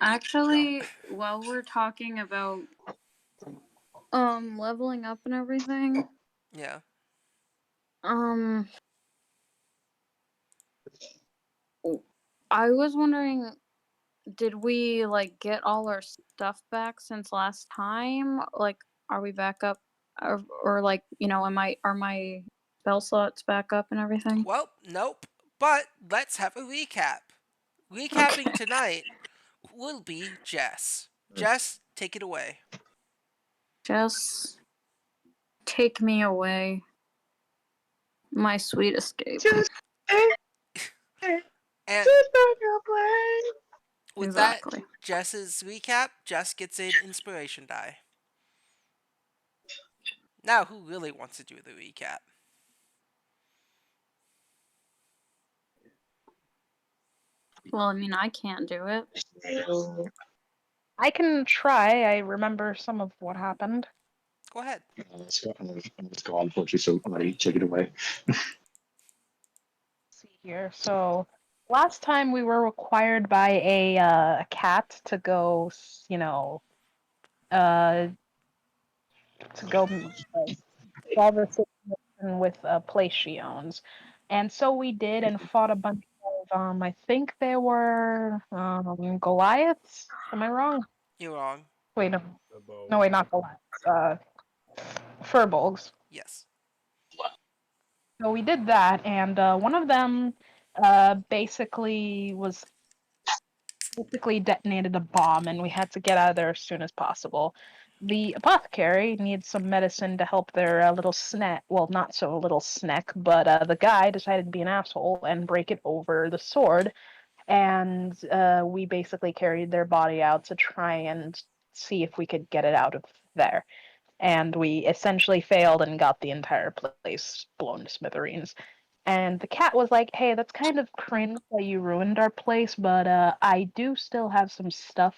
Actually, while we're talking about leveling up and everything, Yeah. um I was wondering, did we like get all our stuff back since last time? Like, are we back up, or like, am I are my spell slots back up and everything? Well, nope. But let's have a recap. Recapping Okay. tonight will be Jess. Jess, take it away. Just take me away, my sweet escape. Just a And super brain. with that, Exactly. Jess's recap, Jess gets an inspiration die. Now, who really wants to do the recap? Well, I mean, I can't do it. I can try. I remember some of what happened. Go ahead. Let's go on, unfortunately, so Maddie, take it away. See here. So last time we were required by a cat to go, uh, solve a situation with a place she owns, and so we did, and fought a bunch of I think there were Goliaths. Am I wrong? You're wrong. Wait, no, no, wait, not Goliaths. Furbolgs. Yes. So we did that, and one of them basically detonated a bomb, and we had to get out of there as soon as possible. The apothecary needs some medicine to help their little snack. Well, not so little snack, but the guy decided to be an asshole and break it over the sword, and we basically carried their body out to try and see if we could get it out of there. And we essentially failed and got the entire place blown to smithereens. And the cat was like, "Hey, that's kind of cringe that you ruined our place, but I do still have some stuff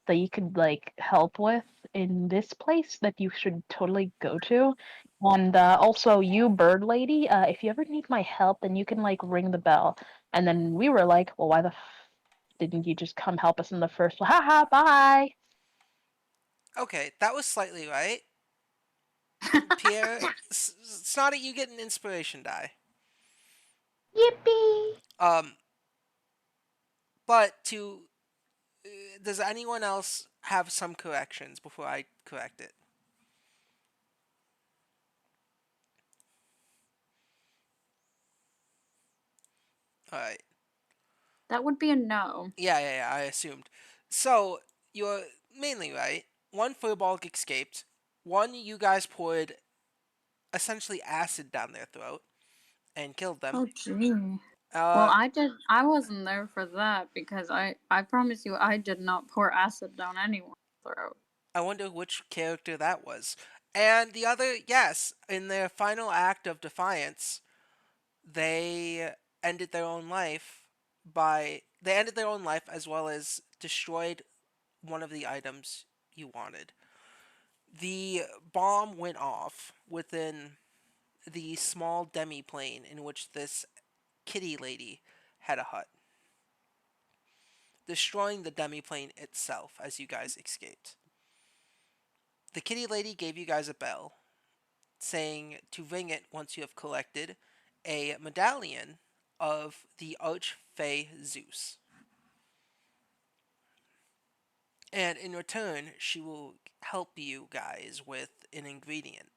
that you could like help with in this place that you should totally go to. And also, you bird lady, if you ever need my help, then you can like ring the bell." And then we were like, "Well, why the didn't you just come help us in the first? Haha, bye." Okay, that was slightly right. Pierre, Snotty, you get an inspiration die. Yippee! Um, but to does anyone else have some corrections before I correct it? All right. That would be a no. Yeah. I assumed. So you're mainly right. One furball escaped. One, you guys poured essentially acid down their throat and killed them. Oh, gee. Well, Uh, I wasn't there for that because I promise you I did not pour acid down anyone's throat. I wonder which character that was. And the other, yes, in their final act of defiance, they ended their own life they ended their own life as well as destroyed one of the items you wanted. The bomb went off within the small demi-plane in which this kitty lady had a hut, destroying the demi-plane itself as you guys escaped. The kitty lady gave you guys a bell, saying to ring it once you have collected a medallion of the Archfey Zeus. And in return, she will help you guys with an ingredient.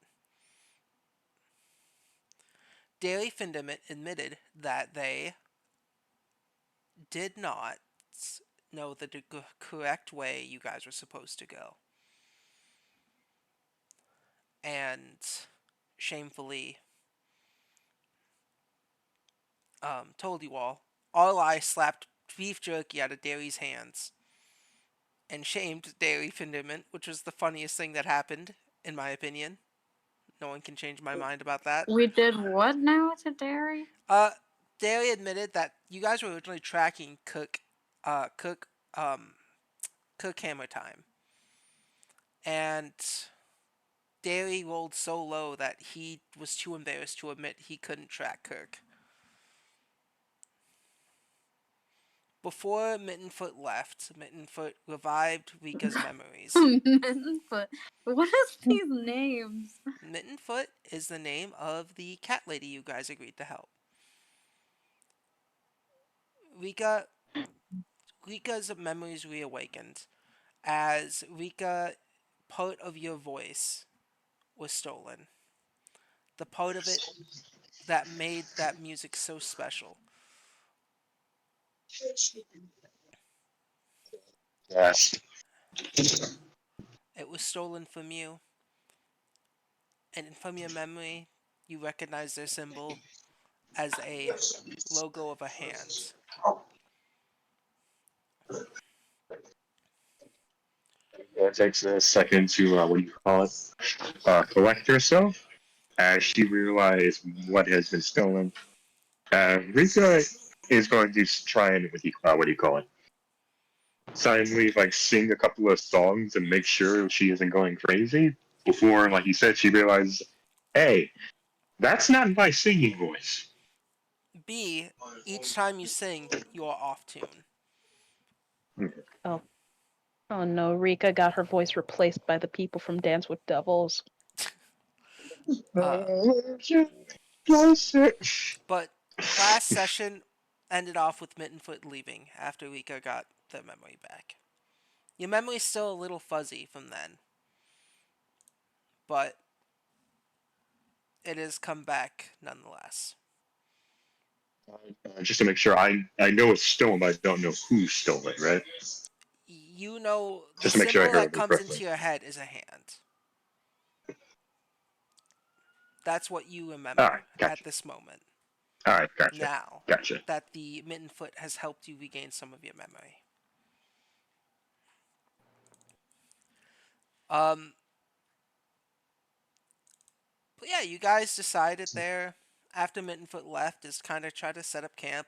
Daily Findermint admitted that they did not know the correct way you guys were supposed to go. And shamefully told you all I slapped beef jerky out of Daly's hands and shamed Daily Findermint, which was the funniest thing that happened, in my opinion. No one can change my mind about that. We did what now to dairy? Uh, Daly admitted that you guys were originally tracking uh, Cook, um, Cook Hammer Time, and Daly rolled so low that he was too embarrassed to admit he couldn't track Kirk. Before Mittenfoot left, Mittenfoot revived Rika's memories. But what is these names? Mittenfoot is the name of the cat lady you guys agreed to help. Rika, Rika's memories reawakened as Rika, part of your voice was stolen. The part of it that made that music so special. Yes. It was stolen from you, and from your memory, you recognize their symbol as a logo of a hand. It takes a second to, what do you call it? Collect herself as she realizes what has been stolen. Rika is going to try and, what do you call it? Silently, like, sing a couple of songs and make sure she isn't going crazy before, like you said, she realizes, hey, that's not my singing voice. B, each time you sing, you are off tune. Oh, oh no, Rika got her voice replaced by the people from Dance with Devils. Uh, but last session ended off with Mittenfoot leaving after Rika got the memory back. Your memory's still a little fuzzy from then, but it has come back nonetheless. Just to make sure, I know it's stolen, but I don't know who stole it, right? You know, the Just to make sure I symbol heard that it comes correctly. into your head is a hand. That's what you All right, remember at gotcha. this moment. All right, gotcha. Now Gotcha. that the Mittenfoot has helped you regain some of your memory. Um, but yeah, you guys decided there after Mittenfoot left is kind of try to set up camp,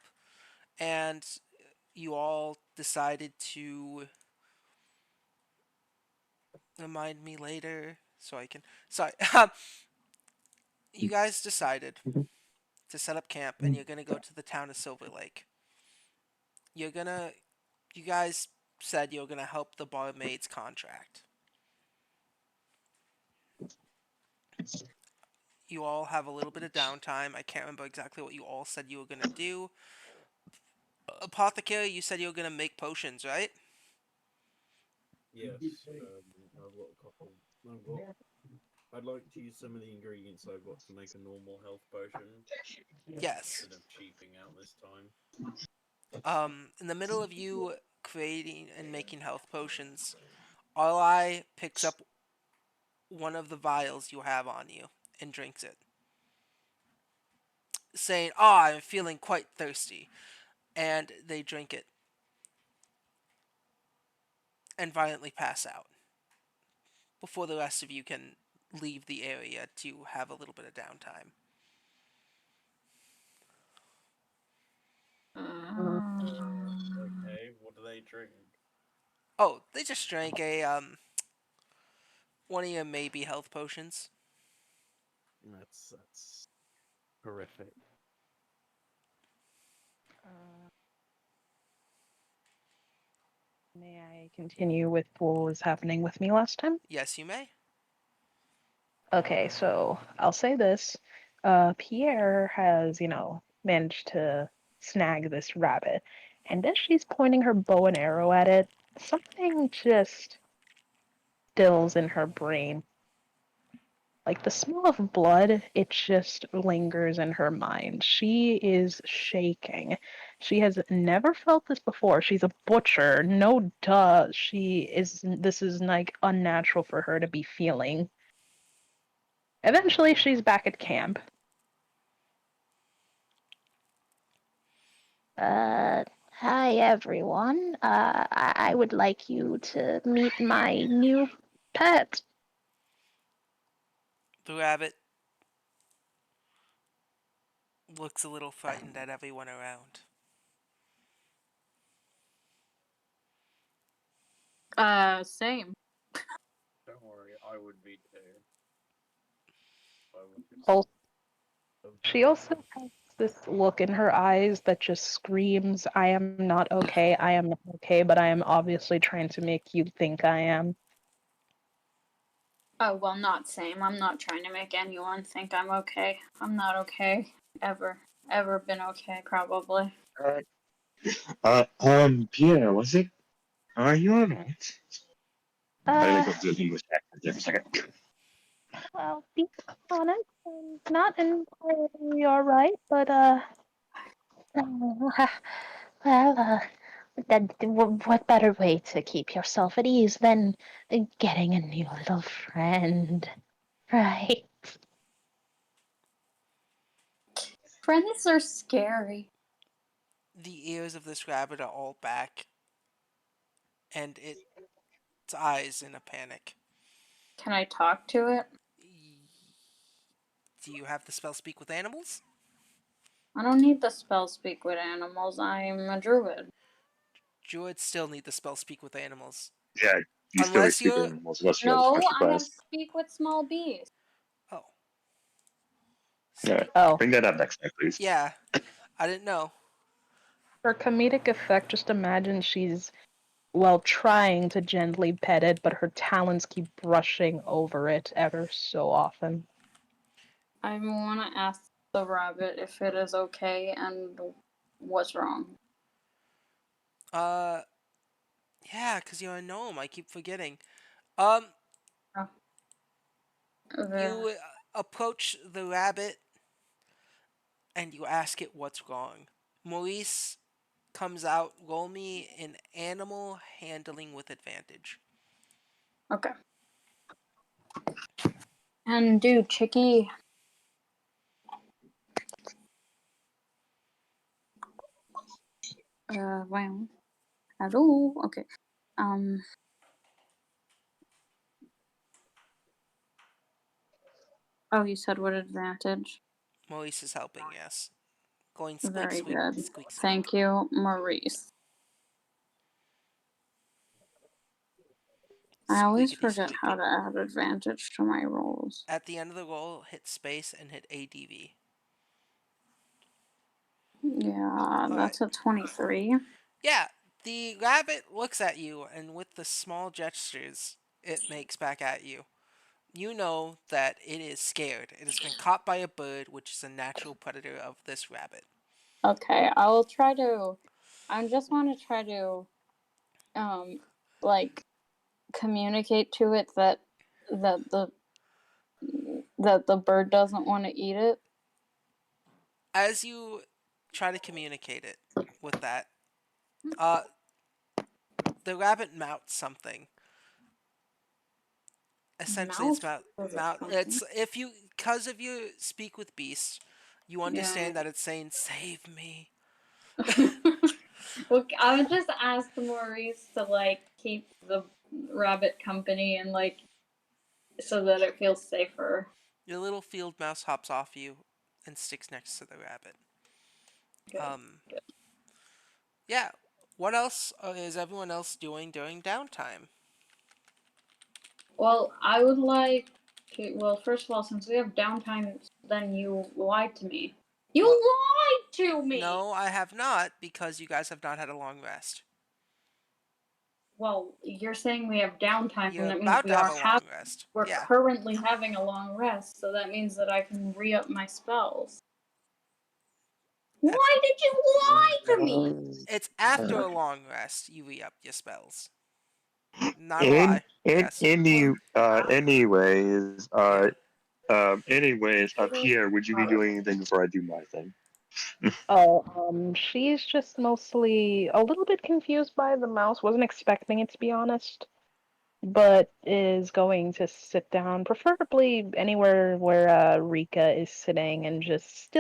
and you all decided to remind me later so I can. Sorry, you guys decided to set up camp, and you're gonna go to the town of Silver Lake. You're gonna. You guys said you're gonna help the barmaid's contract. You all have a little bit of downtime. I can't remember exactly what you all said you were gonna do. Apothecary, you said you were gonna make potions, right? Yes, I've got a couple. I've got. I'd like to use some of the ingredients I've got to make a normal health potion Yes. instead of cheaping out this time. In the middle of you creating and making health potions, Arlai picks up one of the vials you have on you and drinks it, saying, "Ah, I'm feeling quite thirsty." And they drink it and violently pass out before the rest of you can leave the area to have a little bit of downtime. Okay, what do they drink? Oh, they just drank a one of your maybe health potions. That's horrific. Uh, may I continue with what was happening with me last time? Yes, you may. Okay, so I'll say this. Pierre has, managed to snag this rabbit. And as she's pointing her bow and arrow at it, something just stills in her brain. Like the smell of blood, it just lingers in her mind. She is shaking. She has never felt this before. She's a butcher. No duh. This is like unnatural for her to be feeling. Eventually, she's back at camp. Hi everyone. I would like you to meet my new pet. The rabbit looks a little frightened at everyone around. Same. Don't worry, I would be too. I would just. Well, Of she also has this look in her eyes that just screams, I am not okay, I am not okay, but I am obviously trying to make you think I am. Oh, well, not same. I'm not trying to make anyone think I'm okay. I'm not okay. Ever. Ever been okay, probably. Pierre, was it? Are you alright? I Uh, think I'll do an English accent there for a second. well, be honest, I'm not entirely alright, but, well, what better way to keep yourself at ease than getting a new little friend, right? Friends are scary. The ears of this rabbit are all back, and its eyes in a panic. Can I talk to it? Do you have the spell Speak with Animals? I don't need the spell speak with animals. I'm a druid. Druids still need the spell Speak with Animals. Yeah, you still need to Unless speak with you're. animals unless you have a No, special I have class. speak with small bees. Oh. Yeah, Speak. Oh, bring that up next time, please. Yeah, I didn't know. for comedic effect, just imagine she's, well, trying to gently pet it, but her talons keep brushing over it ever so often. I want to ask the rabbit if it is okay and what's wrong. Uh, yeah, because you're a gnome. I keep forgetting. Um, Oh, the, you approach the rabbit and you ask it what's wrong. Maurice comes out. Roll me an animal handling with advantage. okay. And dude, Chicky. Well, hello. Okay. Um. Oh, you said what advantage? Maurice is helping, yes. Going squeak, Very squeak, good. squeak, squeak. Thank you, Maurice. I always Squeakity, forget how squeaky. to add advantage to my rolls. At the end of the roll, hit space and hit ADV. Yeah, Alright. that's a 23. Yeah, the rabbit looks at you, and with the small gestures it makes back at you, you know that it is scared. It has been caught by a bird, which is a natural predator of this rabbit. Okay, I'll try to. I just want to try to, um, like communicate to it that the that the bird doesn't want to eat it. As you try to communicate it with that, uh, the rabbit mouths something. Essentially, it's Mouth mouth. was it Mouth. something? It's if you because of you speak with beasts, you Yeah. understand that it's saying "save me." Look, I would just ask Maurice to like keep the rabbit company and like so that it feels safer. Your little field mouse hops off you and sticks next to the rabbit. Good. Um, yeah. What else is everyone else doing during downtime? Well, I would like to. Well, first of all, since we have downtime, then you lied to me. You Well, lied to me. no, I have not because you guys have not had a long rest. Well, you're saying we have downtime, You're and that means about to have a long rest. we're Yeah. currently having a long rest, so that means that I can re up my spells. At, Why did you lie to me? it's after a long rest you re up your spells. Not a In lie. Yes. Yeah. Pierre, would you be doing anything before I do my thing? Oh, she's just mostly a little bit confused by the mouse. Wasn't expecting it, to be honest, but is going to sit down, preferably anywhere where Rika is sitting, and just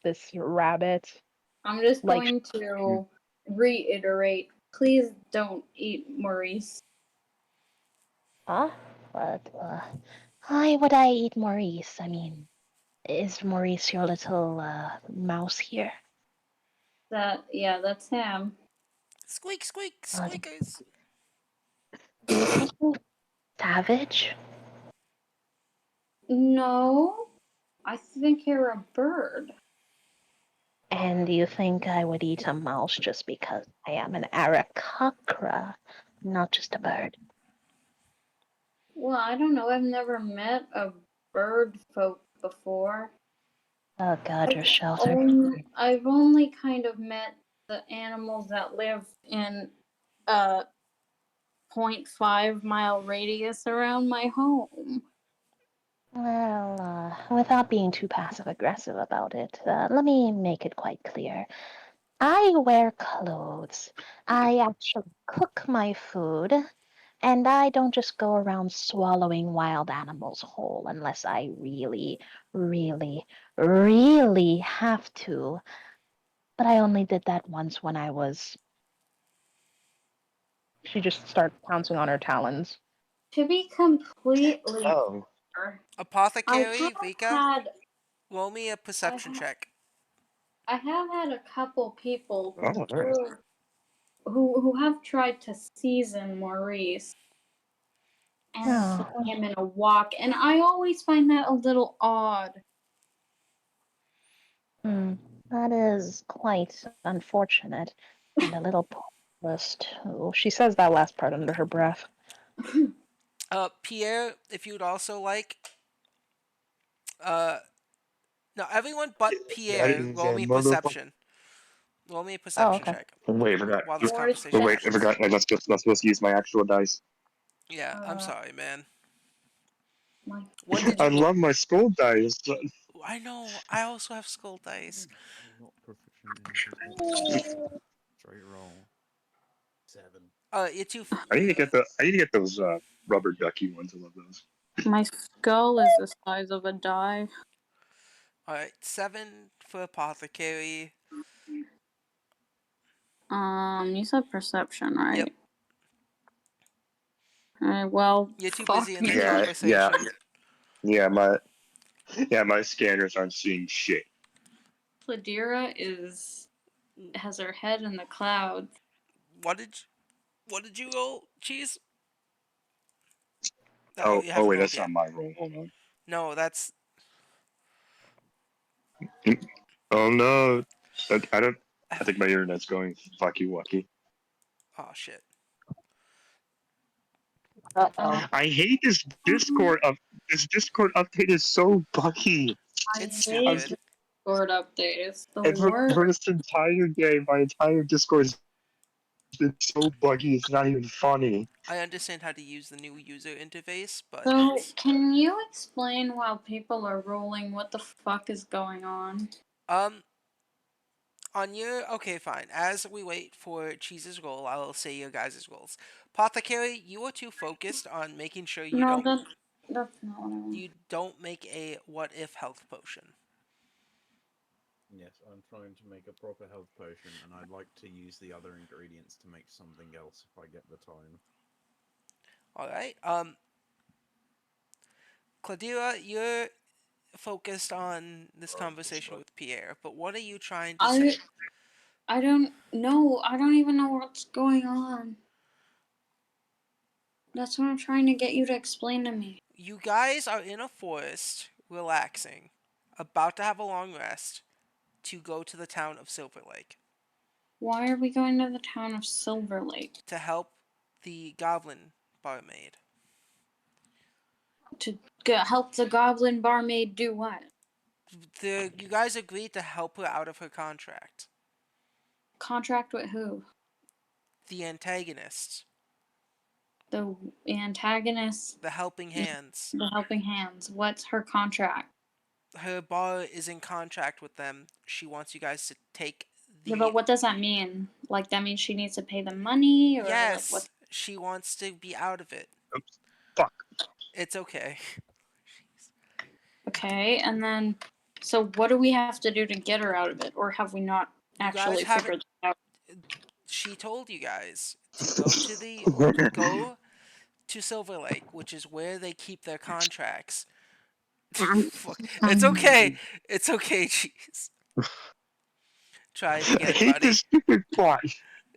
this rabbit. I'm just Like, going to reiterate. Please don't eat Maurice. Huh? But, why would I eat Maurice? I mean, is Maurice your little, mouse here? Yeah, that's him. Squeak, squeak, Uh, squeakers. do you think he's savage? No. I think you're a bird. And you think I would eat a mouse just because I am an Arakakra, not just a bird? Well, I don't know. I've never met a bird folk before. Oh God, you're sheltered. I've only kind of met the animals that live in a 0.5 mile radius around my home. Well, without being too passive aggressive about it, let me make it quite clear. I wear clothes. I actually cook my food. And I don't just go around swallowing wild animals whole unless I really, really, really have to. But I only did that once when I was. She just starts pouncing on her talons. To be completely Oh, fair, I Apothecary, have Vika, had roll me a I perception ha- check. I have had a couple people oh, nice. who have tried to season Maurice and Oh, send him in a walk, and I always find that a little odd. that is quite unfortunate and a little pointless too. She says that last part under her breath. Pierre, if you'd also like, uh, no, everyone but Pierre, Guys, roll me motherfucker. perception. Roll me a Oh, perception okay. check Wait, I forgot. while this Maurice, Oh, conversation wait, I happens. forgot. I'm not supposed to use my actual dice. Yeah, I'm uh, sorry, man. my What did I you roll? love my skull dice. I know. I also have skull dice. I'm not proficient in anything. Straight roll. 7. You're too. I need to get those rubber ducky ones. I love those. my skull is the size of a die. All right, 7 for apothecary. You said perception, Yep. right? Alright, well, You're too fuck busy in the me. conversation. Yeah. My scanners aren't seeing shit. Pladira has her head in the clouds. What did what did you roll? Cheese? Oh, Oh, you oh haven't wait, rolled that's yet. not my roll. Hold on. No, that's Oh no, I don't. I think my internet's going fucky wucky. oh shit. Um, I hate this Discord up. This Discord update is so buggy. I It's hate stupid. the Discord update. It's the And for worst. this entire day, my entire Discord has been so buggy. It's not even funny. I understand how to use the new user interface, but So, it's can you explain while people are rolling what the fuck is going on? um on your okay, fine. As we wait for Cheese's roll, I will say your guys' rolls. Apothecary, you are too focused on making sure No, that's not what I want. you don't make a what if health potion. Yes, I'm trying to make a proper health potion, and I'd like to use the other ingredients to make something else if I get the time. All right. Claudira, you're focused on this conversation with Pierre, but what are you trying to I say? I don't know. I don't even know what's going on. That's what I'm trying to get you to explain to me. You guys are in a forest, relaxing, about to have a long rest, to go to the town of Silver Lake Why are we going to the town of Silver Lake? to help the goblin barmaid. To help the goblin barmaid do what? You guys agreed to help her out of her contract. Contract with who? The antagonists, The antagonist, the helping hands. the helping hands. What's her contract? Her bar is in contract with them. She wants you guys to take Yeah, but the. what does that mean? Like that means she needs to pay the money, or like what? Yes, she wants to be out of it. Oops, fuck. It's okay. Okay, and then so what do we have to do to get her out of it, or have we not You guys actually haven't. figured that out? She told you guys to go to Silver Lake, which is where they keep their contracts. Fuck. It's okay. It's okay, Cheese. Try it I again, hate buddy. this stupid plot.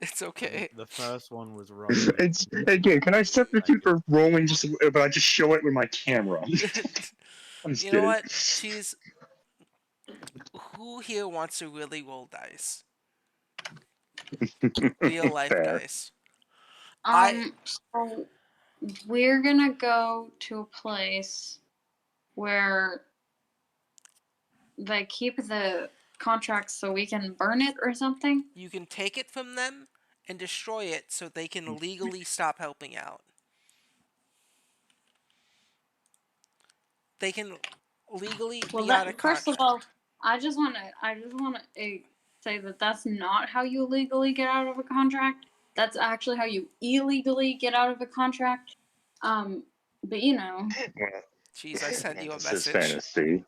It's okay. The first one was running. It's again. Can I substitute for rolling? But I just show it with my camera. I'm just You know kidding. what, Cheese? Who here wants to really roll dice? Real life Fair. dice. I So we're gonna go to a place where they keep the contracts so we can burn it or something. You can take it from them and destroy it so they can legally stop helping out. They can legally Well, be out of that first of contract. all, I just want to say that that's not how you legally get out of a contract. That's actually how you illegally get out of a contract. But you know, Jeez, I sent you a This is message. fantasy.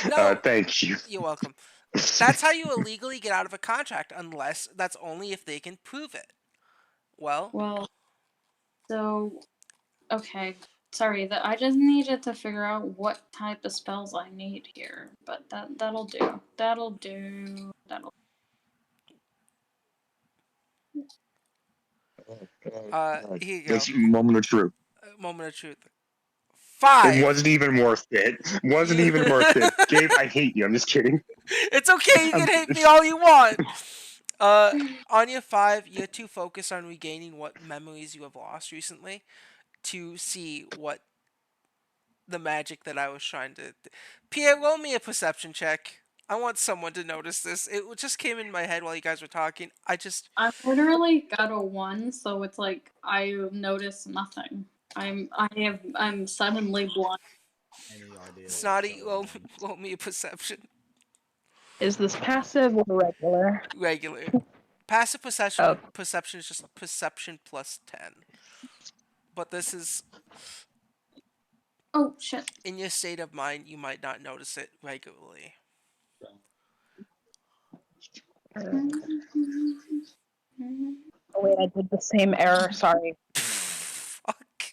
No, Thank you. you're welcome. That's how you illegally get out of a contract, unless that's only if they can prove it. Well, well, so okay. Sorry, that I just needed to figure out what type of spells I need here, but that'll do. That'll do. That'll. here you go. This moment of truth. Moment of truth. It 5. wasn't even worth it. Wasn't You. even worth it. Gabe, I hate you. I'm just kidding. It's okay. You can I'm, hate me all you want. Uh, on your 5, you're too focused on regaining what memories you have lost recently to see what the magic that I was trying to. Pierre, roll me a perception check. I want someone to notice this. It just came in my head while you guys were talking. I literally got a 1, so it's like I notice nothing. I'm suddenly blind. Any idea what's Snotty, going roll, on? roll me a perception. Is this passive or regular? Regular. Passive perception Oh, perception is just perception plus 10. But this is Oh shit. in your state of mind, you might not notice it regularly. oh wait, I did the same error. Sorry. Fuck.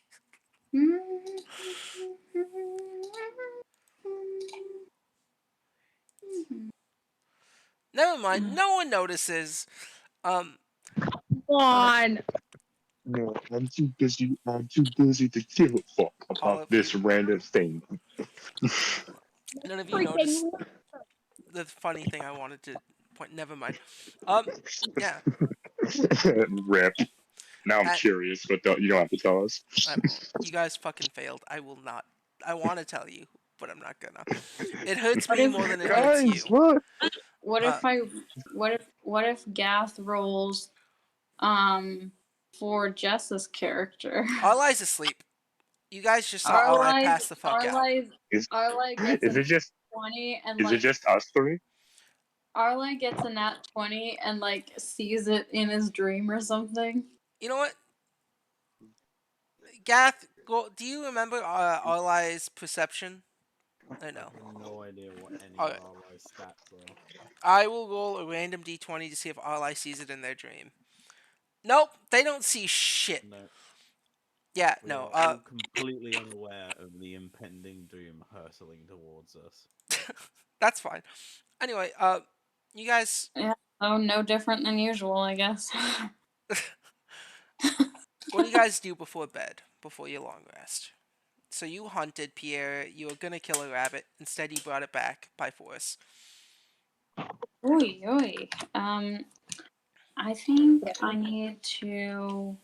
Never mind. No one notices. Um, Come on. no, I'm too busy. I'm too busy to give a fuck all about of you. this random thing. None of you noticed Freaking. the funny thing I wanted to point. Never mind. Yeah. Rip. Now I'm At curious, but you don't have to tell us. I won't. You guys fucking failed. I will not. I want to tell you, but I'm not gonna. It hurts What me if more than it hurts Guys, you. look. what Uh, if I what if Gath rolls um for Jess's character? Arli's asleep. You guys just saw Arli Arli's pass the fuck out. Arli's Is Arli gets is a it just 20 and is it like just us three? Arli gets a nat 20 and like sees it in his dream or something. You know what, Gath? Go. Do you remember Arli's perception? I I know. have no idea what any All of right. our live stats are. I will roll a random d20 to see if Arli sees it in their dream. Nope, they don't see shit. No, Yeah, we no. are all completely unaware of the impending doom hurtling towards us. That's fine. Anyway, you guys, Yeah. Oh, no different than usual, I guess. what do you guys do before bed? Before your long rest? So you hunted Pierre. You were gonna kill a rabbit. Instead, you brought it back by force. Oi, oi. I think I need to.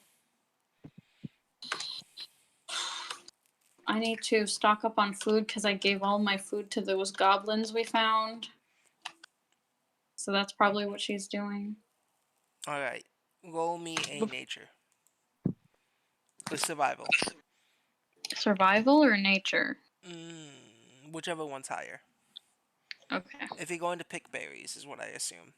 I need to stock up on food because I gave all my food to those goblins we found. So that's probably what she's doing. All right, roll me a nature or survival. Survival or nature? Whichever one's higher. Okay. If you're going to pick berries, is what I assume.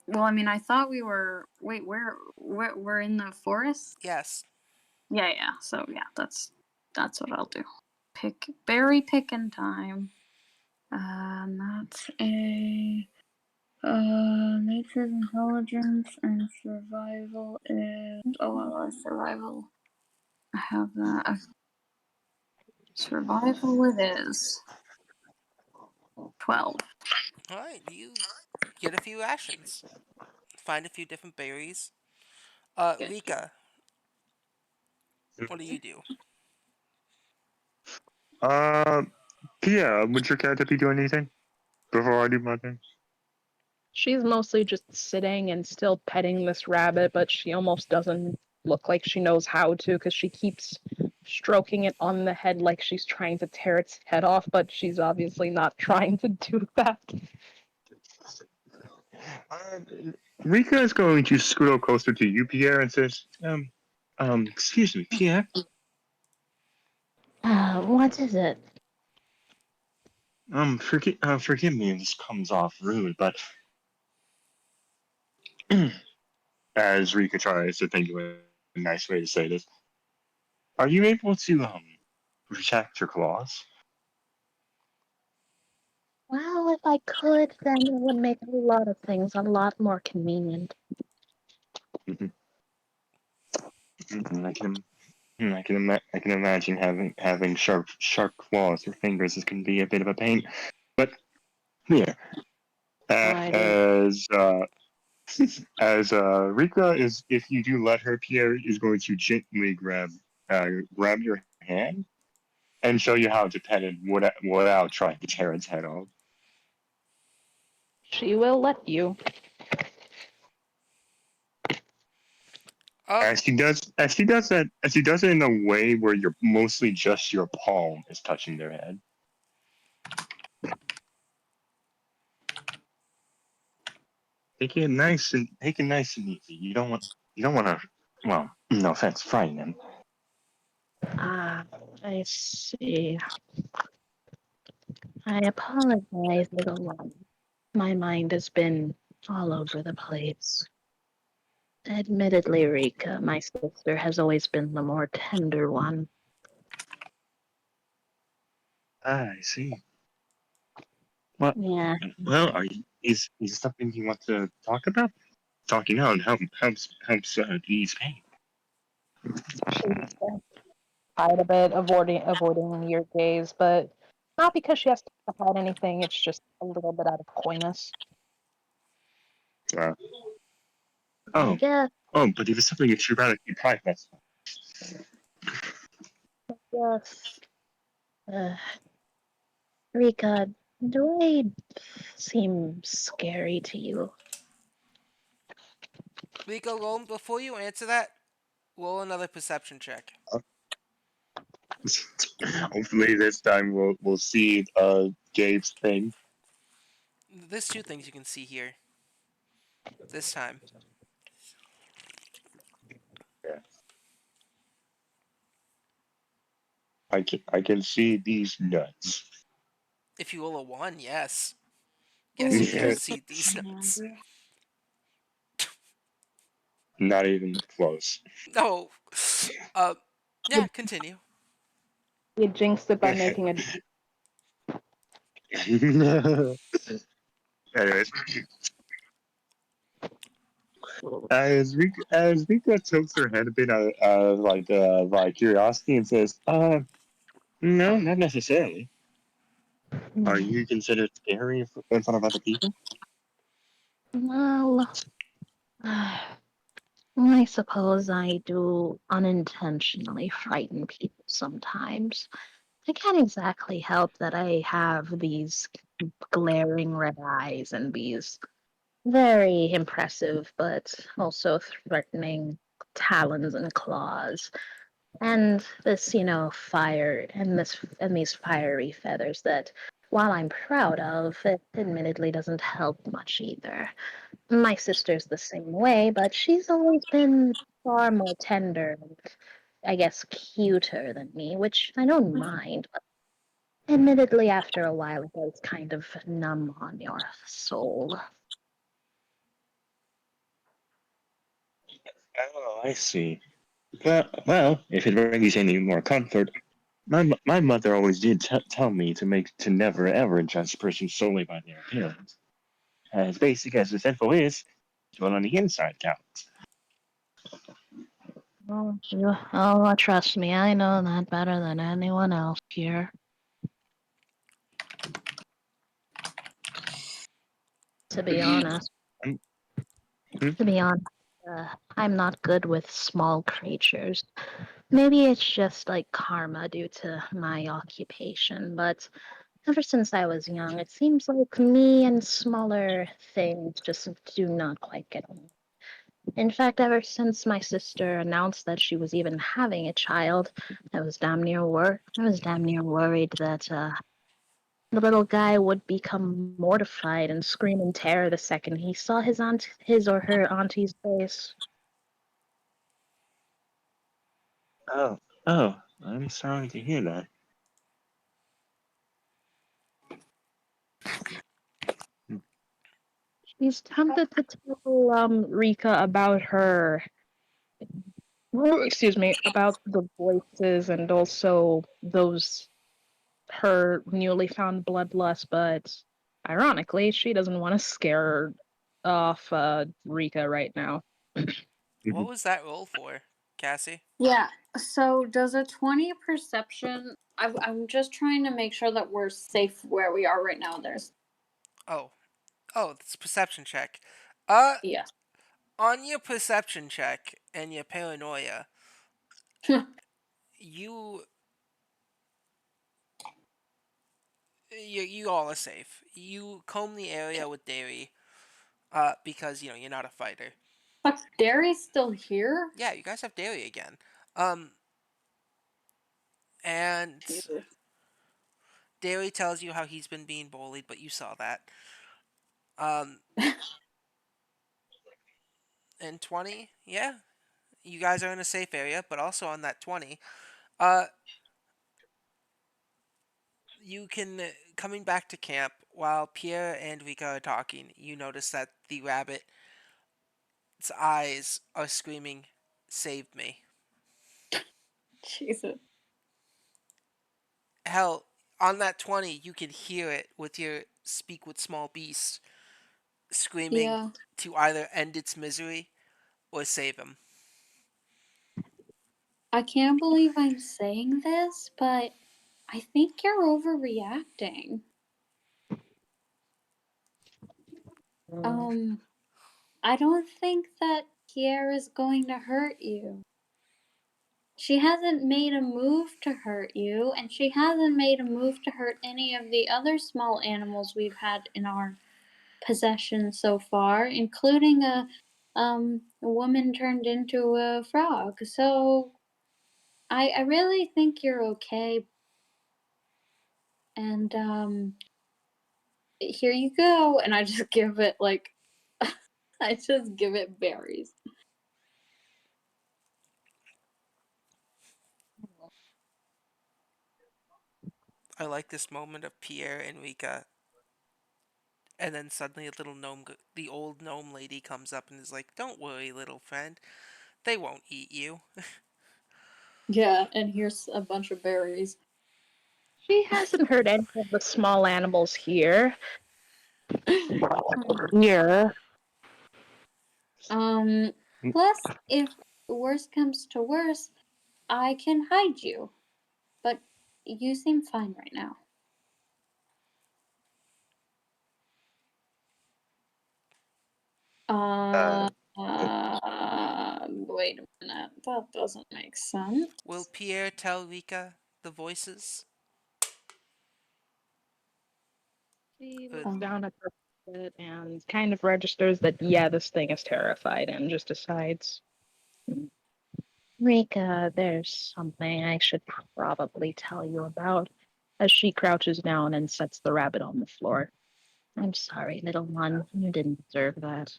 Well, I mean, I thought we were. Wait, we're in the forest? Yes. Yeah, yeah. So yeah, that's what I'll do. Pick berry picking time. That's a nature's intelligence and survival is. Oh, well, survival. I have that. Survival it is. 12. All right, you get a few rations. Find a few different berries. Good. Rika, what do you do? Um, Yeah, would your character be doing anything before I do my thing? She's mostly just sitting and still petting this rabbit, but she almost doesn't look like she knows how to because she keeps stroking it on the head like she's trying to tear its head off, but she's obviously not trying to do that. Uh, Rika is going to scoot closer to you, Pierre, and says, excuse me, Pierre. What is it? Forgive me if this comes off rude, but as Rika tries to think of a nice way to say this, are you able to protect your claws? Well, if I could, then it would make a lot of things a lot more convenient. I can I can imagine having sharp claws or fingers. This can be a bit of a pain. But yeah, I as Rika is, if you do let her, Pierre is going to gently grab your hand and show you how to pet it without trying to tear its head off. She will let you. Um, As she does it in a way where you're mostly just your palm is touching their head. Take it nice and easy. You don't want to. Well, no offense, frighten them. ah, I see. I apologize, little one. My mind has been all over the place. Admittedly, Rika, my sister has always been the more tender one. Ah, I see. Well, Yeah, is something you want to talk about? Talking out helps ease pain. She's hide a bit, avoiding your gaze, but not because she has to hide anything. It's just a little bit out of coyness. Uh, I oh, guess, but if it's something that you'd rather keep private, yes. Uh, Rika, do I seem scary to you? Rico, roll before you answer that. Roll another perception check. hopefully this time we'll see Gabe's thing. There's two things you can see here this time. Yeah. I can see these nuts. If you roll a one, yes, yes, Oh, you can Yeah, see these nuts. not even close. No, uh, yeah, continue. You jinxed it by making a. Anyways, as Rika tilts her head a bit by curiosity and says, no, not necessarily. Are you considered scary in front of other people? Well, I suppose I do unintentionally frighten people sometimes. I can't exactly help that I have these glaring red eyes and these very impressive but also threatening talons and claws. And this, fire and these fiery feathers that, while I'm proud of, it admittedly doesn't help much either. My sister's the same way, but she's always been far more tender and, I guess, cuter than me, which I don't mind. But admittedly, after a while, it does kind of numb on your soul. Oh, I see. Well, if it brings you any more comfort, my mother always did tell me to never ever judge a person solely by their appearance. As basic as this info is, what on the inside counts. Trust me, I know that better than anyone else here. To be honest, Um, hmm? to be honest, I'm not good with small creatures. Maybe it's just like karma due to my occupation, but Ever since I was young, it seems like me and smaller things just do not quite get along. In fact, ever since my sister announced that she was even having a child, I was damn near worried that the little guy would become mortified and scream in terror the second he saw his or her auntie's face. Oh, oh, I'm sorry to hear that. She's tempted to tell Rika about her, well, excuse me, about the voices and also those her newly found bloodlust, but ironically, she doesn't want to scare off Rika right now. What was that roll for, Cassie? Yeah. So does a 20 perception? I'm just trying to make sure that we're safe where we are right now. There's Oh, oh, it's perception check. Uh, yeah. on your perception check and your paranoia, you you all are safe. You comb the area with Dairy, because you're not a fighter. Fuck, Derry's still here. Yeah, you guys have Dairy again. Um, and Jesus. Dairy tells you how he's been being bullied, but you saw that. Um, and 20, yeah, you guys are in a safe area, but also on that 20, uh, you can coming back to camp while Pierre and Rika are talking. You notice that the rabbit's eyes are screaming, "Save me!" Jesus. Hell, on that 20, you can hear it with your speak with small beast screaming Yeah. to either end its misery or save him. I can't believe I'm saying this, but I think you're overreacting. Um, I don't think that Kiera is going to hurt you. She hasn't made a move to hurt you, and she hasn't made a move to hurt any of the other small animals we've had in our possession so far, including a woman turned into a frog. So I really think you're okay. And here you go. And I just give it like I just give it berries. I like this moment of Pierre and Rika, and then suddenly a little gnome, the old gnome lady, comes up and is like, "Don't worry, little friend. They won't eat you." Yeah, and here's a bunch of berries. She hasn't hurt any of the small animals here. Here. um Plus if worse comes to worse, I can hide you. But you seem fine right now. Uh, Wait a minute. That doesn't make sense. Will Pierre tell Rika the voices? She Uh, looks down at her bit and kind of registers that, yeah, this thing is terrified and just decides, Rika, there's something I should probably tell you about, as she crouches down and sets the rabbit on the floor. I'm sorry, little one. You didn't deserve that.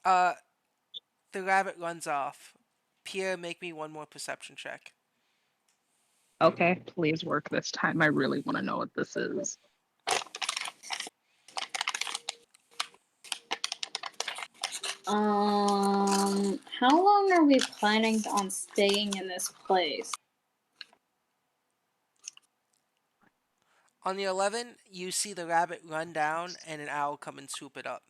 uh, the rabbit runs off. Pierre, make me one more perception check. Okay, please work this time. I really want to know what this is. How long are we planning on staying in this place? On the 11, you see the rabbit run down and an owl come and swoop it up.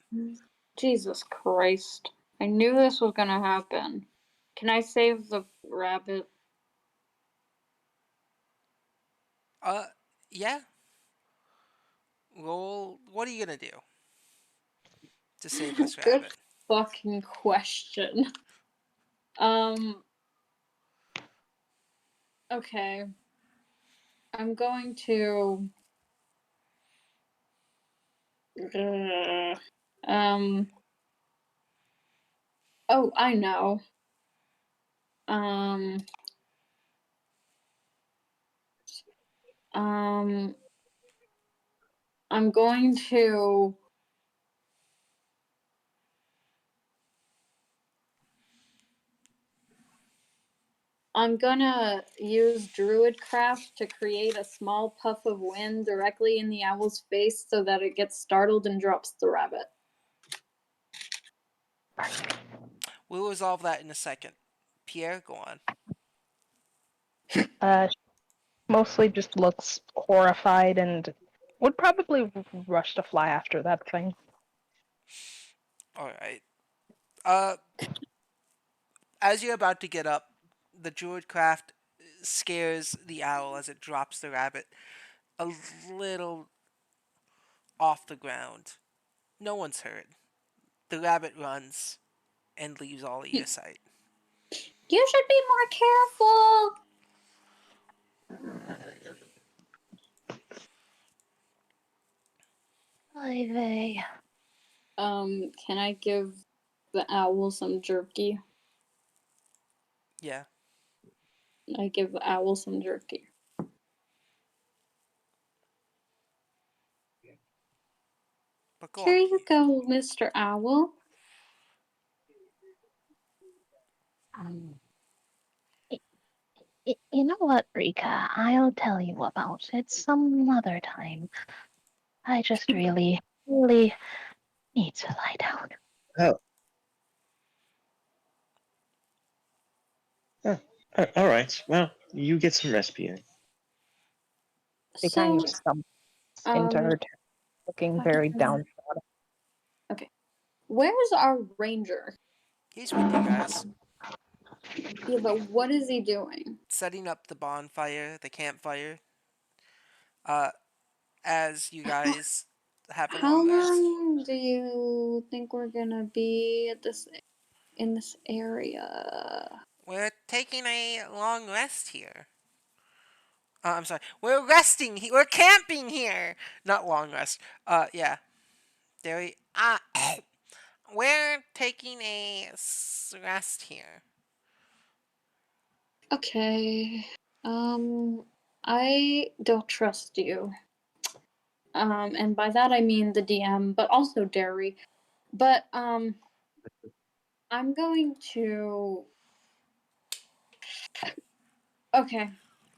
Jesus Christ. I knew this was gonna happen. Can I save the rabbit? Uh, yeah. Roll. What are you gonna do to save this Good rabbit? fucking question. Um, okay. I'm going to. Um. Oh, I know. Um. Um. I'm going to. I'm gonna use Druidcraft to create a small puff of wind directly in the owl's face so that it gets startled and drops the rabbit. We'll resolve that in a second. Pierre, go on. She mostly just looks horrified and would probably rush to fly after that thing. All right. Uh, as you're about to get up, the Druidcraft scares the owl as it drops the rabbit a little off the ground. No one's hurt. The rabbit runs and leaves all of your sight. You should be more careful. Oy vey. Can I give the owl some jerky? Yeah, I give the owl some jerky. but go Here on, you Pierre. go, Mr. Owl. Um, you know what, Rika? I'll tell you about it some other time. I just really, really need to lie down. Oh, oh, all right. Well, you get some rest, Pierre. She kind So, of stumbles into um, her chair, looking very downtrodden. okay. Where's our ranger? He's with you guys, Yeah, but what is he doing? setting up the bonfire, the campfire. Uh, as you guys have a How long rest. long do you think we're gonna be at this in this area? We're taking a long rest here. I'm sorry. We're resting. We're camping here. Not long rest. Yeah. There. We're taking a rest here. Okay. I don't trust you. And by that I mean the DM, but also Derry. But I'm going to. Okay.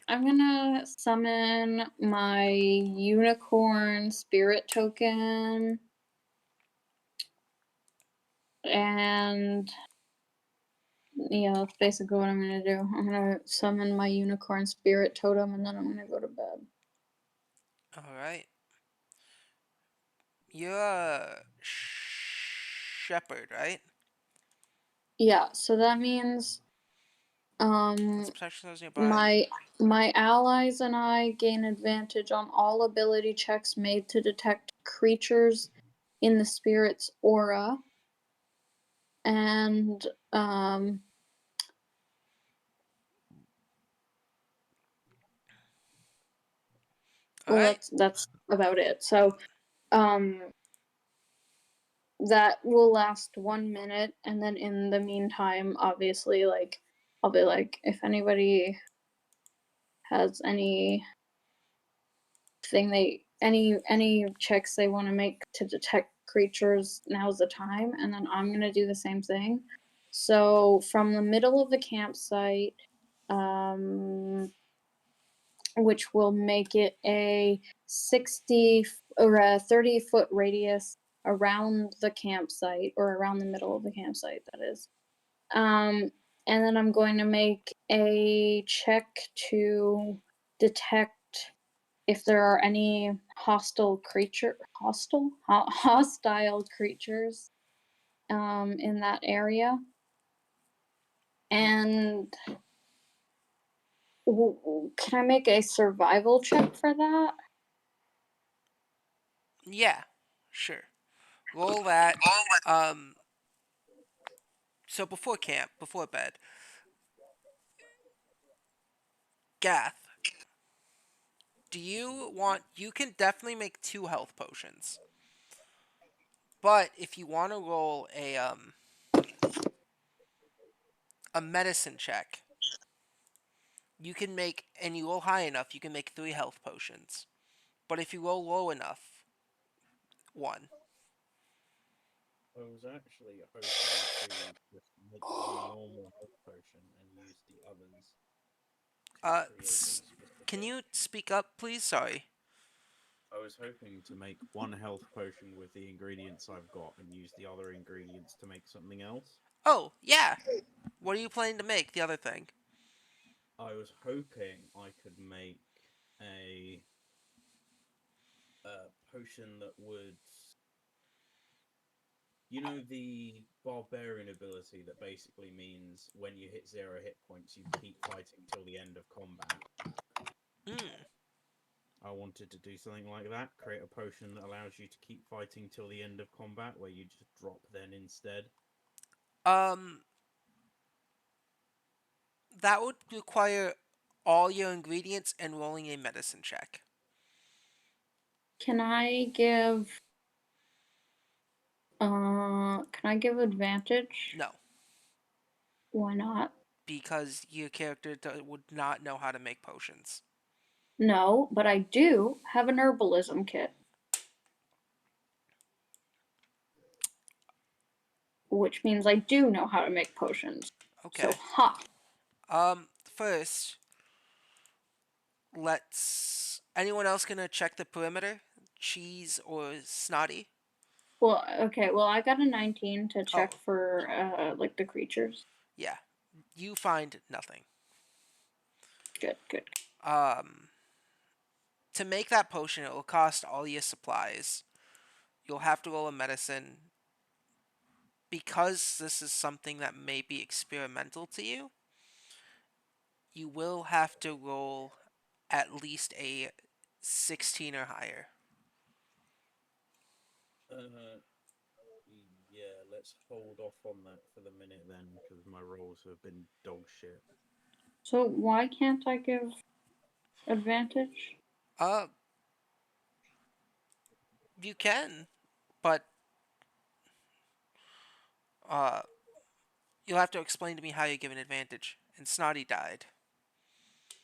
I'm gonna summon my unicorn spirit token, and yeah, that's basically what I'm gonna do. I'm gonna summon my unicorn spirit totem, and then I'm gonna go to bed. All right. You're a shepherd, right? Yeah, so that means What's um protection those nearby? my allies and I gain advantage on all ability checks made to detect creatures in the spirit's aura, and All well, right. that's about it. So um that will last 1 minute, and then in the meantime, obviously, like, I'll be like, if anybody has any checks they want to make to detect creatures, now's the time. And then I'm gonna do the same thing. So from the middle of the campsite, which will make it a 60 or a 30-foot radius around the campsite, or around the middle of the campsite, that is. And then I'm going to make a check to detect if there are any hostile creatures in that area. And can I make a survival check for that? Yeah. Sure. Roll that. Um. So before camp, before bed, Gath. Do you want? You can definitely make 2 health potions, but if you want to roll a medicine check, you can make, and you roll high enough, you can make 3 health potions. But if you roll low enough, 1. I was actually hoping to just make one normal health potion and use the others to create a Can specific. you speak up, please? Sorry. I was hoping to make one health potion with the ingredients I've got and use the other ingredients to make something else. Oh, yeah. What are you planning to make? The other thing. I was hoping I could make a, potion that would, the barbarian ability that basically means when you hit 0 hit points, you keep fighting till the end of combat. Hmm. I wanted to do something like that, create a potion that allows you to keep fighting till the end of combat, where you just drop then instead. Um, that would require all your ingredients and rolling a medicine check. Can I give can I give advantage? No, Why not? because your character would not know how to make potions. No, but I do have an herbalism kit, which means I do know how to make potions. So, Okay. ha. First, let's. Anyone else gonna check the perimeter? Cheese or Snotty? Well, okay. Well, I got a 19 to check Oh, for like the creatures. yeah. You find nothing. Good, good. Um, to make that potion, it will cost all your supplies. You'll have to roll a medicine. Because this is something that may be experimental to you, you will have to roll at least a 16 or higher. Uh, yeah, let's hold off on that for the minute then, because my rolls have been dog shit. So why can't I give advantage? Uh, you can, but uh, you'll have to explain to me how you give an advantage. And Snotty died.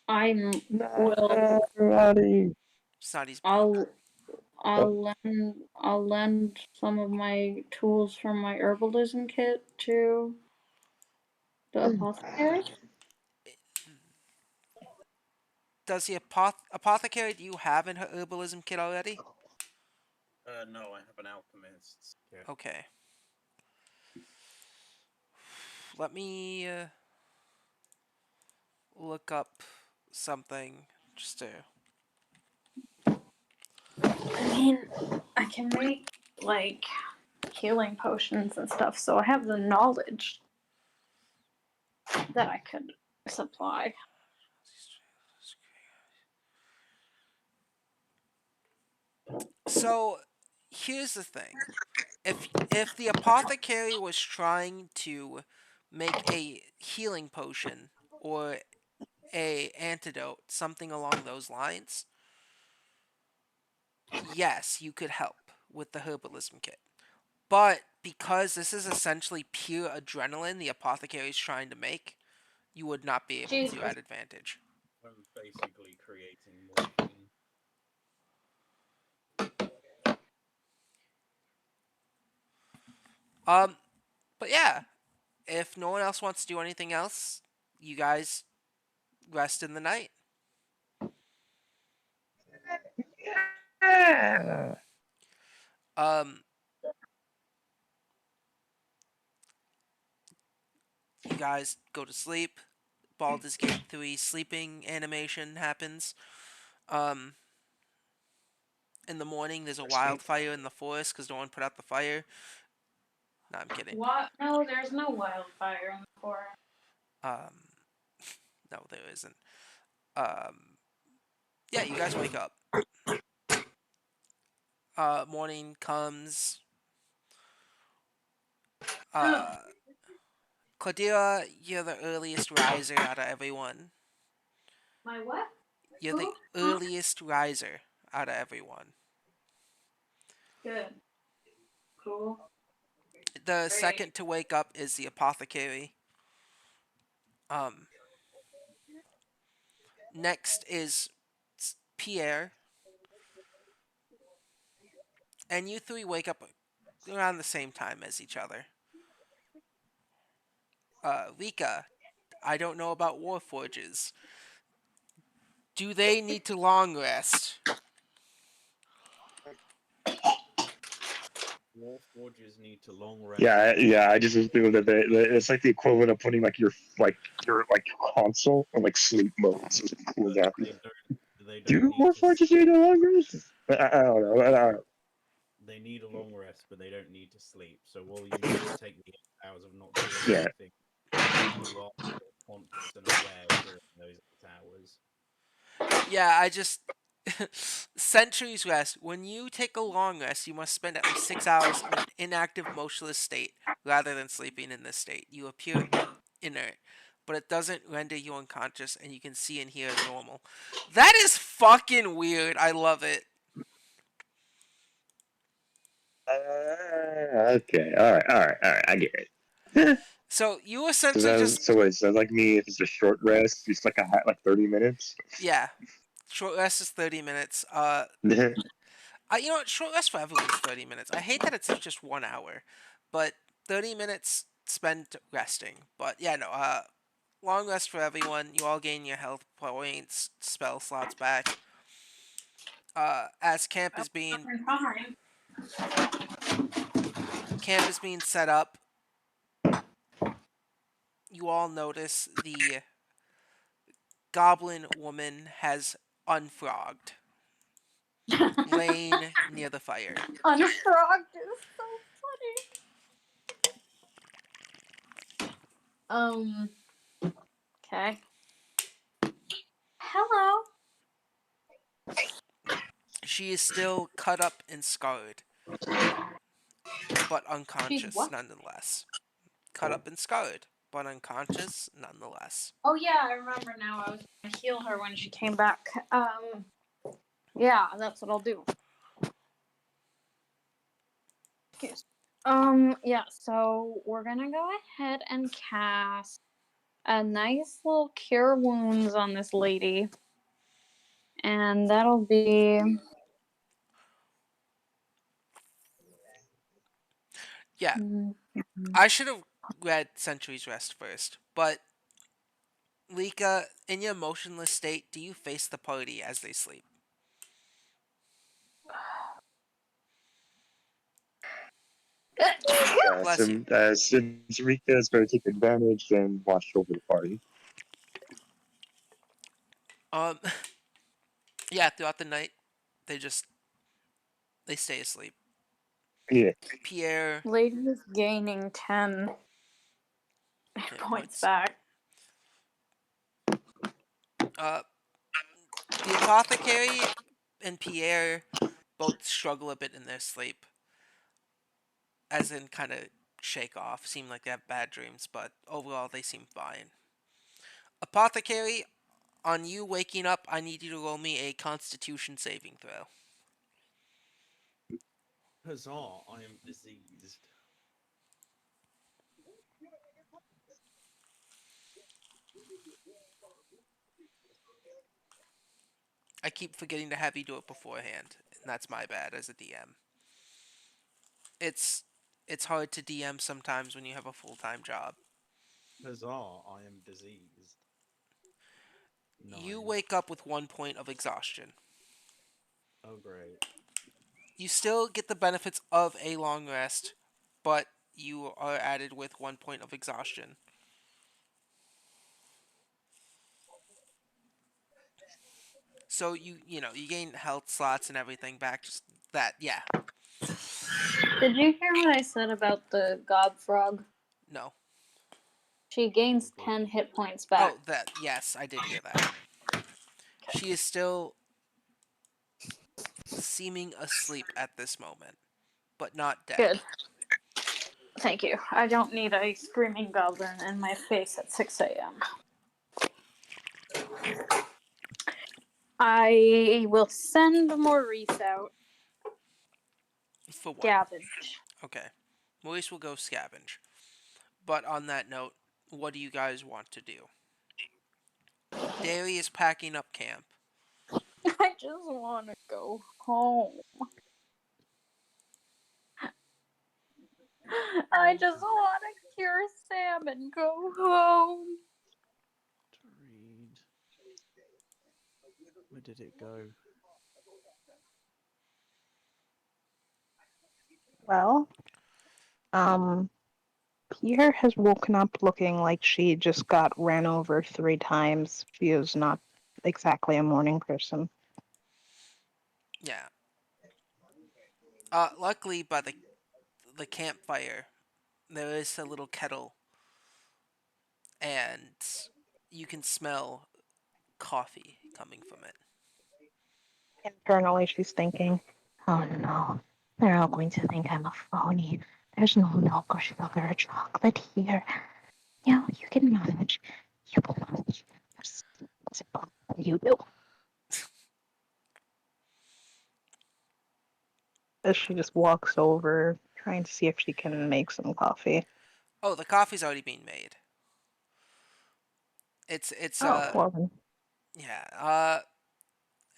I'm will No, Roddy. Snotty's back. I'll I'll lend some of my tools from my herbalism kit to the apothecary. Does the apothecary, do you have an herbalism kit already? No, I have an alchemist's kit. Okay. Let me look up something just to. I mean, I can make like healing potions and stuff, so I have the knowledge that I could supply. So here's the thing. If the apothecary was trying to make a healing potion or a antidote, something along those lines, yes, you could help with the herbalism kit. But because this is essentially pure adrenaline the apothecary is trying to make, you would not be able to Jesus. at advantage. I'm basically creating morphine. Um, but yeah, if no one else wants to do anything else, you guys rest in the night. Yeah. Um, you guys go to sleep. Baldur's Gate 3 sleeping animation happens. Um, in the morning, there's a wildfire in the forest because no one put out the fire. No, I'm kidding. What? No, there's no wildfire in the forest. Um, no, there isn't. Um, yeah, you guys wake up. Morning comes. Uh, Claudira, you're the earliest riser out of everyone. My what? You're the earliest riser out of everyone. Good. Cool. The Great. second to wake up is the apothecary. Um, Next is Pierre, and you three wake up around the same time as each other. Rika, I don't know about warforges. Do they need to long rest? War forges need to long rest. Yeah, yeah. I just assumed that it's like the equivalent of putting like your console on like sleep mode. So it's cool But down. they don't Do need to Warforges need a long rest? I don't know. I don't know. they need a long rest, but they don't need to sleep. So while you need to take the 8 hours of not doing Yeah. anything, you are still conscious and aware during those 8 hours. Yeah, I just. Centuries rest. When you take a long rest, you must spend at least 6 hours in an inactive, motionless state rather than sleeping in this state. You appear inert, but it doesn't render you unconscious and you can see and hear as normal. That is fucking weird. I love it. Okay. All right. All right. All right. I get it. So you So essentially that just. so wait, so like me, if it's a short rest, it's like 30 minutes. Yeah, short rest is 30 minutes. You know what? Short rest for everyone's 30 minutes. I hate that it's just 1 hour, but 30 minutes spent resting. But yeah, no. Long rest for everyone. You all gain your health points, spell slots back. As Fine. camp is being set up, you all notice the goblin woman has unfrogged, laying near the fire. Unfrogged is so funny. Okay. Hello. She is still cut up and scarred, but She's unconscious what? nonetheless. Cut up and scarred, but unconscious nonetheless. Oh yeah, I remember now. I was gonna heal her when she came back. Yeah, that's what I'll do. Yes. Yeah. So we're gonna go ahead and cast a nice little cure wounds on this lady, and that'll be. Yeah, Mhm. I should have read Century's Rest first, but Lika, in your motionless state, do you face the party as they sleep? Yeah. Bless you. Since Rika is going to take advantage and watch over the party. Um, yeah, throughout the night, they just they stay asleep. Yeah. Pierre, Lady is gaining 10 hit points points. back. Uh, the apothecary and Pierre both struggle a bit in their sleep, as in kind of shake off. Seem like they have bad dreams, but overall they seem fine. Apothecary, on you waking up, I need you to roll me a Constitution saving throw. Huzzah! I am diseased. I keep forgetting to have you do it beforehand, and that's my bad as a DM. It's it's hard to DM sometimes when you have a full time job. Huzzah! I am diseased. You 9. wake up with 1 point of exhaustion. Oh great. You still get the benefits of a long rest, but you are added with 1 point of exhaustion. So you gain health slots and everything back. Just that, yeah. Did you hear what I said about the gob frog? No. She Oh gains good. 10 hit points back. Oh, that yes, I did hear that. She is still seeming asleep at this moment, but not dead. Good. Thank you. I don't need a screaming goblin in my face at 6 a.m. I will send Maurice out. For what? Scavenge. Okay. Maurice will go scavenge. But on that note, what do you guys want to do? Daly is packing up camp. I just want to go home. I just want to cure Sam and go home. To read. Where did it go? Well, um, Pierre has woken up looking like she just got ran over 3 times. She is not exactly a morning person. Yeah. Luckily, by the campfire, there is a little kettle, and you can smell coffee coming from it. Internally, she's thinking, Oh no, they're all going to think I'm a phony. There's no milk or sugar or chocolate here. You can manage. You can manage. That's simple. You do. as she just walks over, trying to see if she can make some coffee. Oh, the coffee's already being made. It's Oh, well then. yeah.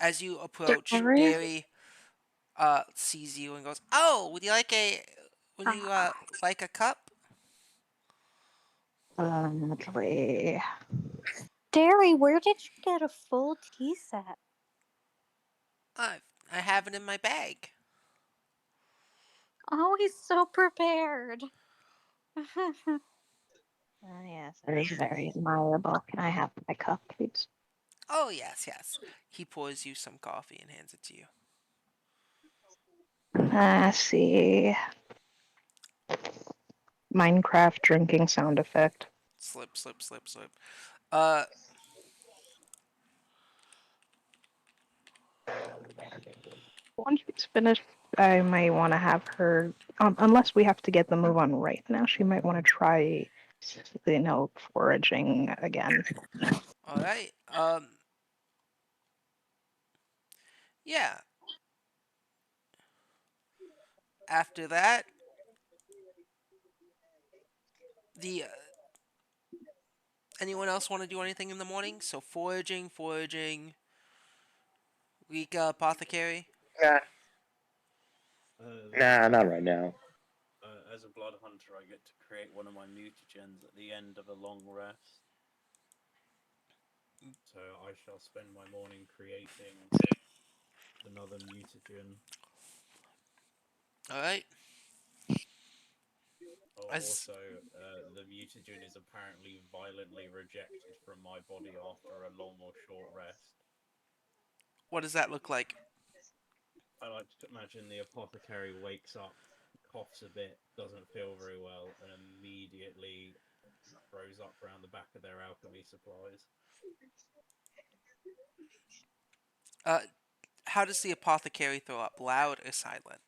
As you approach, Sorry. Derry sees you and goes, "Oh, would you like a cup?" Lovely. Derry, where did you get a full tea set? I I have it in my bag. Oh, he's so prepared. Yes, that is very admirable. Can I have my cup, please? Oh, yes, yes. He pours you some coffee and hands it to you. I see. Minecraft drinking sound effect. Slip, slip, slip, slip. Uh, Once she's finished, I might want to have her, unless we have to get the move on right now, she might want to try, foraging again. all right. Yeah. After that, the anyone else want to do anything in the morning? So foraging, foraging. Rika, apothecary. Nah, Uh, nah, not right now. as a blood hunter, I get to create one of my mutagens at the end of a long rest. So I shall spend my morning creating another mutagen. All right. As Also, the mutagen is apparently violently rejected from my body after a long or short rest. what does that look like? I like to imagine the apothecary wakes up, coughs a bit, doesn't feel very well, and immediately throws up round the back of their alchemy supplies. Uh, how does the apothecary throw up? Loud or silent?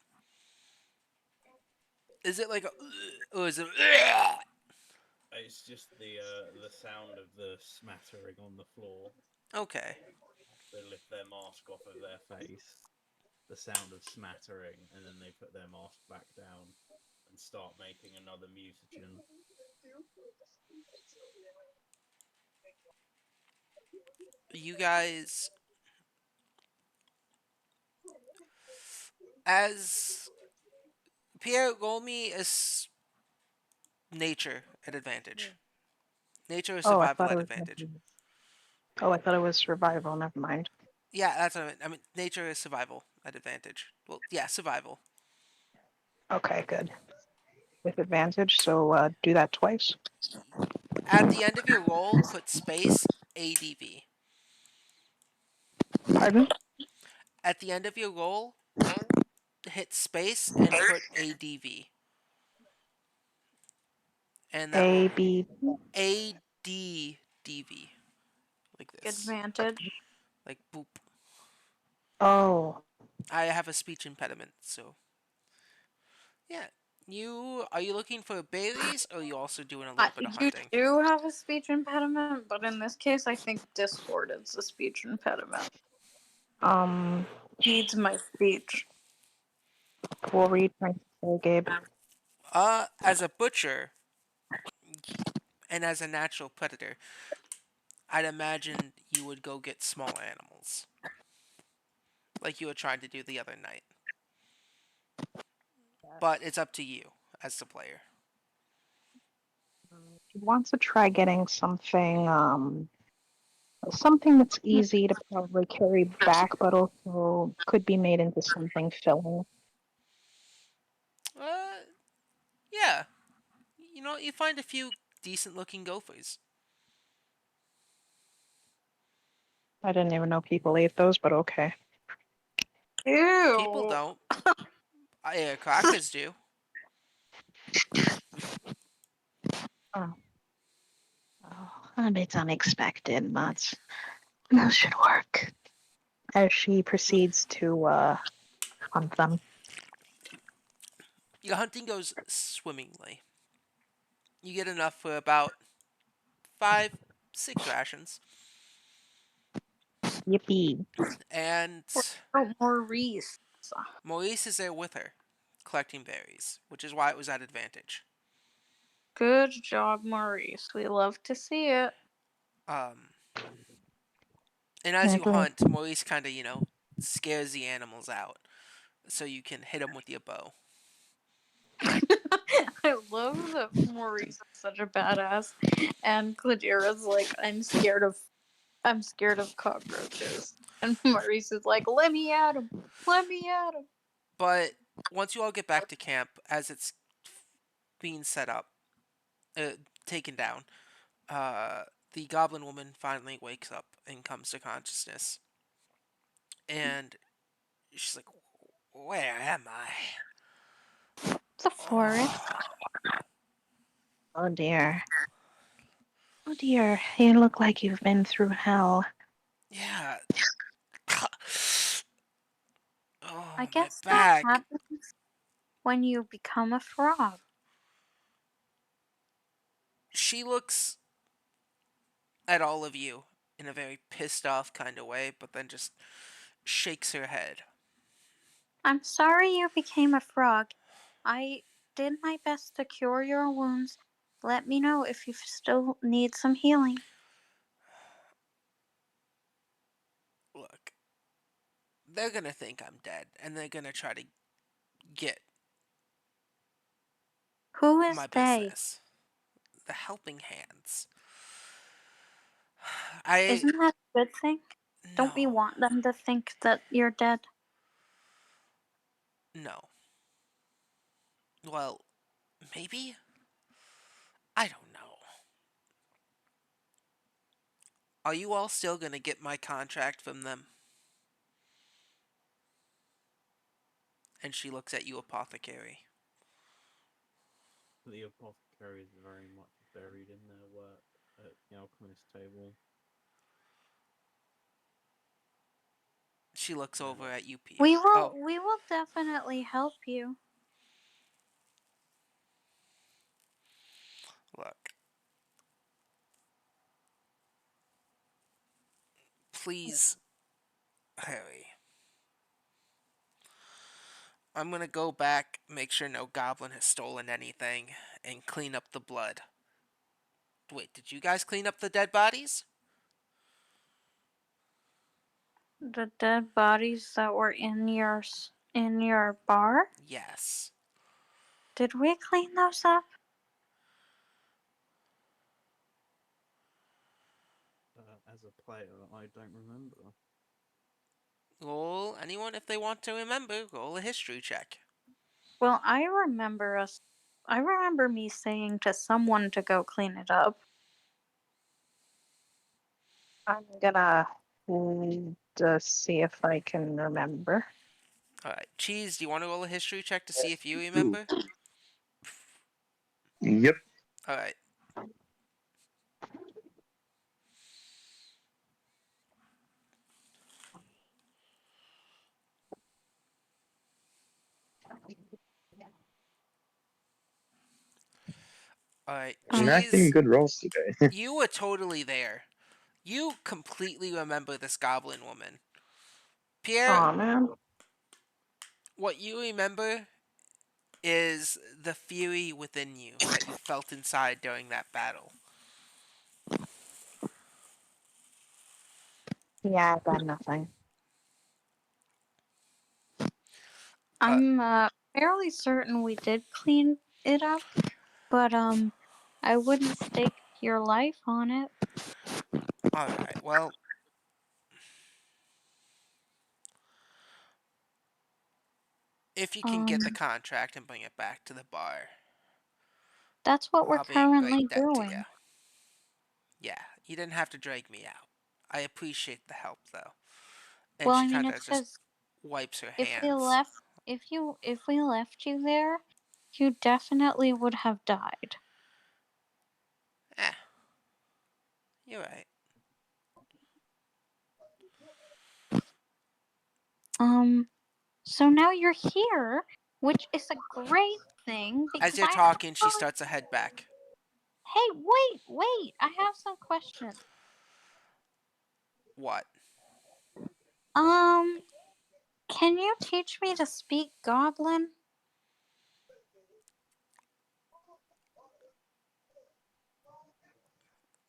Is it like a, or is it? It's just the sound of the smattering on the floor. Okay. They lift their mask off of their face, the sound of smattering, and then they put their mask back down and start making another mutagen. You guys, as Pierre, roll me as nature at advantage. Nature or Oh, I survival thought it at was. advantage. Oh, I thought it was survival. Never mind. Yeah, that's what I meant. I mean, nature is survival at advantage. Well, yeah, survival. Okay, good. With advantage, so do that twice. At the end of your roll, put space ADV. Pardon? At the end of your roll, hit space and put ADV. And that A, will B. ADDV. Like this. Advantage. Like boop. Oh, I have a speech impediment, so yeah. You are you looking for berries or are you also doing a little bit of You hunting? do have a speech impediment, but in this case, I think Discord is a speech impediment. Um, Needs my speech. what were you trying to say, Gabe? As a butcher and as a natural predator, I'd imagine you would go get small animals, like you were trying to do the other night. But it's up to you as the player. She wants to try getting something that's easy to probably carry back, but also could be made into something filling. Uh, yeah. You know, you find a few decent looking gophers. I didn't even know people ate those, but okay. People Ew. don't. Crackers do. Oh, a bit unexpected, but that should work. As she proceeds to hunt them. Your hunting goes swimmingly. You get enough for about 5, 6 rations. Yippee. And Oh, Maurice. Maurice is there with her, collecting berries, which is why it was at advantage. Good job, Maurice. We love to see it. Um, and as you Naturally. hunt, Maurice kind of, scares the animals out so you can hit them with your bow. I love that Maurice is such a badass, and Cladira's like, I'm scared of cockroaches, and Maurice is like, let me at him, let me at him. But once you all get back to camp, as it's being set up, uh, taken down, uh, the goblin woman finally wakes up and comes to consciousness. And she's like, "Where am I?" The forest. Oh, Oh dear. Oh dear. You look like you've been through hell. yeah. Oh, I my guess that back. happens when you become a frog. She looks at all of you in a very pissed off kind of way, but then just shakes her head. I'm sorry you became a frog. I did my best to cure your wounds. Let me know if you still need some healing. Look, they're gonna think I'm dead, and they're gonna try to get Who is my they? business. The helping hands. I Isn't that a good thing? Don't we no, want them to think that you're dead? no. Well, maybe. I don't know. Are you all still gonna get my contract from them? And she looks at you, apothecary. The apothecary is very much buried in their work at the alchemist table. She looks And over at you, Pia. We Oh, will we will definitely help you. look. Please, Harry. I'm gonna go back, make sure no goblin has stolen anything, and clean up the blood. Wait, did you guys clean up the dead bodies? The dead bodies that were in your bar? Yes. Did we clean those up? as a player, I don't remember. Roll, anyone if they want to remember, roll a history check. Well, I remember me saying to someone to go clean it up. I'm gonna just see if I can remember. Alright, Cheese, do you want to roll a history check to see if you Ooh. remember? Yep. Alright. Alright, I'm Um, acting Cheese, good rolls today. you were totally there. You completely remember this goblin woman. Pierre, Aw, man. what you remember is the fury within you that you felt inside during that battle. Yeah, I got nothing. Uh, I'm fairly certain we did clean it up, but I wouldn't stake your life on it. all right. Well, if you can get the Um, contract and bring it back to the bar, that's what we're I'll be in currently great debt to you. doing. Yeah, you didn't have to drag me out. I appreciate the help, though. And Well, she I mean, kind it's of just because wipes her if we hands. left, if we left you there, you definitely would have died. Eh, you're right. Um, so now you're here, which is a great thing As because you're I talking, she actually. starts to head back. Hey, wait! I have some questions. What? Um, can you teach me to speak Goblin?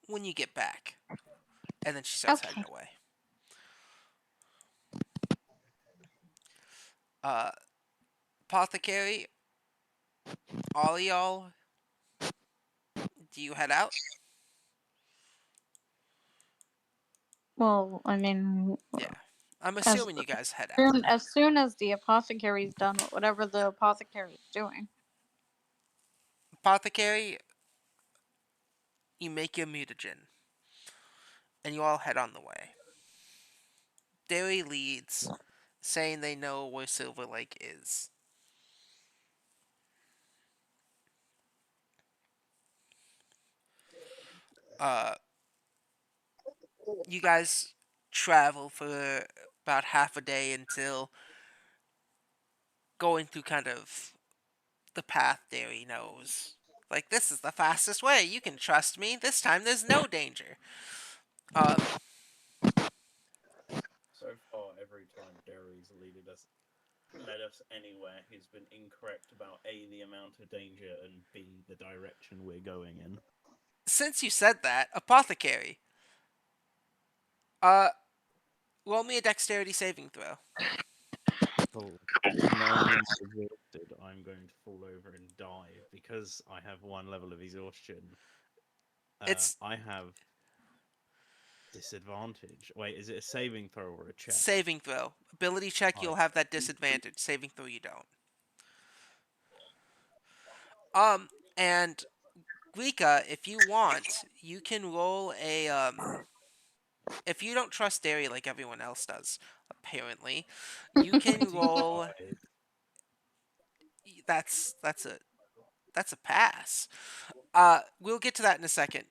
When you get back. And then she starts heading Okay. away. Uh, Apothecary, all y'all, do you head out? Well, I mean, Yeah. I'm as assuming you guys head out. as soon as the apothecary's done with whatever the apothecary's doing. Apothecary, you make your mutagen, and you all head on the way. Derry leads, saying they know where Silver Lake is. Uh, you guys travel for about half a day until going through kind of the path Derry knows. Like, this is the fastest way. You can trust me. This time there's no danger. Um, So far, every time Derry's led us anywhere, he's been incorrect about A, the amount of danger, and B, the direction we're going in. since you said that, Apothecary, uh, roll me a dexterity saving throw. Cool. Not only am I exhausted, I'm going to fall over and die because I have one level of exhaustion. It's I have disadvantage. Wait, is it a saving throw or a check? saving throw. Ability check, I you'll have that disadvantage. Saving throw, you don't. And Rika, if you want, you can roll a if you don't trust Derry like everyone else does, apparently, you can roll 25. that's a pass. We'll get to that in a second.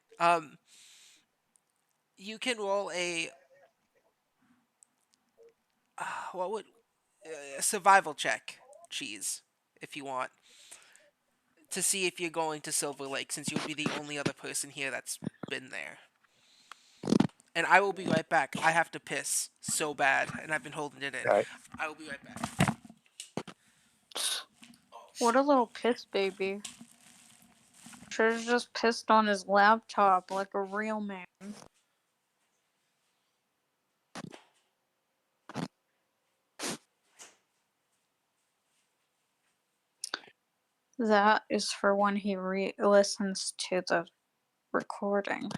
You can roll a what would a survival check, cheese, if you want, to see if you're going to Silver Lake, since you'll be the only other person here that's been there. And I will be right back. I have to piss so bad, and I've been holding it in. Alright. I will be right back. Oh What shit. a little piss baby. Should have just pissed on his laptop like a real man. That is for when he listens to the recording.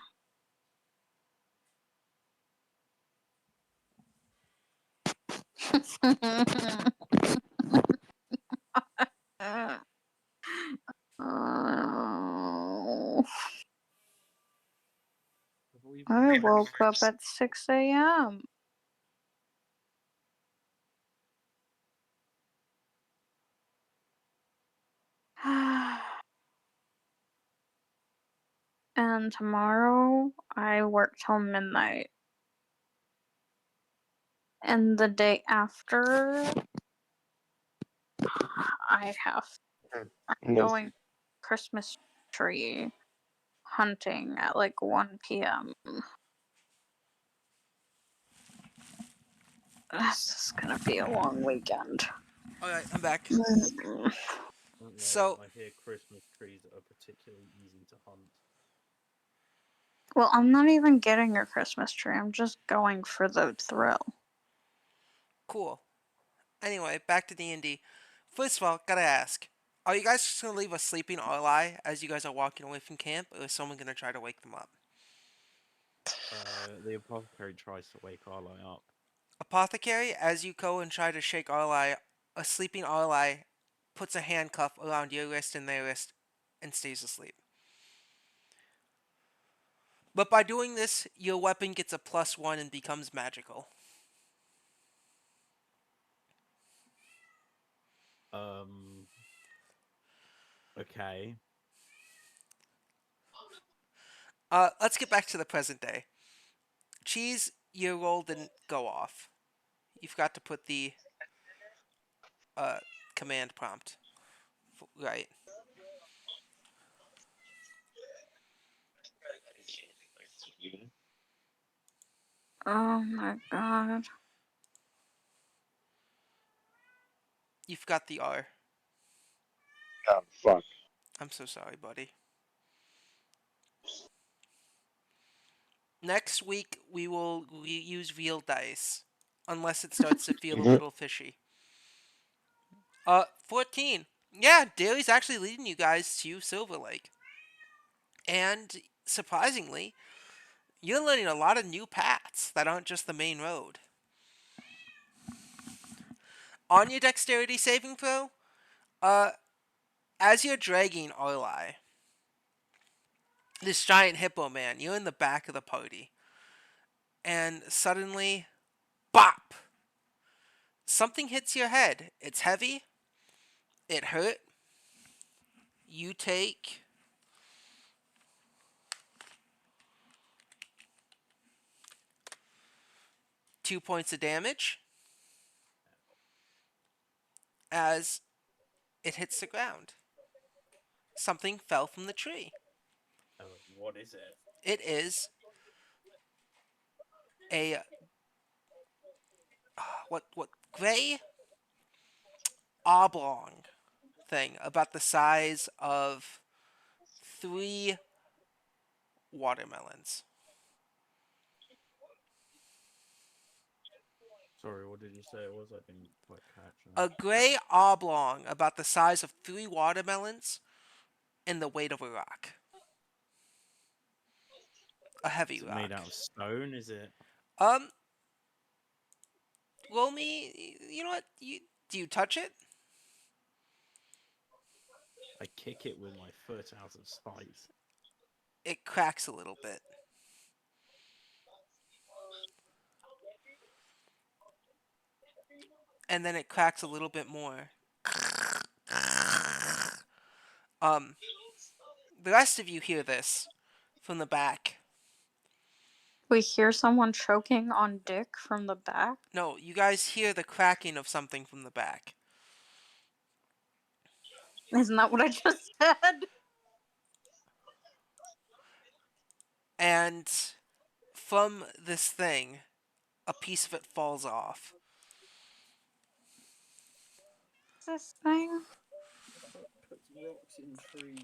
Oh, Have we been I doing woke up at 6 a.m. And tomorrow I work till midnight. And the day after, I'm No. going Christmas tree hunting at like 1 p.m. This is gonna be a long weekend. All right, I'm back. Mm. Don't worry, So I hear Christmas trees are particularly easy to hunt. Well, I'm not even getting your Christmas tree. I'm just going for the thrill. cool. Anyway, back to D&D. First of all, gotta ask: are you guys just gonna leave us sleeping or lie as you guys are walking away from camp, or is someone gonna try to wake them up? The apothecary tries to wake Arlo up. Apothecary, as you go and try to shake Arlie, a sleeping Arlie puts a handcuff around your wrist and their wrist and stays asleep. But by doing this, your weapon gets a +1 and becomes magical. Um. Okay. Let's get back to the present day. Cheese, your roll didn't go off. You forgot to put the uh, command prompt. Right. Oh my god. You forgot the R. Oh, fuck. I'm so sorry, buddy. Next week, we will use real dice. Unless it starts to feel a little fishy. 14. Yeah, Daly's actually leading you guys to Silver Lake. And surprisingly, you're learning a lot of new paths that aren't just the main road. On your dexterity saving throw, uh, as you're dragging Orlai, this giant hippo man, you're in the back of the party. And suddenly, bop! Something hits your head. It's heavy. It hurt. You take 2 points of damage as it hits the ground. Something fell from the tree. What is it? It is a what gray oblong thing about the size of 3 watermelons. Sorry, what did you say it was? I didn't quite catch A that. gray oblong about the size of 3 watermelons and the weight of a rock. A heavy Is it made rock. out of stone? Is it? Um, roll me. You know what? Do you touch it? I kick it with my foot out of spite. It cracks a little bit. And then it cracks a little bit more. Um, the rest of you hear this from the back. We hear someone choking on dick from the back. No, you guys hear the cracking of something from the back. Isn't that what I just said? And from this thing, a piece of it falls off. This thing? Puts rocks in trees.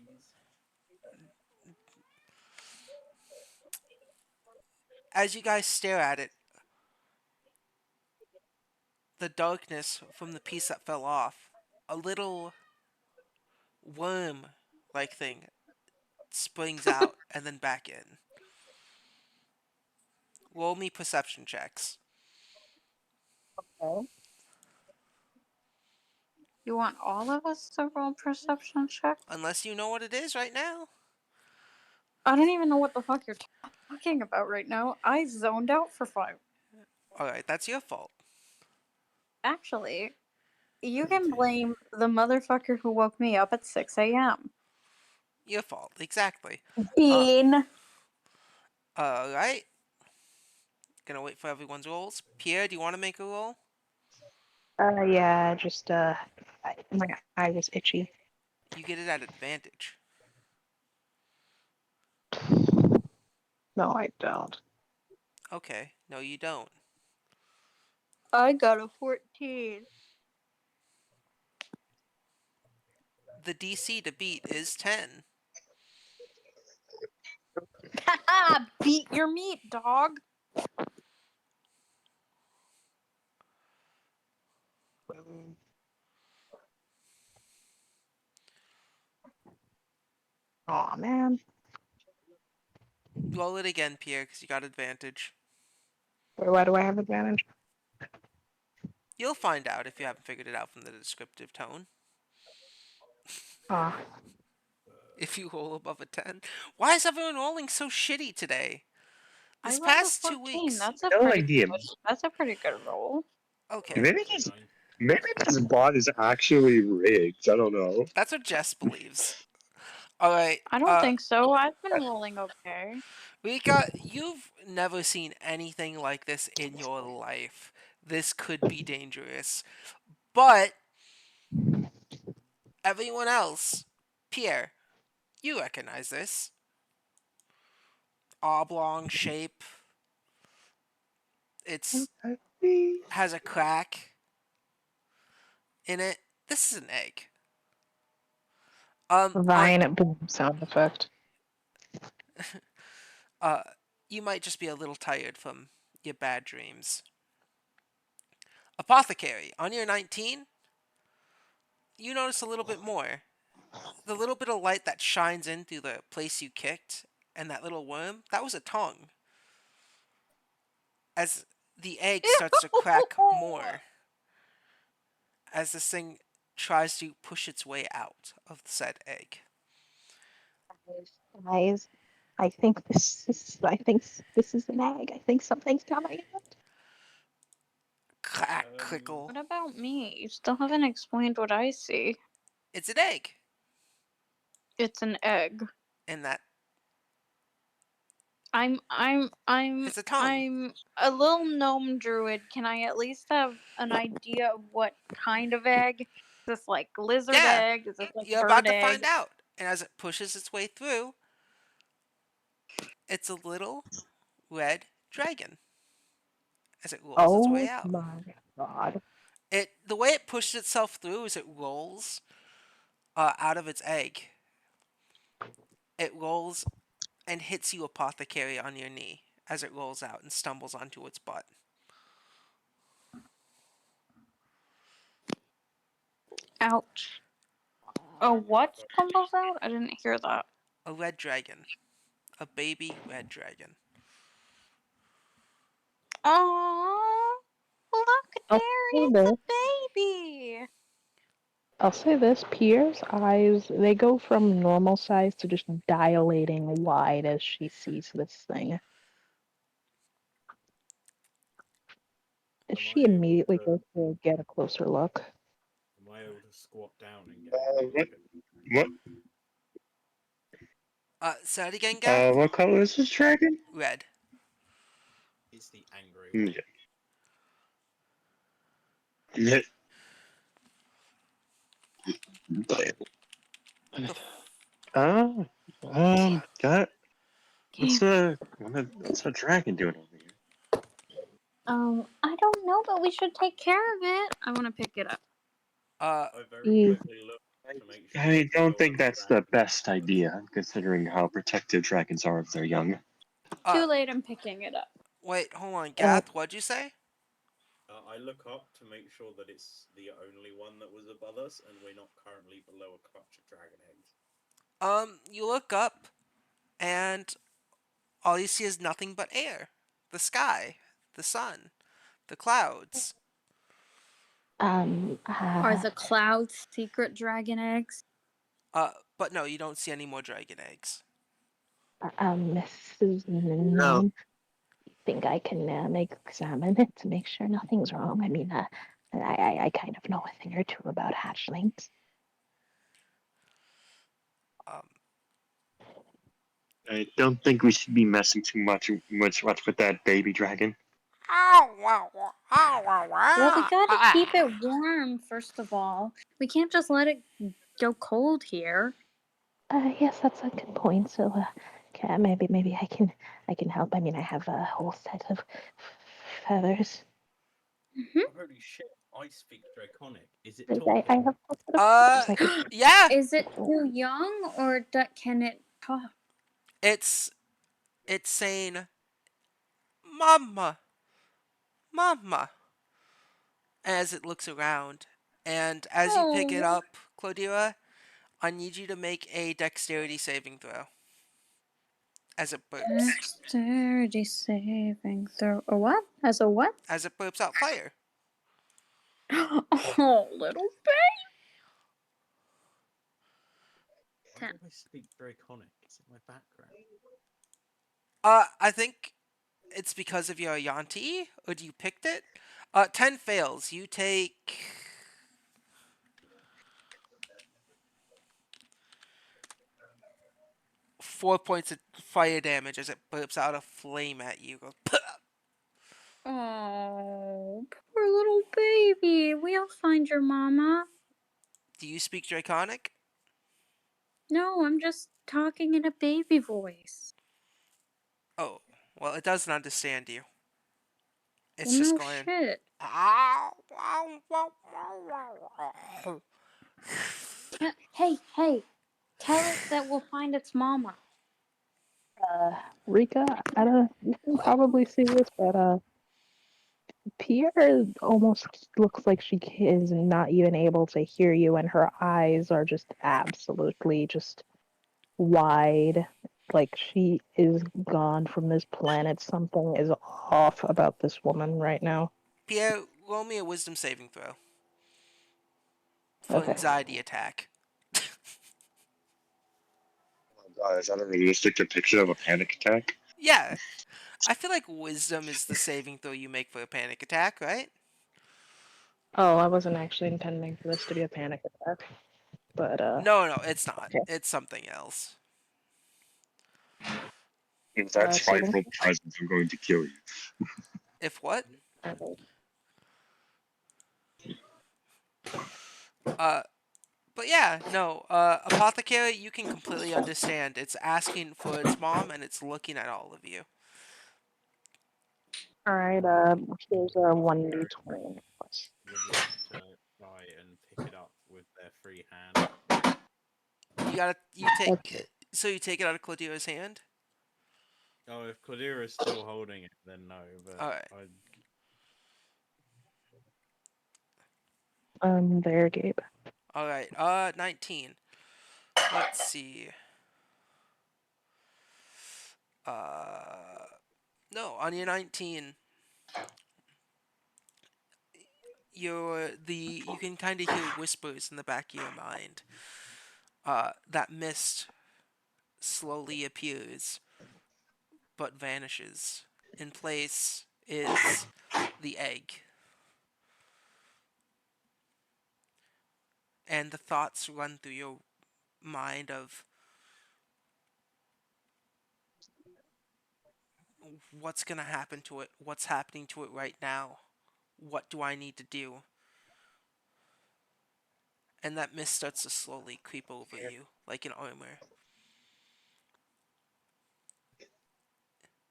As you guys stare at it, the darkness from the piece that fell off, a little worm like thing springs out and then back in. Roll me perception checks. Okay. You want all of us to roll perception check? Unless you know what it is right now. I don't even know what the fuck you're talking about right now. I zoned out for 5. Alright, that's your fault. Actually, you can Continue. blame the motherfucker who woke me up at 6 a.m. Your fault, exactly. Uh, Bean. alright. Gonna wait for everyone's rolls. Pierre, do you want to make a roll? Yeah, just my eye was itchy. You get it at advantage. No, I don't. Okay, no, you don't. I got a 14. The DC to beat is 10. Haha! Beat your meat, dog. Aw, man. Roll it again, Pierre, because you got advantage. Why do I have advantage? You'll find out if you haven't figured it out from the descriptive tone. Ah, If you roll above a 10. Why is everyone rolling so shitty today? I This rolled a past 2 14. weeks. That's a No pretty idea. good. That's a pretty good roll. Okay. Maybe So this, 9. maybe this bot is actually rigged. I don't know. That's what Jess believes. Alright, I don't think so. I've been rolling okay. you've never seen anything like this in your life. This could be dangerous. But everyone else, Pierre, you recognize this. Oblong shape. It's has a crack in it. This is an egg. On Vine boom sound effect. uh you might just be a little tired from your bad dreams. Apothecary, on your 19, you notice a little bit more. The little bit of light that shines in through the place you kicked and that little worm, that was a tongue. As the egg starts to crack more, as this thing tries to push its way out of the said egg. Guys, I think this is an egg. I think something's coming out. Clack, crickle. What about me? You still haven't explained what I see. It's an egg. It's an egg. And that I'm I'm I'm it's a tongue. I'm a little gnome druid. Can I at least have an idea of what kind of egg? Is this like lizard Yeah, egg? Is this like you're about bird to egg? find out. And as it pushes its way through, it's a little red dragon as it rolls its way Oh out. my god. The way it pushes itself through is it rolls out of its egg. It rolls and hits you, apothecary, on your knee as it rolls out and stumbles onto its butt. Ouch. Oh, what tumbles out? I didn't hear that. A red dragon, a baby red dragon. Oh, look, I'll Terry, say it's this. a baby. I'll say this. Pierre's eyes, they go from normal size to just dilating wide as she sees this thing. Am She I able immediately to goes to get a closer look. am I able to squat down and get a good What? look at What? Say it again, Gath? What color is this dragon? Red. It's the angry one. Yeah. Yeah. The Oh, got Okay. what's a dragon doing over here? I don't know, but we should take care of it. I want to pick it up. I very He, quickly look to make sure I it's don't still think a that's the dragon. best idea, considering how protective dragons are if they're young. uh, Too late. I'm picking it up. wait, hold on, uh, Gath. What'd you say? I look up to make sure that it's the only one that was above us, and we're not currently below a clutch of dragon eggs. You look up, and all you see is nothing but air, the sky, the sun, the clouds. Um, Are uh, the clouds secret dragon eggs? But no, you don't see any more dragon eggs. Mrs. No. Gnome, you think I can examine it to make sure nothing's wrong? I mean, I kind of know a thing or two about hatchlings. Um, I don't think we should be messing too much with that baby dragon. Well, we gotta keep it warm, first of all. We can't just let it go cold here. Yes, that's a good point. So, okay, maybe I can help. I mean, I have a whole set of feathers. Mhm. Holy shit! I speak Draconic. Is it I talking? have a set of Uh, clues I could yeah, Is it too young or can it talk? it's it's saying "Mama, Mama" as it looks around, and as you pick it Oh, up, Claudira, I need you to make a dexterity saving throw as it burps. dexterity saving throw. A what? As a what? As it burps out fire. Oh, little Why do 10. I speak Draconic? Is it my background? I think it's because of your Yanti, or do you picked it? 10 fails. You take 4 points of fire damage as it burps out a flame at you. Goes, "Puh." Oh, poor little baby. We'll find your mama. Do you speak Draconic? No, I'm just talking in a baby voice. Oh, well, it doesn't understand you. Well, It's just no going. shit. Hey, tell it that we'll find its mama. Rika, I don't. You can probably see this, but Pierre almost looks like she is not even able to hear you, and her eyes are just absolutely just wide. Like she is gone from this planet. Something is off about this woman right now. Pierre, roll me a wisdom saving throw for Okay. anxiety attack. Oh God, is that a realistic depiction of a panic attack? Yeah, I feel like wisdom is the saving throw you make for a panic attack, right? Oh, I wasn't actually intending for this to be a panic attack, but No, it's not. okay. It's something else. If that's Saving. spiteful presence, I'm going to kill you. If what? Okay. Uh, but yeah, no. Apothecary, you can completely understand. It's asking for its mom, and it's looking at all of you. All right. Here's a 1d20. Would like to try and pick it up with their free hand. You take. Okay. So you take it out of Claudio's hand. Oh, if Cladira is still holding it, then no. But All right. I There, Gabe. All right. 19. Let's see. Uh, no, on your 19, you can kind of hear whispers in the back of your mind. That mist slowly appears, but vanishes. In place is the egg, and the thoughts run through your mind of what's gonna happen to it, what's happening to it right now, what do I need to do, and that mist starts to slowly creep over you like an armor.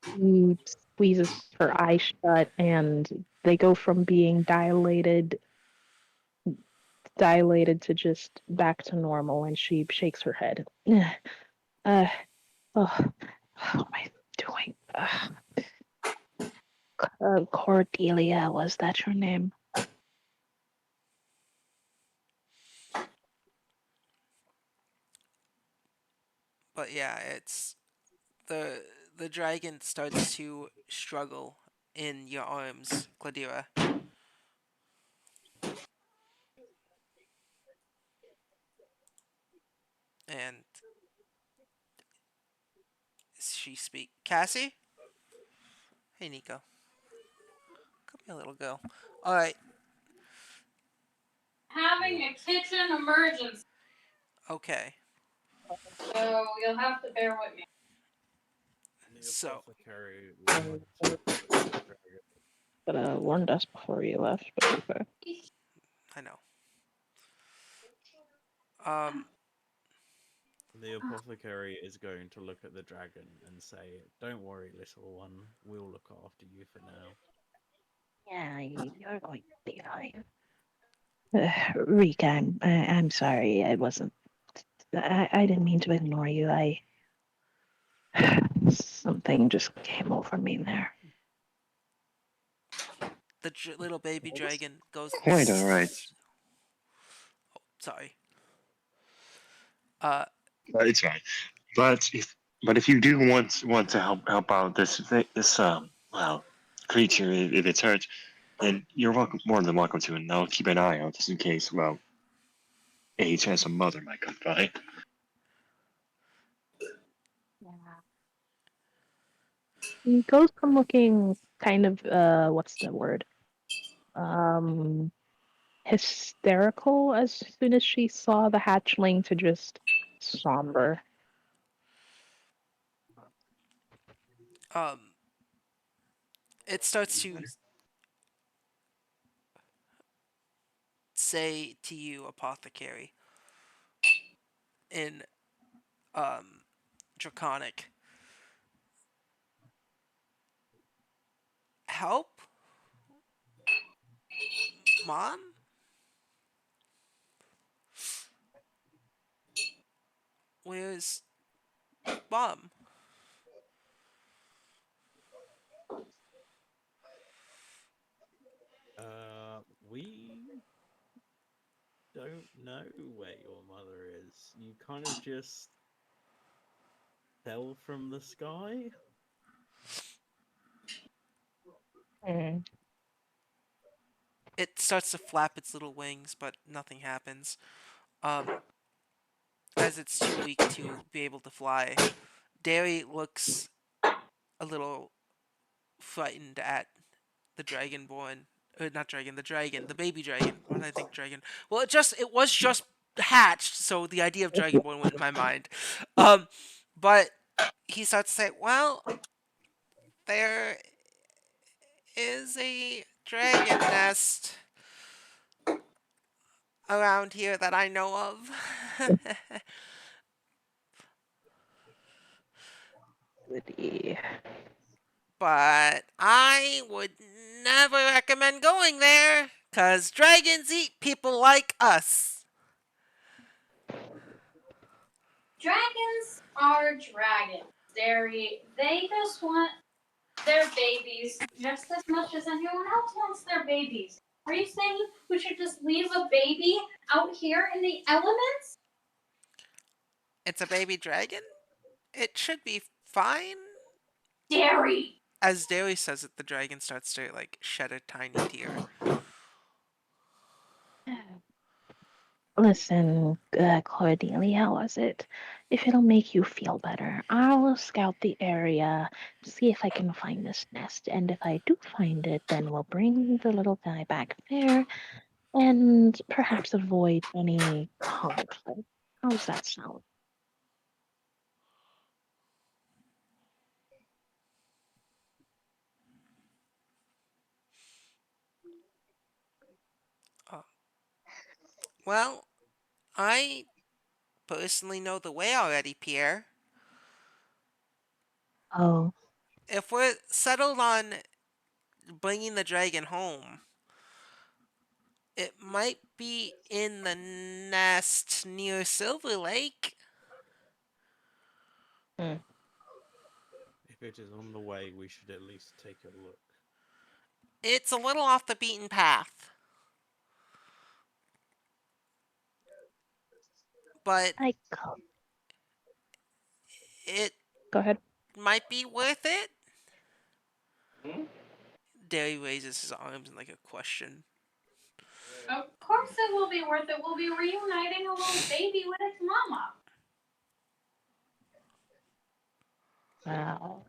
She squeezes her eyes shut, and they go from being dilated to just back to normal. And she shakes her head. Uh, oh, what am I doing? Cordelia, was that your name? But yeah, it's the the dragon starts to struggle in your arms, Gladira, and she speak. Cassie, hey Nico, come here, little girl. All right, Having the a kitchen emergency, okay. so you'll have to bear with me. the So apothecary would like to look at the dragon. But warned us before you left. But okay. I know. Um, The apothecary is going to look at the dragon and say, "Don't worry, little one. We'll look after you for now." Yeah, you're going to be fine. Reek, I'm sorry. I wasn't. I didn't mean to ignore you. Something just came over me there. The little baby dragon goes. Quite all right. Sorry. Uh, It's fine. But if you do want to help out this well creature if it's hurt, then you're more than welcome to, and I'll keep an eye out just in case. Well, a chance a mother might come by. Yeah. He goes from looking kind of what's the word? Um hysterical as soon as she saw the hatchling to just somber. um, it starts to say to you, apothecary, in um draconic, help, mom. Where's mom? We don't know where your mother is. You kind of just fell from the sky. Mm. It starts to flap its little wings, but nothing happens. Um, as it's too weak to be able to fly. Derry looks a little frightened at the dragonborn. Not dragon, the dragon, the baby dragon. Why did I think dragon? Well, it was just hatched, so the idea of dragonborn went in my mind. Um, but he starts to say, "Well, there is a dragon nest around here that I know of." Goody. But I would never recommend going there, 'cause dragons eat people like us. Dragons are dragons, Derry. They just want their babies just as much as anyone else wants their babies. Are you saying we should just leave a baby out here in the elements? It's a baby dragon? It should be fine. Derry! As Daly says it, the dragon starts to like shed a tiny tear. Listen, Cordelia, how was it? If it'll make you feel better, I'll scout the area, see if I can find this nest, and if I do find it, then we'll bring the little guy back there and perhaps avoid any conflict. How's that sound? Uh, well, I personally know the way already, Pierre. Oh, If we're settled on bringing the dragon home, it might be in the nest near Silver Lake. Hmm. If it is on the way, we should at least take a look. It's a little off the beaten path, but I could. it Go ahead. might be worth it. Derry raises his arms in like a question. Of course it will be worth it. We'll be reuniting a little baby with its mama. Well,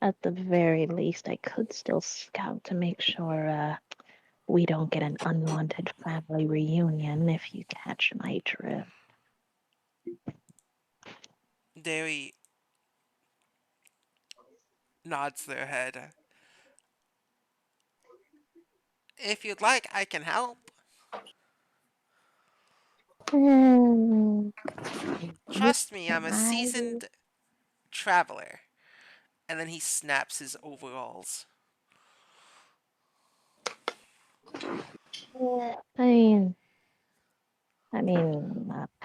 at the very least, I could still scout to make sure we don't get an unwanted family reunion if you catch my drift. Derry nods their head. If you'd like, I can help. Hmm, you Trust me, I'm a try. seasoned traveler. And then he snaps his overalls.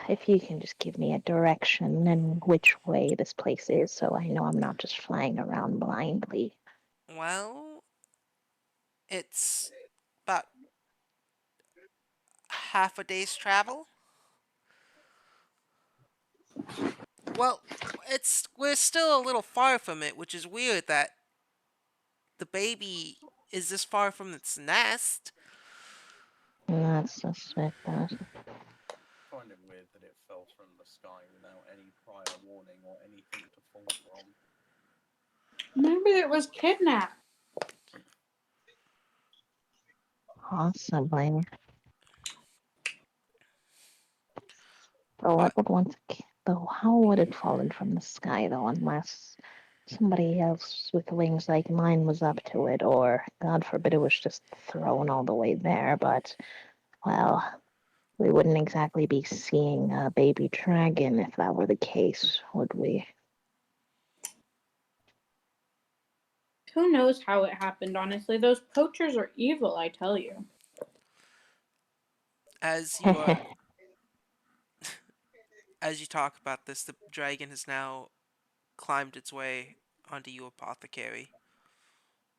If you can just give me a direction and which way this place is, so I know I'm not just flying around blindly. Well, it's about half a day's travel. Well, we're still a little far from it, which is weird that the baby is this far from its nest. Not suspect that. Find it weird that it fell from the sky without any prior warning or anything to fall from. Maybe it was kidnapped. Possibly. Though I But would want to. Though, how would it fallen from the sky, though, unless somebody else with wings like mine was up to it, or, God forbid, it was just thrown all the way there, but, well, we wouldn't exactly be seeing a baby dragon if that were the case, would we? Who knows how it happened, honestly? Those poachers are evil, I tell you. as you are as you talk about this, the dragon has now climbed its way onto you, apothecary.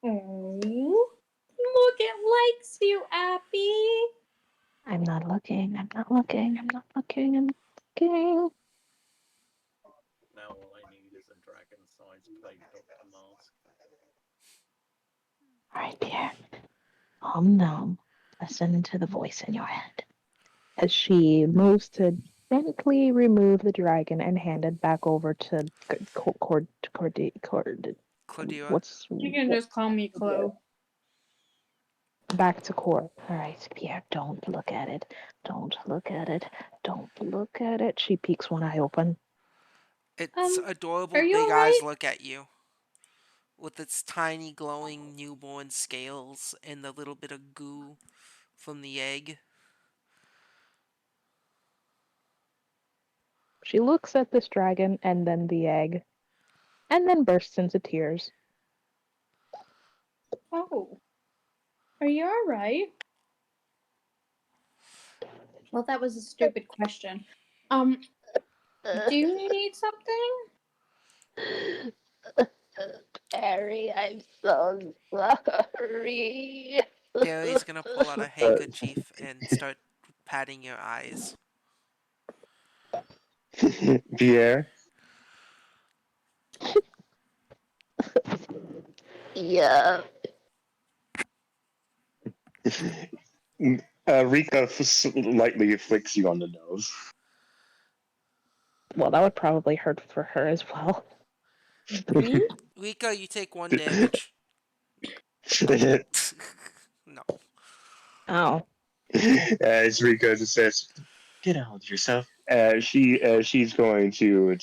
Oh, look, it likes you, Appy. I'm not looking, I'm not looking, I'm not looking, I'm not looking. Now all I need is a dragon-sized plague doctor mask. Alright, Pierre. Calm down. Listen to the voice in your head. As she moves to gently remove the dragon and hand it back over to Cladira, what's You can just call me Chloe. back to Cord. All right, Pierre, don't look at it. Don't look at it. Don't look at it. She peeks one eye open. its Are adorable you big eyes alright? look at you with its tiny glowing newborn scales and the little bit of goo from the egg. She looks at this dragon and then the egg, and then bursts into tears. Oh, are you alright? Well, that was a stupid question. Do you need something? Harry, I'm so sorry. Gary's gonna pull out a handkerchief and start patting your eyes. Pierre, Yeah. Rika lightly flicks you on the nose. Well, that would probably hurt for her as well. Me? Rika, you take 1 damage. No. Oh. As Rika just says, "Get out yourself." She's going to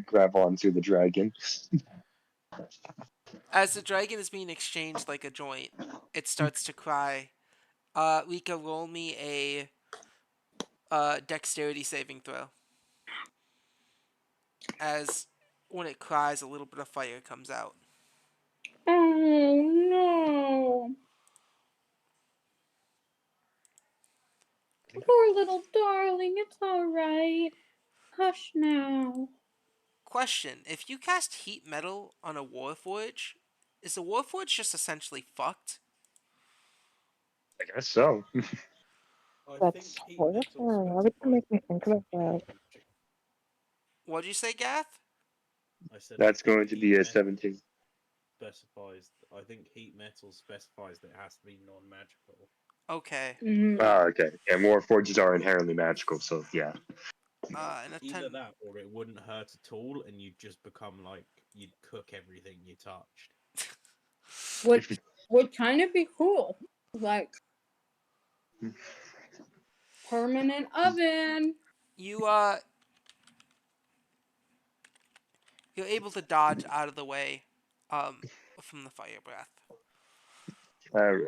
grab onto the dragon. As the dragon is being exchanged like a joint, it starts to cry. Rika, roll me a dexterity saving throw. As when it cries, a little bit of fire comes out. Oh no. Poor little darling, it's alright. Hush now. Question: if you cast heat metal on a warforge, is the warforge just essentially fucked? I guess so. I think That's heat metal horrifying. Why would you specifies make me that it think has to about be that? non-magical. What'd you say, Gath? I said I That's think going to be a 17. I think heat metal specifies that it has to be non-magical. Okay. Ah, okay. And war forges are inherently magical, so yeah. And a Either 10. that or it wouldn't hurt at all and you'd just become like you'd cook everything you touched. Would kind of be cool. Like, permanent oven. You you're able to dodge out of the way, um, from the fire breath. All right.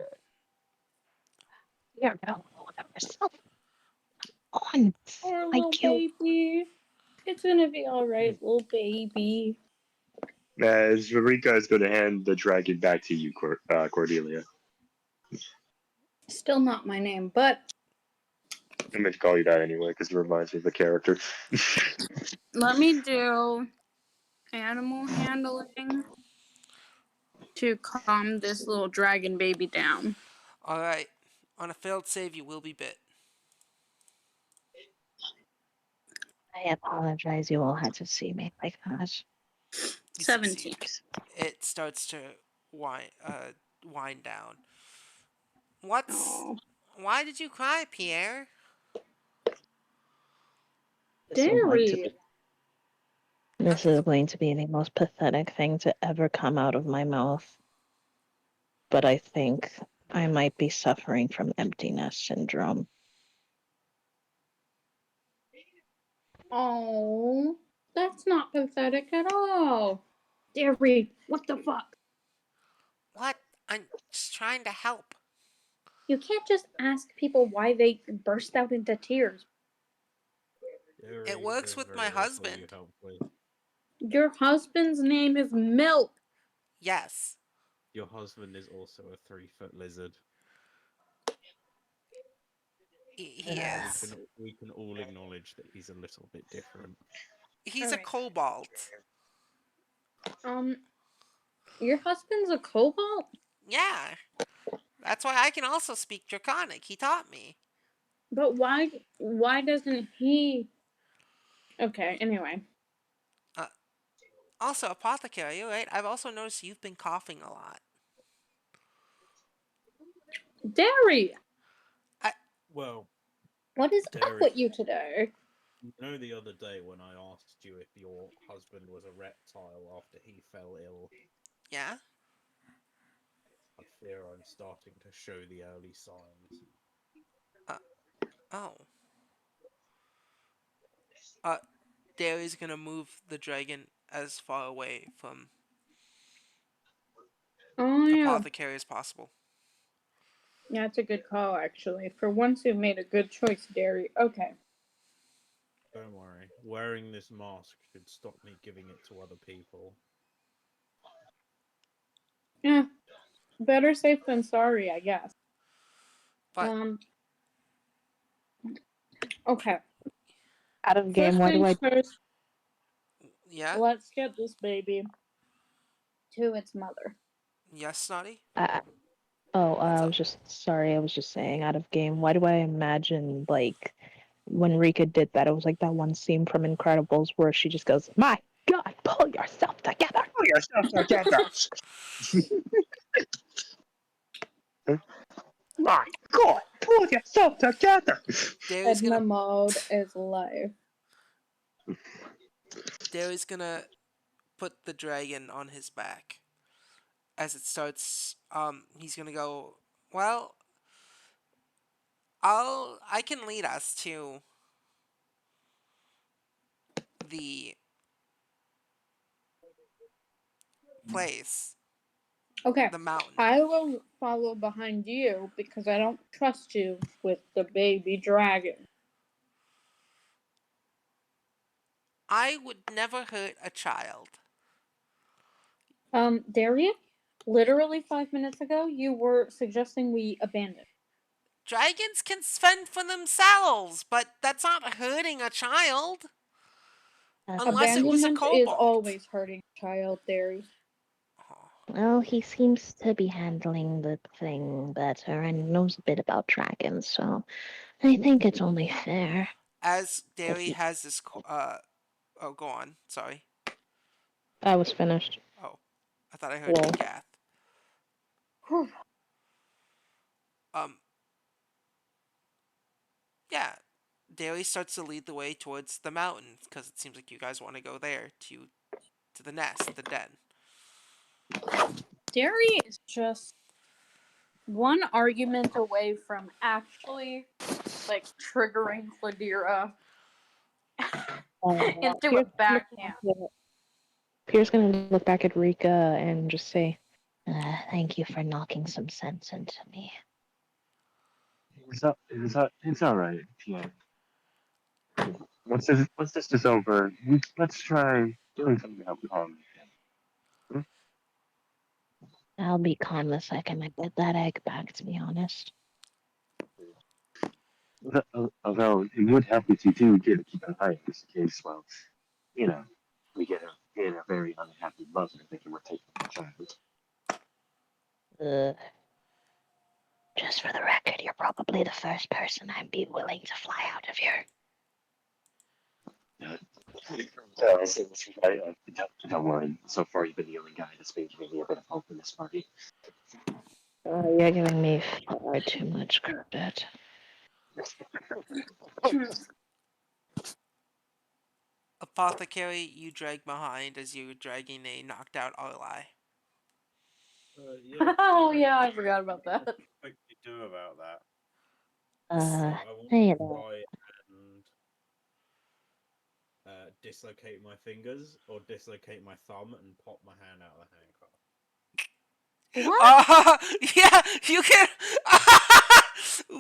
Here, no, hold yourself on. Or little Like you. baby. It's gonna be alright, little baby. As Rika is going to hand the dragon back to you, Cordelia. Still not my name, but I'm going to call you that anyway because it reminds me of the character. let me do animal handling to calm this little dragon baby down. All right. On a failed save, you will be bit. I apologize. You all had to see me like that. You 17. succeed. It starts to wind down. What's? Oh, Why did you cry, Pierre? This is going to Dairy. be this Nothing. is going to be the most pathetic thing to ever come out of my mouth. But I think I might be suffering from emptiness syndrome. Oh, that's not pathetic at all. Dairy, what the fuck? What? I'm just trying to help. You can't just ask people why they burst out into tears. It Theory, works there's with my very little you husband. help with. Your husband's name is Milk. Yes, Your husband is also a 3 foot lizard. he We is. can we can all acknowledge that he's a little bit different. He's All a right. cobalt. Um, your husband's a cobalt? Yeah, that's why I can also speak Draconic. He taught me. But why doesn't he? Okay, anyway. Uh, Also, apothecary, you're right. I've also noticed you've been coughing a lot. Dairy, I Well, what is up Derry, with you today? you know the other day when I asked you if your husband was a reptile after he fell ill, yeah. I fear I'm starting to show the early signs. Uh, oh. Uh, Daly's gonna move the dragon as far away from Oh yeah. apothecary as possible. Yeah, it's a good call actually. For once you made a good choice, Dairy. Okay. Don't worry, wearing this mask should stop me giving it to other people. Yeah. Better safe than sorry, I guess. But Um, okay. Out of game, First why do things I first, yeah, let's get this baby to its mother. yes, Snotty. oh, What's I up? was just sorry, I was just saying out of game. Why do I imagine like when Rika did that, it was like that one scene from Incredibles where she just goes, "My God, pull yourself together." Oh, yourself together. My God, pull yourself together. Daly's Edna gonna mode is life. Daly's gonna put the dragon on his back as it starts. He's gonna go. Well, I can lead us to the place, Okay. the mountain. I will follow behind you because I don't trust you with the baby dragon. I would never hurt a child. Darian, literally 5 minutes ago, you were suggesting we abandon. Dragons can fend for themselves, but that's not hurting a child. Unless it was a Abandonment is kobold. always hurting a child, Dairy. Oh. Well, he seems to be handling the thing better and knows a bit about dragons, so I think it's only fair As that Derry he. has this. Oh, go on. Sorry. I was finished. Oh, I thought I heard Well, Gath. Um, yeah. Derry starts to lead the way towards the mountains because it seems like you guys want to go there to the nest, the den. Dairy is just one argument away from actually like triggering Cladira into a Pierre's gonna backhand. Pierre's gonna look back at Rika and just say, "Thank you for knocking some sense into me." It's all right. Yeah. Once this is over, let's try doing something that we calm. Hmm? I'll be calm the second I get that egg back, to be honest. Although it would help if you do get to keep an eye just in case, well, you know, we get a very unhappy mother thinking we're taking the child. Uh, just for the record, you're probably the first person I'd be willing to fly out of here. Don't worry. So far, you've been the only guy that's been giving me a bit of hope in this party. You're giving me far too much credit. Apothecary, you drag behind as you're dragging a knocked out ally. Yeah. Oh What yeah, I forgot about can that. I quickly do about that? I want Hey to there. try and dislocate my fingers or dislocate my thumb and pop my hand out of the handcuff. What? Yeah, you can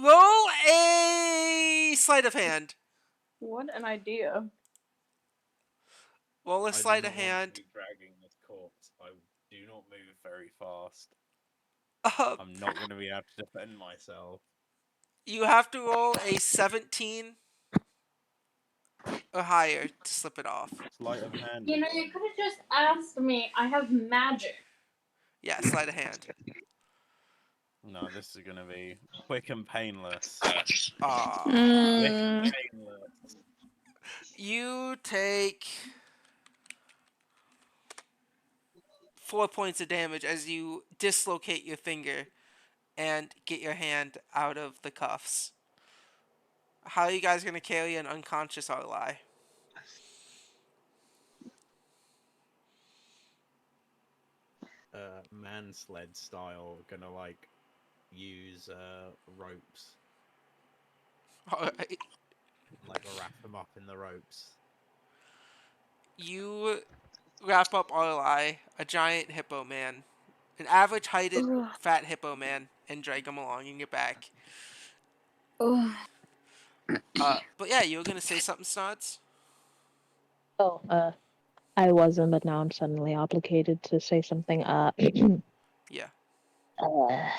roll a sleight of hand. What an idea. Roll a I do sleight of not want to hand. be dragging this corpse. I do not move very fast. Uh, I'm not going to be able to defend myself. you have to roll a 17 or higher to slip it off. Sleight of hand You know, again. you could have just asked me. I have magic. Yeah, sleight of hand. No, this is going to be quick and painless. Quick Ah. and Mm. painless. You take 4 points of damage as you dislocate your finger and get your hand out of the cuffs. How are you guys gonna carry an unconscious ally? Man sled style, gonna like use ropes, Alright. like wrap them up in the ropes. You wrap up ally, a giant hippo man, an average heighted Ugh. fat hippo man, and drag him along in your back. Ugh. But yeah, you were gonna say something, Snods? Oh, I wasn't, but now I'm suddenly obligated to say something. Yeah. Uh,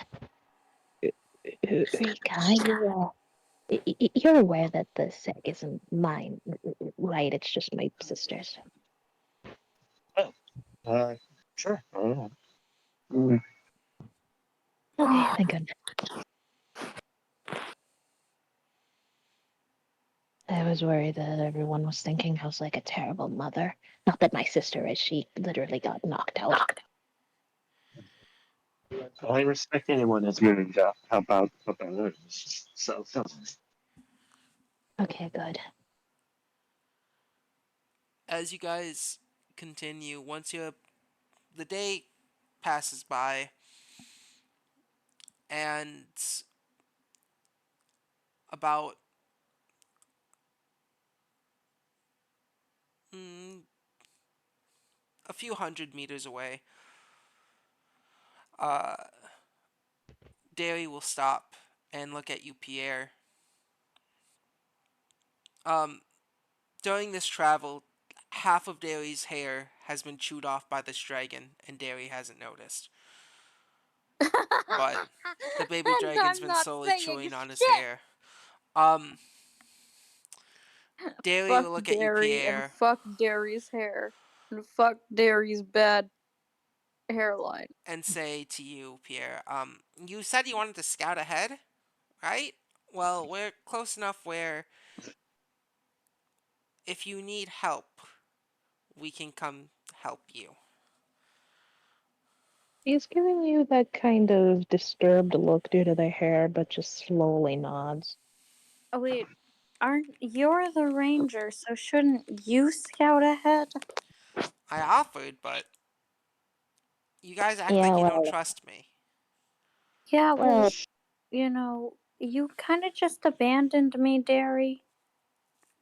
Rika, you're aware that the sick isn't mine, right? It's just my sister's. Uh, sure. I don't know. Mm. Okay, thank goodness. I was worried that everyone was thinking I was like a terrible mother. Not that my sister is. She literally got knocked out. I respect anyone that's willing to help out others. So. Okay, good. As you guys continue, the day passes by, and about mm, a few hundred meters away, uh, Derry will stop and look at you, Pierre. Um, During this travel, half of Derry's hair has been chewed off by this dragon, and Derry hasn't noticed. But the baby And dragon's I'm been not slowly saying chewing on his shit. hair. Um, Derry Fuck will look at you, dairy and Pierre, fuck dairy's hair and fuck dairy's bad hairline. and say to you, Pierre, you said you wanted to scout ahead, right? Well, we're close enough where if you need help, we can come help you. He's giving you that kind of disturbed look due to the hair, but just slowly nods. Oh wait, aren't you're the ranger, so shouldn't you scout ahead? I offered, but you guys act Yeah, like you don't well, trust me. Yeah, well, well, you kind of just abandoned me, Dairy,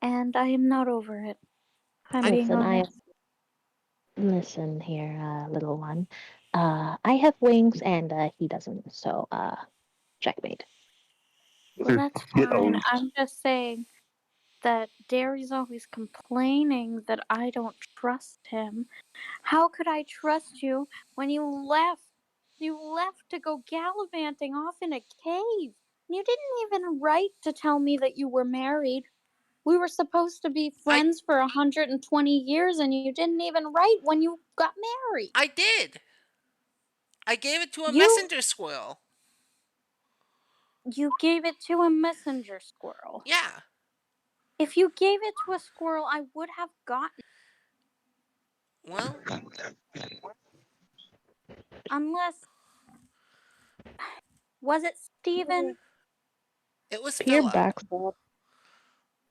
and I am not over it. If I'm I being listen, honest. listen here, little one. I have wings and he doesn't, so, checkmate. Well, that's Get fine. owned. I'm just saying that Dairy's always complaining that I don't trust him. How could I trust you when you left? You left to go gallivanting off in a cave. You didn't even write to tell me that you were married. We were supposed to be I friends for 120 years, and you didn't even write when you got married. I did. I gave it to a You messenger squirrel. you gave it to a messenger squirrel. Yeah. If you gave it to a squirrel, I would have gotten Well, unless was it Steven? it was Pierre Philip. backs up.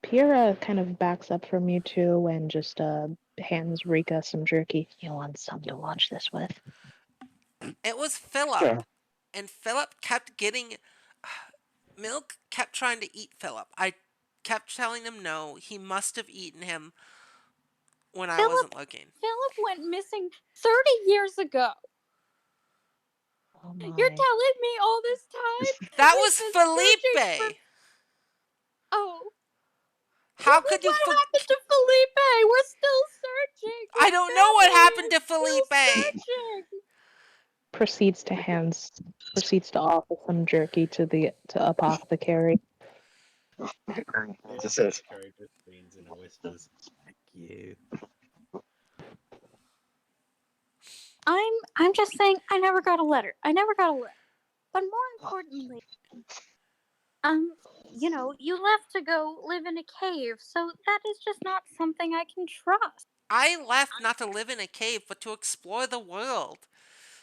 Pierre kind of backs up from you two and just hands Rika some jerky. You want some to watch this with? It was Philip. Yeah. And Philip kept getting Milk kept trying to eat Philip. I kept telling him no. He must have eaten him when I Philip wasn't looking. Philip went missing 30 years ago. Oh You're my. telling me all this time That we've was been searching for. Felipe. Oh, How could you what happened to Felipe? We're still searching. I Your don't know what family happened is to still Felipe. searching. Proceeds to offer some jerky to apothecary. The Just says, apothecary just leans in and whispers, "Thank you." I'm just saying I never got a letter. I never got a letter. But more importantly, you left to go live in a cave, so that is just not something I can trust. I left not to live in a cave, but to explore the world,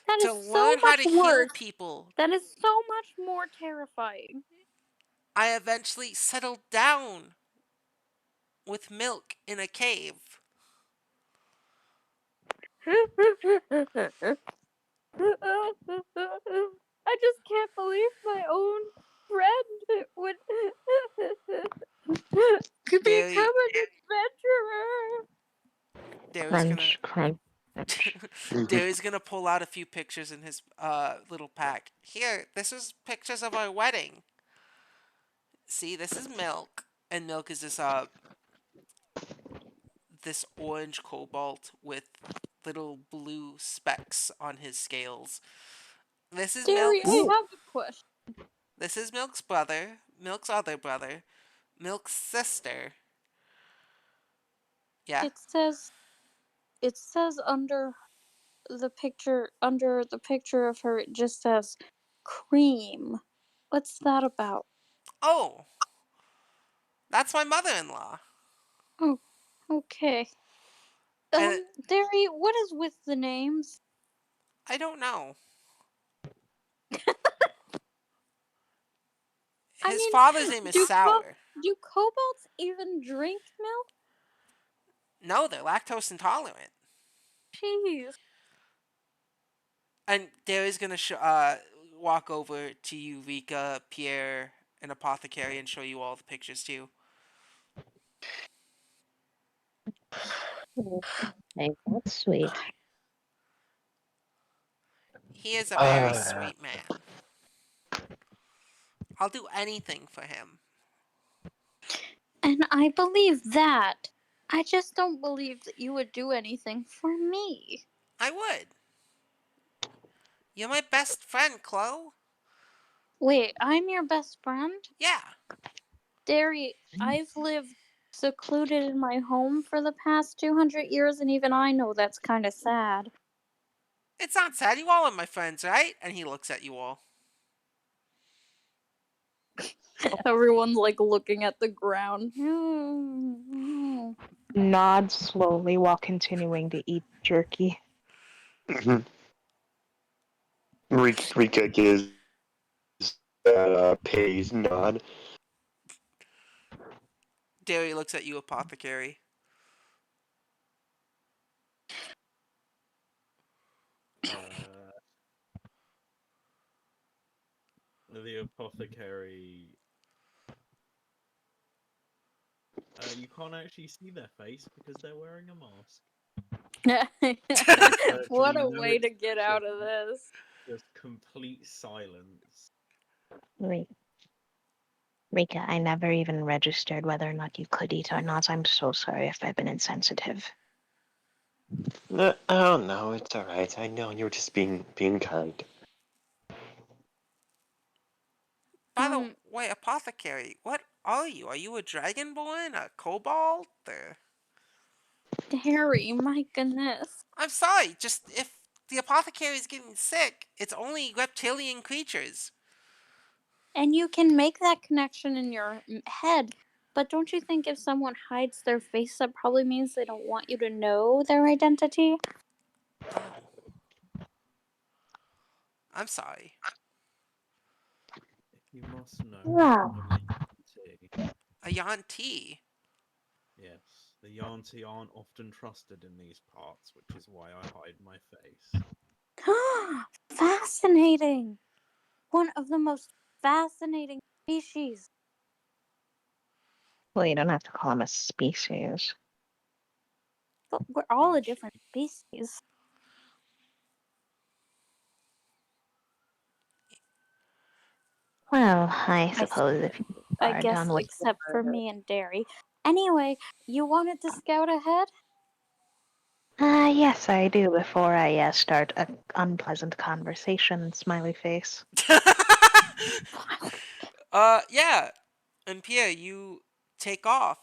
That to is so learn how much to heal worse. people. That is so much more terrifying. I eventually settled down with Milk in a cave. I just can't believe my own friend would Derry, become an adventurer. Derry's gonna Crunch, crunch, crunch. Derry's gonna pull out a few pictures in his little pack. Here, this is pictures of our wedding. See, this is Milk, and Milk is this orange cobalt with little blue specks on his scales. This is Derry, I Milk's. have a question. This is Milk's brother. Milk's other brother. Milk's sister. Yeah. It says under the picture of her, it just says cream. What's that about? Oh, that's my mother-in-law. Oh, okay. And Derry, what is with the names? I don't know. I His mean, father's name is Sour. do kobolds even drink milk? No, they're lactose intolerant. Jeez. And Derry's gonna walk over to you, Rika, Pierre, and Apothecary, and show you all the pictures too. Hey, that's sweet. He is a very sweet man. I'll do anything for him. And I believe that. I just don't believe that you would do anything for me. I would. You're my best friend, Chloe. Wait, I'm your best friend? Yeah. Derry, I've lived secluded in my home for the past 200 years, and even I know that's kind of sad. It's not sad. You all are my friends, right? And he looks at you all. Everyone's like looking at the ground. Nods slowly while continuing to eat jerky. Rika gives Pays nod. Derry looks at you, Apothecary. Uh, the apothecary. You can't actually see their face because they're wearing a mask. So What you a know way it's to get just, out of this. just complete silence. Rika, I never even registered whether or not you could eat or not. I'm so sorry if I've been insensitive. No, oh no, it's all right. I know you're just being kind. By the way, apothecary, what are you? Are you a dragonborn? A kobold? Or... Harry, my goodness. I'm sorry, just if the apothecary is getting sick, it's only reptilian creatures. And you can make that connection in your head. But don't you think if someone hides their face, that probably means they don't want you to know their identity? Oh, I'm sorry. If you must know, Wow. I'm a Yuan-ti. A Yanti. Yes, the Yuan-ti aren't often trusted in these parts, which is why I hide my face. Fascinating. One of the most fascinating species. Well, you don't have to call them a species. But we're all a Species. different species. Well, I I, s- suppose if you I are guess done with except for me and Derry. Anyway, you wanted to scout ahead? Yes, I do. Before I start an unpleasant conversation, smiley face. Yeah. And Pierre, you take off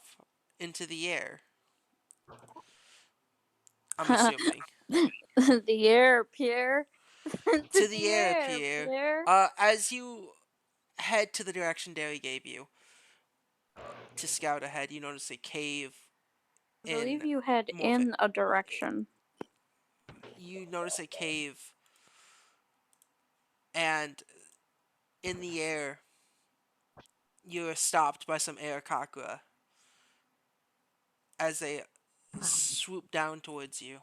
into the air. I'm assuming. The air, Pierre. To To the the air, air, Pierre. Pierre. As you head to the direction Derry gave you to scout ahead, you notice a cave I believe in you head more of it. in a direction. You notice a cave, and in the air, you're stopped by some Arakakra as they swoop down towards you.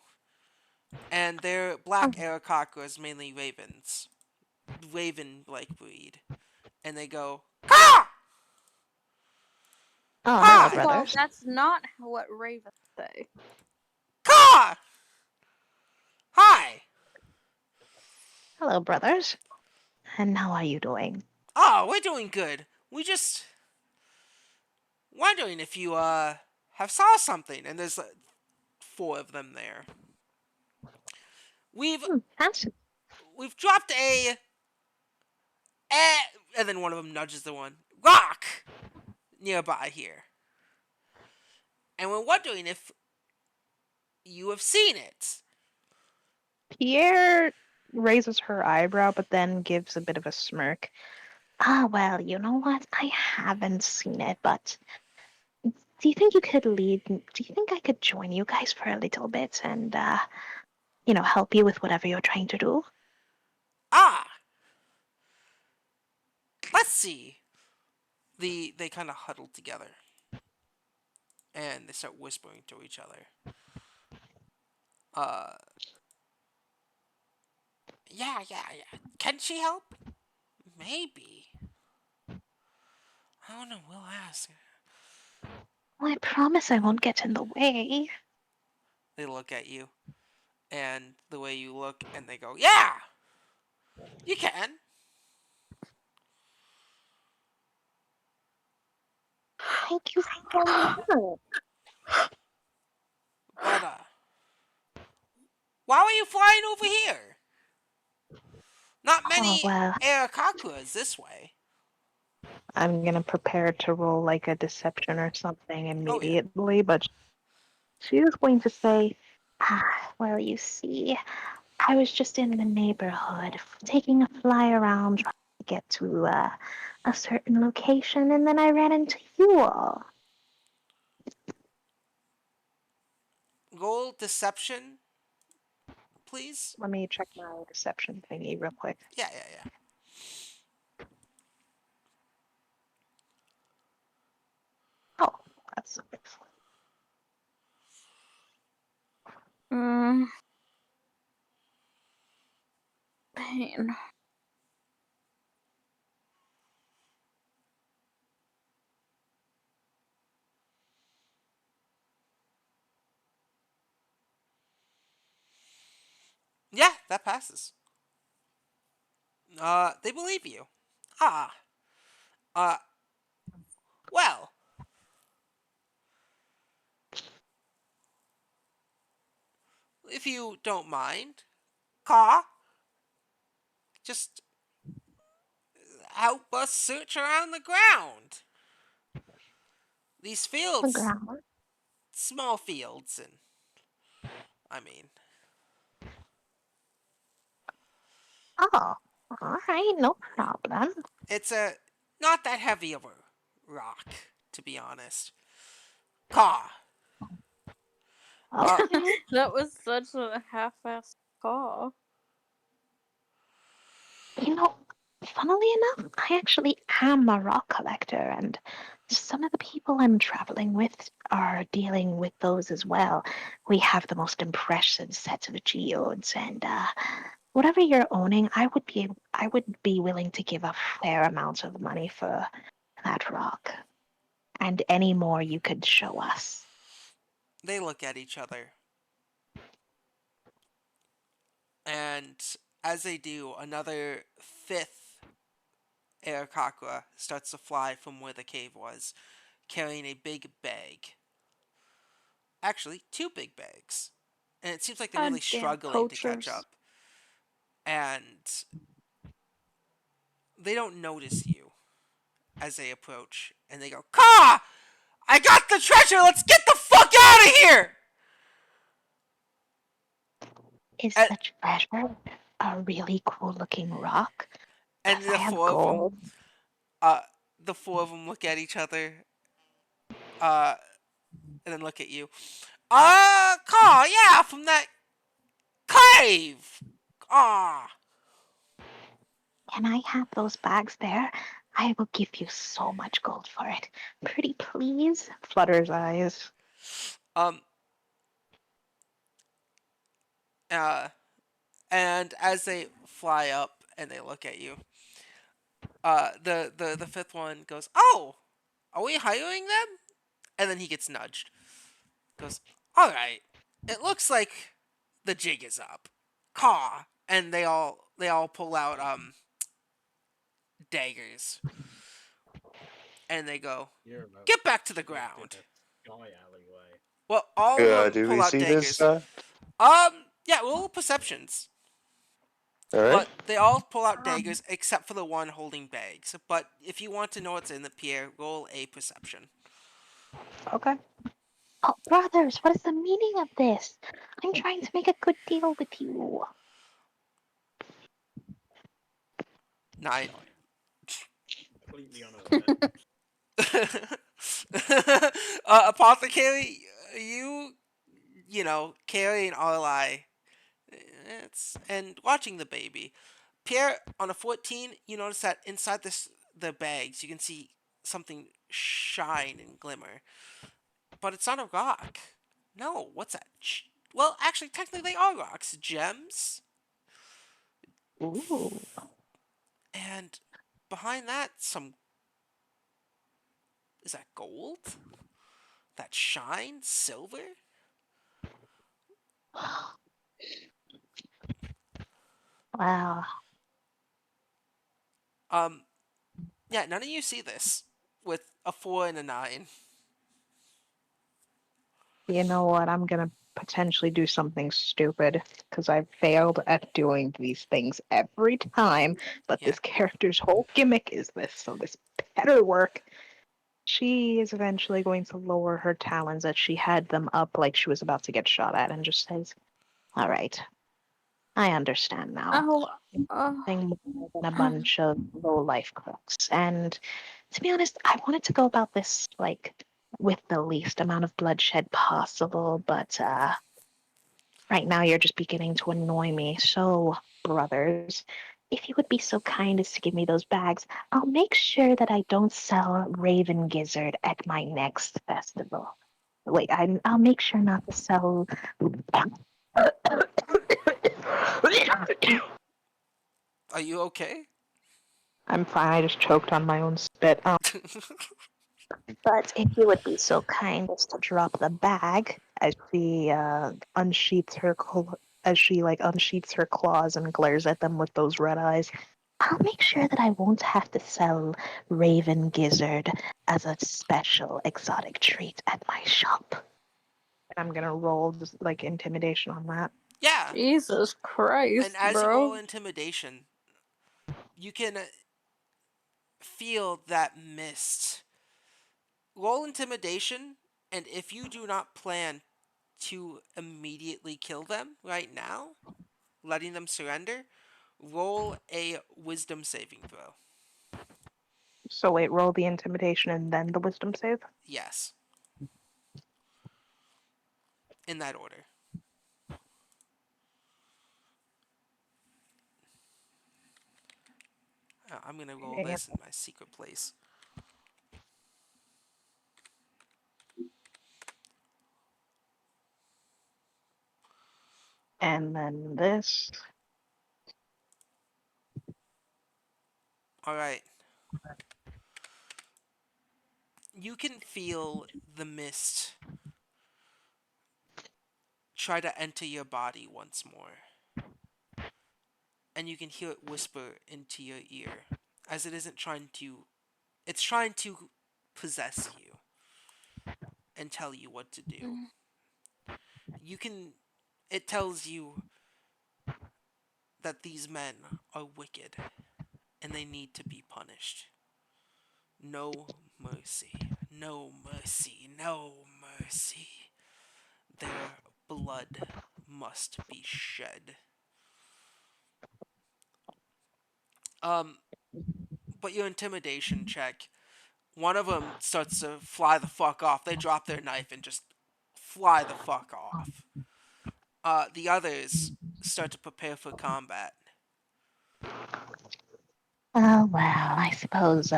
And they're black Oh, Arakakras, mainly ravens, raven-like breed. And they go, "Caw! Oh, hello, Hi! well, brothers. that's not what ravens say. Caw! Hi! Hello, brothers. And how are you doing? Oh, we're doing good. We just wondering if you have saw something." And there's four of them there. We've Fancy. we've dropped a and then one of them nudges the one rock nearby here, and we're wondering if you have seen it. Pierre raises her eyebrow, but then gives a bit of a smirk. Ah, well, you know what? I haven't seen it, but do you think you could lead? Do you think I could join you guys for a little bit and, help you with whatever you're trying to do? Ah, let's see. They kind of huddle together and they start whispering to each other. Uh, yeah. Can she help? Maybe. I don't know. We'll ask. Well, I promise I won't get in the way. They look at you, and the way you look, and they go, "Yeah, you can." Thank you so much. But why were you flying over here? Not Oh, many well, Airakakuras this way. I'm gonna prepare to roll like a deception or something Oh yeah. immediately, but she was going to say, Well, you see, I was just in the neighborhood taking a fly around trying to get to a certain location, and then I ran into you all. Roll deception, please. let me check my deception thingy real quick. Yeah. Oh, that's Mm, pain. Yeah, that passes. They believe you. Ah. Uh, well, if you don't mind, Ka, just help us search around the ground. These The fields, ground. small fields, and I mean, Oh, all right, no problem. it's a not that heavy of a rock, to be honest. Caw. Uh, Okay. That was such a half-assed call. You know, funnily enough, I actually am a rock collector, and some of the people I'm traveling with are dealing with those as well. We have the most impressive sets of geodes, and whatever you're owning, I would be willing to give a fair amount of money for that rock, and any more you could show us. they look at each other, and as they do, another fifth Arakakra starts to fly from where the cave was, carrying a big bag. Actually, two big bags. And it seems like they're really God damn struggling to catch poachers. up. And they don't notice you as they approach. And they go, Ka! I got the treasure! Let's get the fuck out of here! Is And, the treasure a really cool looking rock? and Does I the have four of them, gold? uh, look at each other, uh, and then look at you. Ka, yeah, from that cave! Ah. Can I have those bags there? I will give you so much gold for it. Pretty please? Flutter's eyes. Um, uh, and as they fly up and they look at you, the fifth one goes, "Oh, are we hiring them?" And then he gets nudged. Goes, "All right. It looks like the jig is up." Caw, and they all pull out daggers, and they go, You're about "Get back to the to get in ground." a sky alleyway. Well, all of them Do pull we out see this? daggers. Yeah, roll perceptions. All right. But they all pull out daggers except for the one holding bags. But if you want to know what's in the Pierre, roll a perception. Okay. Oh, brothers, what is the meaning of this? I'm trying to make a good deal with you. 9. Completely unaware. Apothecary, you know, carrying RLI, and watching the baby. Pierre, on a 14, you notice that inside the bags, you can see something shine and glimmer. But it's not a rock. No, what's that? Well, actually, technically, they are rocks. Gems. Ooh. And behind that, some. Is that gold? That shine? Silver? Wow. Um, yeah, none of you see this with a 4 and a 9. You know what? I'm gonna potentially do something stupid because I've failed at doing these things every time. But Yeah. this character's whole gimmick is this, so this better work. She is eventually going to lower her talons as she had them up like she was about to get shot at and just says, "All right, I understand now. Oh, Nothing more than a bunch of low life crooks. And to be honest, I wanted to go about this like with the least amount of bloodshed possible, but right now you're just beginning to annoy me. So, brothers, if you would be so kind as to give me those bags, I'll make sure that I don't sell Raven Gizzard at my next festival. Wait, I'll make sure not to sell. Are you okay? I'm fine. I just choked on my own spit. But if you would be so kind as to drop the bag, As she unsheaths her as she like unsheaths her claws and glares at them with those red eyes. I'll make sure that I won't have to sell Raven Gizzard as a special exotic treat at my shop. And I'm gonna roll just like intimidation on that. Yeah. Jesus And Christ, as you roll bro. intimidation, you can feel that mist. Roll intimidation, and if you do not plan to immediately kill them right now, letting them surrender, roll a wisdom saving throw. So wait, roll the intimidation and then the wisdom save? Yes, in that order. I'm going to roll Okay. this in my secret place. And then this. All right. You can feel the mist try to enter your body once more, and you can hear it whisper into your ear as it isn't trying to. It's trying to possess you and tell you what to do. Mm. You can. It tells you that these men are wicked and they need to be punished. No mercy. No mercy. No mercy. Their blood must be shed. Um, but your intimidation check, one of them starts to fly the fuck off. They drop their knife and just fly the fuck off. The others start to prepare for combat. Oh, well, I suppose.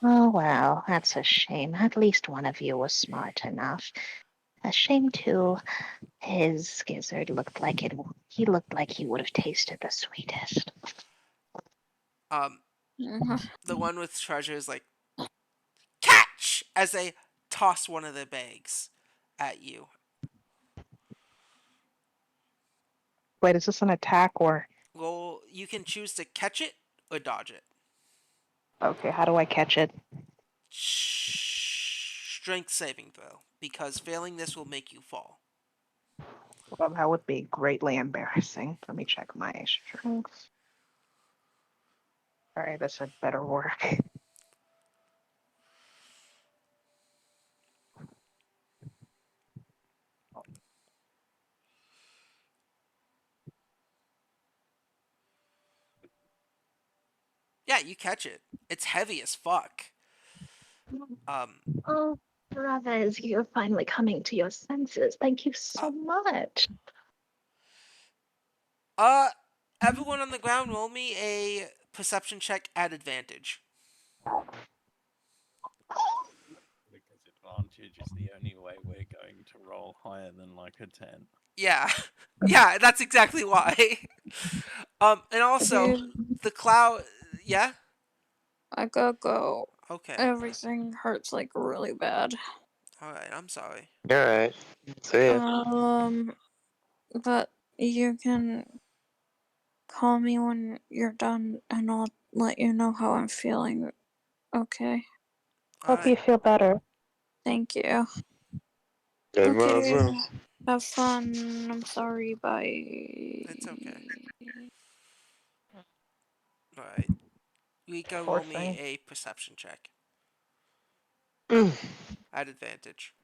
Oh, well, that's a shame. At least one of you was smart enough. A shame, too. His gizzard looked like it. He looked like he would have tasted the sweetest. Um, Mhm. the one with treasure is like, catch! As they toss one of the bags at you. Wait, is this an attack or? Roll, you can choose to catch it or dodge it. Okay, how do I catch it? Strength saving throw, because failing this will make you fall. Well, that would be greatly embarrassing. Let me check my strength. All right, this had better work. Yeah, you catch it. It's heavy as fuck. Um, Oh, brothers, you're finally coming to your senses. Thank you uh, so much. uh, everyone on the ground, roll me a perception check at advantage. Because advantage is the only way we're going to roll higher than like a 10. Yeah, yeah, that's exactly why. And also Dude, the cloud. Yeah. I gotta go. Okay. Everything hurts like really bad. All right. I'm sorry. Alright. See ya. But you can call me when you're done and I'll let you know how I'm feeling. Okay. All Hope right. you feel better. Thank you. Good as Okay. well. Have fun. I'm sorry. Bye. It's okay. All right. Rika, Poor roll me thing. a perception check Mm. at advantage.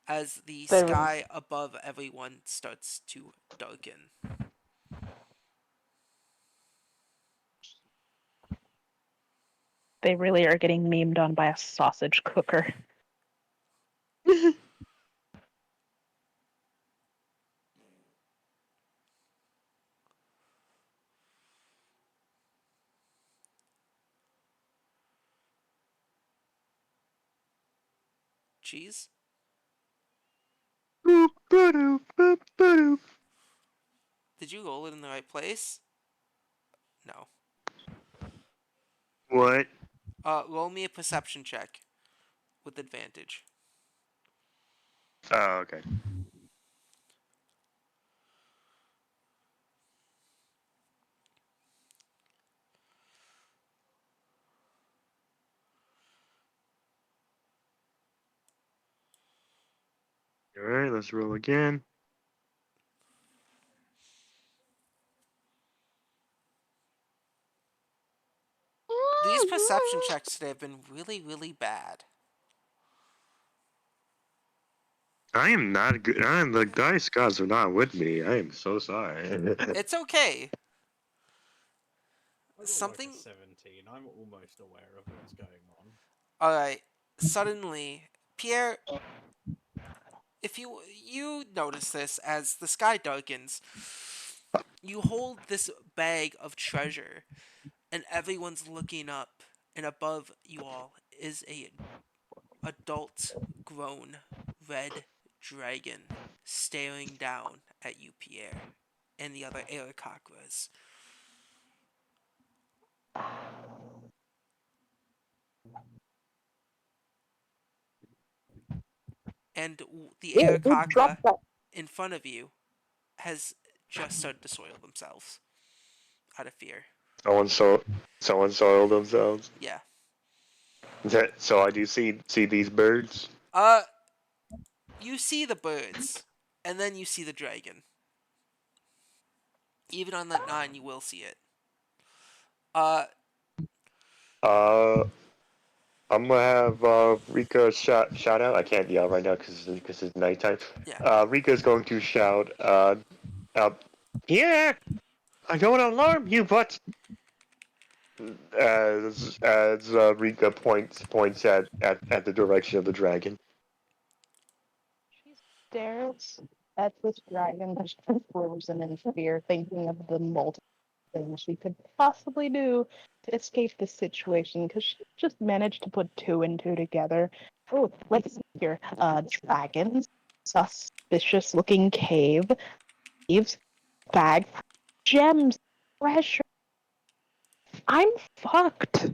As the They sky above everyone starts to darken. they really are getting memed on by a sausage cooker. Cheese? Did you roll it in the right place? No. What? Roll me a perception check with advantage. Oh, okay. Alright, let's roll again. These perception checks today have been really, really bad. I am not good. The dice gods are not with me. I am so sorry. It's okay. I got like a Something. 17. I'm almost aware of what's going on. Alright. Suddenly, Pierre, if you notice this as the sky darkens, you hold this bag of treasure, and everyone's looking up, and above you all is a adult grown red dragon staring down at you, Pierre, and the other Arakakras. And the Oh, dude, drop Arakakra that. in front of you has just started to soil themselves out of fear. someone so someone soiled themselves. Yeah. So I do see these birds. Uh, you see the birds, and then you see the dragon. Even on that 9, you will see it. Uh, Uh, I'm gonna have Rika shout out. I can't yell right now because it's nighttime. yeah. Rika's going to shout. Yeah, I don't alarm you, but as Rika points at the direction of the dragon. She stares at this dragon that's just frozen in fear, thinking of the multiple things she could possibly do to escape this situation because she just managed to put two and two together. Oh, let's see here. Dragons, suspicious looking cave, thieves, bag, gems, treasure. I'm fucked.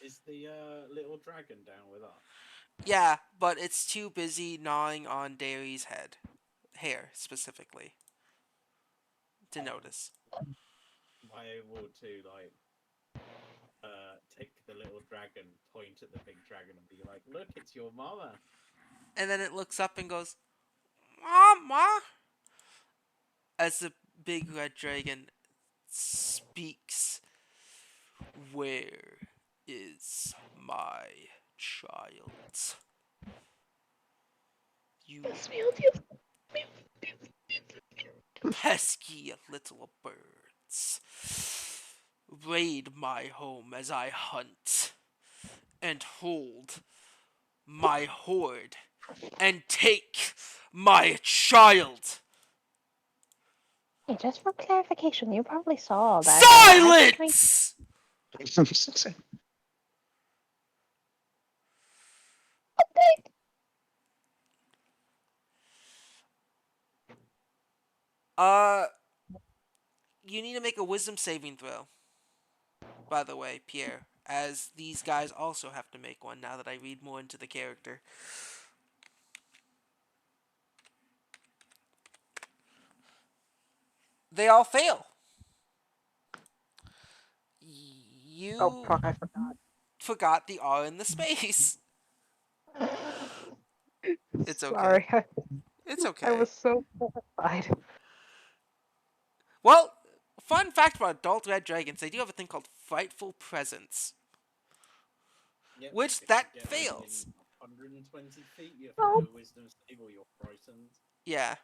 Is the little dragon down with us? Yeah, but it's too busy gnawing on Dairy's hair specifically, to notice. Am I able to like take the little dragon, point at the big dragon, and be like, "Look, it's your mama." And then it looks up and goes, Mama! As the big red dragon speaks, where is my child? You pesky little birds. Raid my home as I hunt, and hold my hoard, and take my child. Hey, just for clarification, you probably saw all that. I was trying. Silence! Uh, you need to make a wisdom saving throw. By the way, Pierre, as these guys also have to make one now that I read more into the character. They all fail. Oh You fuck! I forgot. forgot the R in the space. It's okay. Sorry, It's I okay. was so terrified. Well, fun fact about adult red dragons, they do have a thing called frightful presence, Yep. which If you that get within fails. 120 feet, you have to Oh, do a wisdom save or you're frightened. Yeah.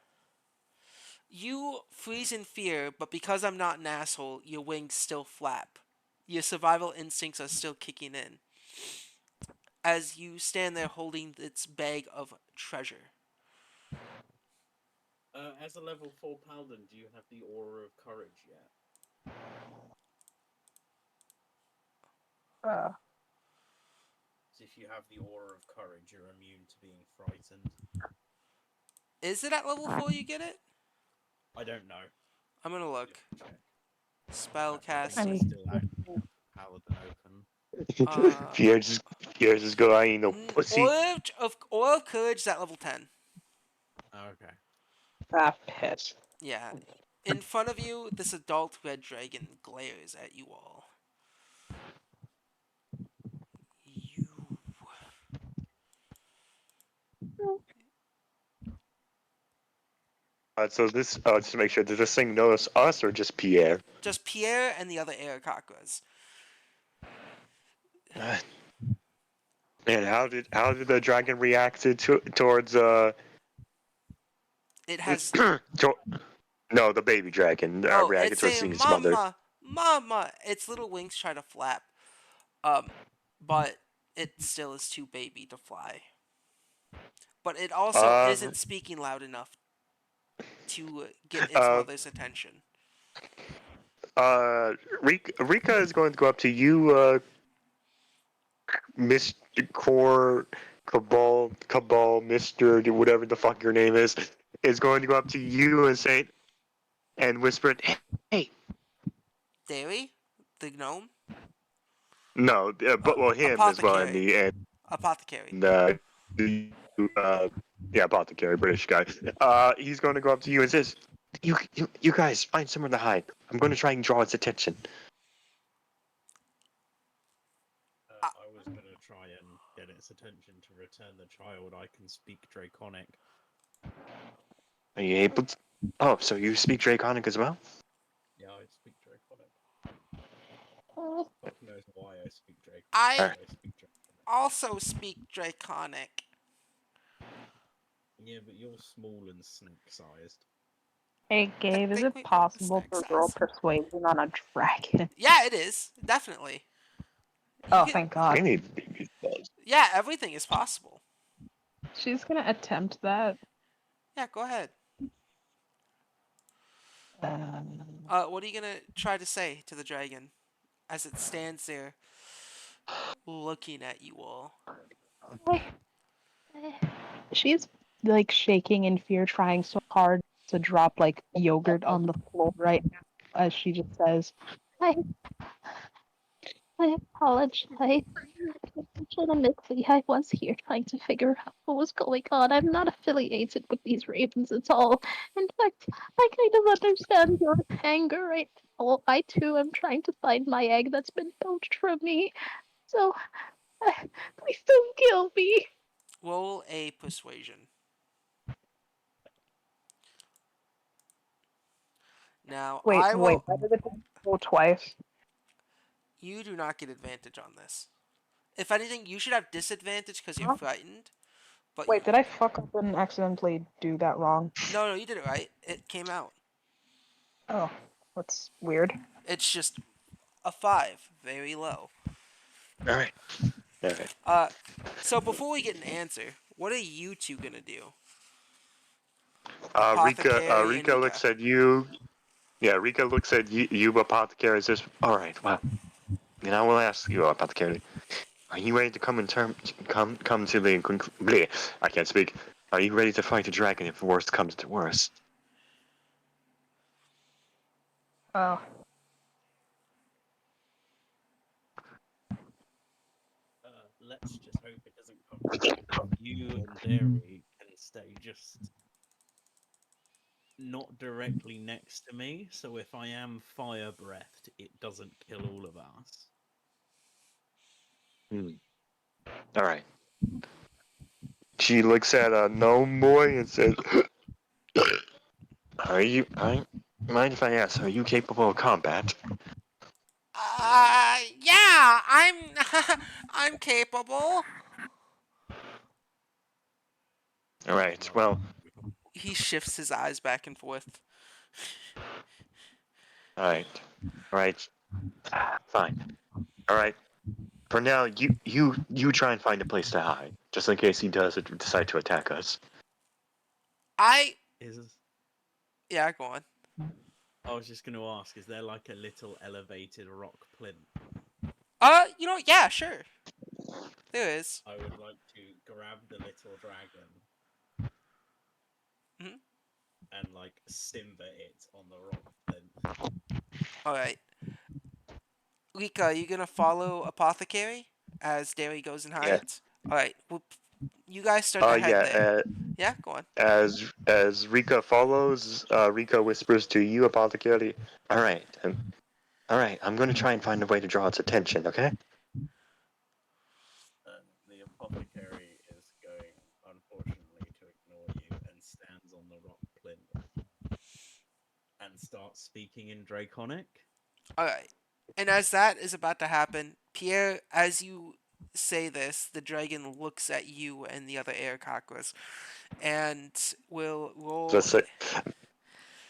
You freeze in fear, but because I'm not an asshole, your wings still flap. Your survival instincts are still kicking in as you stand there holding its bag of treasure. As a level 4 paladin, do you have the aura of courage yet? uh, So if you have the aura of courage, you're immune to being frightened. Is it at level 4 you get it? I don't know. I'm gonna You look. have to check. Spell I think I I'm casting. still actually have paladin open. Uh, Pierre just go. I ain't no pussy. Aura of Courage is at level 10. Okay. that pit. Yeah. In front of you, this adult red dragon glares at you all. You. So this just to make sure, does this thing notice us or just Pierre? Just Pierre and the other Arakakras. Uh, and how did the dragon react towards It has to, no, the baby dragon oh, reacted it's towards saying seeing his mother. mama, mama. Its little wings try to flap. Um, but it still is too baby to fly. But it also Uh, isn't speaking loud enough to get its uh, mother's attention. Rika is going to go up to you, Mr. Core Cabal, Mister, whatever the fuck your name is going to go up to you and say and whisper, "Hey, Dairy, the gnome, no, but well, him as well, and apothecary, the apothecary. and yeah, apothecary, British guy. He's going to go up to you and says, you guys find somewhere to hide. I'm going to try and draw its attention. Uh, I was going to try and get its attention to return the child. I can speak Draconic. Are you able to? Oh, so you speak Draconic as well? Yeah, I speak Draconic. Oh, Fuck knows why I speak Draconic, All I right. but I speak Draconic. also speak Draconic. Yeah, but you're small and snake-sized. Hey, I Gabe, is think it we both have possible snack to roll size. persuasion on a dragon? Yeah, it is definitely. You Oh, can. thank God. Any baby does. Yeah, everything is possible. She's gonna attempt that. Yeah, go ahead. Um, What are you gonna try to say to the dragon as it stands there looking at you all? she's like shaking in fear, trying so hard to drop like yogurt on the floor right now as she just says, I, I apologize. Legitimately, I was here trying to figure out what was going on. I'm not affiliated with these ravens at all. In fact, I kind of understand your anger right now. I too am trying to find my egg that's been poached from me. So, uh, please don't kill me. Roll a persuasion. Now, wait, I wait, will. why did it go twice? You do not get advantage on this. If anything, you should have disadvantage because you're Huh? frightened. But Wait, did I fuck up and accidentally do that wrong? no, you did it right. It came out. Oh, that's weird. It's just a 5, very low. All right. All right. Uh, so before we get an answer, what are you two gonna do? Rika. Apothecary and Rika Nika. looks at you. Yeah, Rika looks at you, apothecary. Says, "All right. Well, then I will ask you, apothecary. Are you ready to come to the conclusion? I can't speak. Are you ready to fight the dragon if worst comes to worst?" Oh, Let's just hope it doesn't come to that because you and Dairy can stay just not directly next to me. So if I am fire breathed, it doesn't kill all of us. Hmm. All right. She looks at a gnome boy and says, "Are you? Mind if I ask? Are you capable of combat?" Yeah, I'm, I'm capable. All There's right. nothing. Well. He shifts his eyes back and forth. All right. All right. Fine. All right. For now, you try and find a place to hide, just in case he does decide to attack us. I, Is yeah, go on. I was just going to ask, is there like a little elevated rock plinth? Yeah, sure. There is. I would like to grab the little dragon Mhm. and like Simba it on the rock plinth. All right. Rika, are you gonna follow Apothecary as Derry goes and Yeah. hides? All right. Well, you guys start to head Yeah. there. Yeah, go on. As Rika follows, Rika whispers to you, apothecary. All right. All right. I'm going to try and find a way to draw its attention. Okay. And the apothecary is going, unfortunately, to ignore you and stands on the rock plinth and starts speaking in Draconic. All right. And as that is about to happen, Pierre, as you say this, the dragon looks at you and the other air cockroach and will roll. Just say,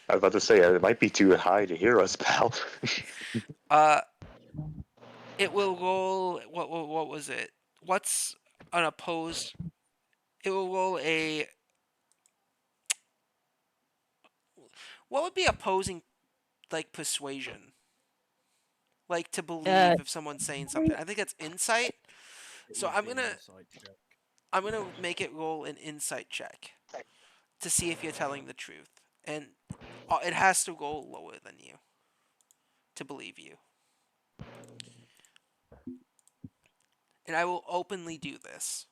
I was about to say it might be too high to hear us, pal. Uh, it will roll. What was it? What's an opposed? It will roll a. What would be opposing like persuasion? Like to Uh, believe if someone's saying something. I think that's insight. It So would be an insight check. I'm gonna make it roll an insight check to see if you're telling the truth, and it has to roll lower than you to believe you. And I will openly do this.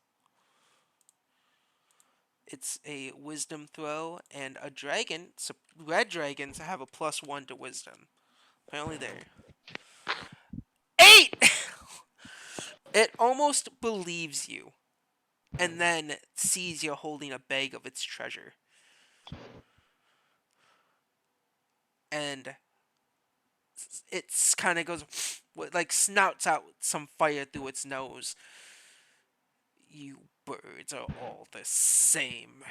It's a wisdom throw, and a dragon. So red dragons have a +1 to wisdom. Apparently, they're 8. It almost believes you, and then sees you're holding a bag of its treasure, and it's kind of goes like snouts out some fire through its nose. You birds are all the same.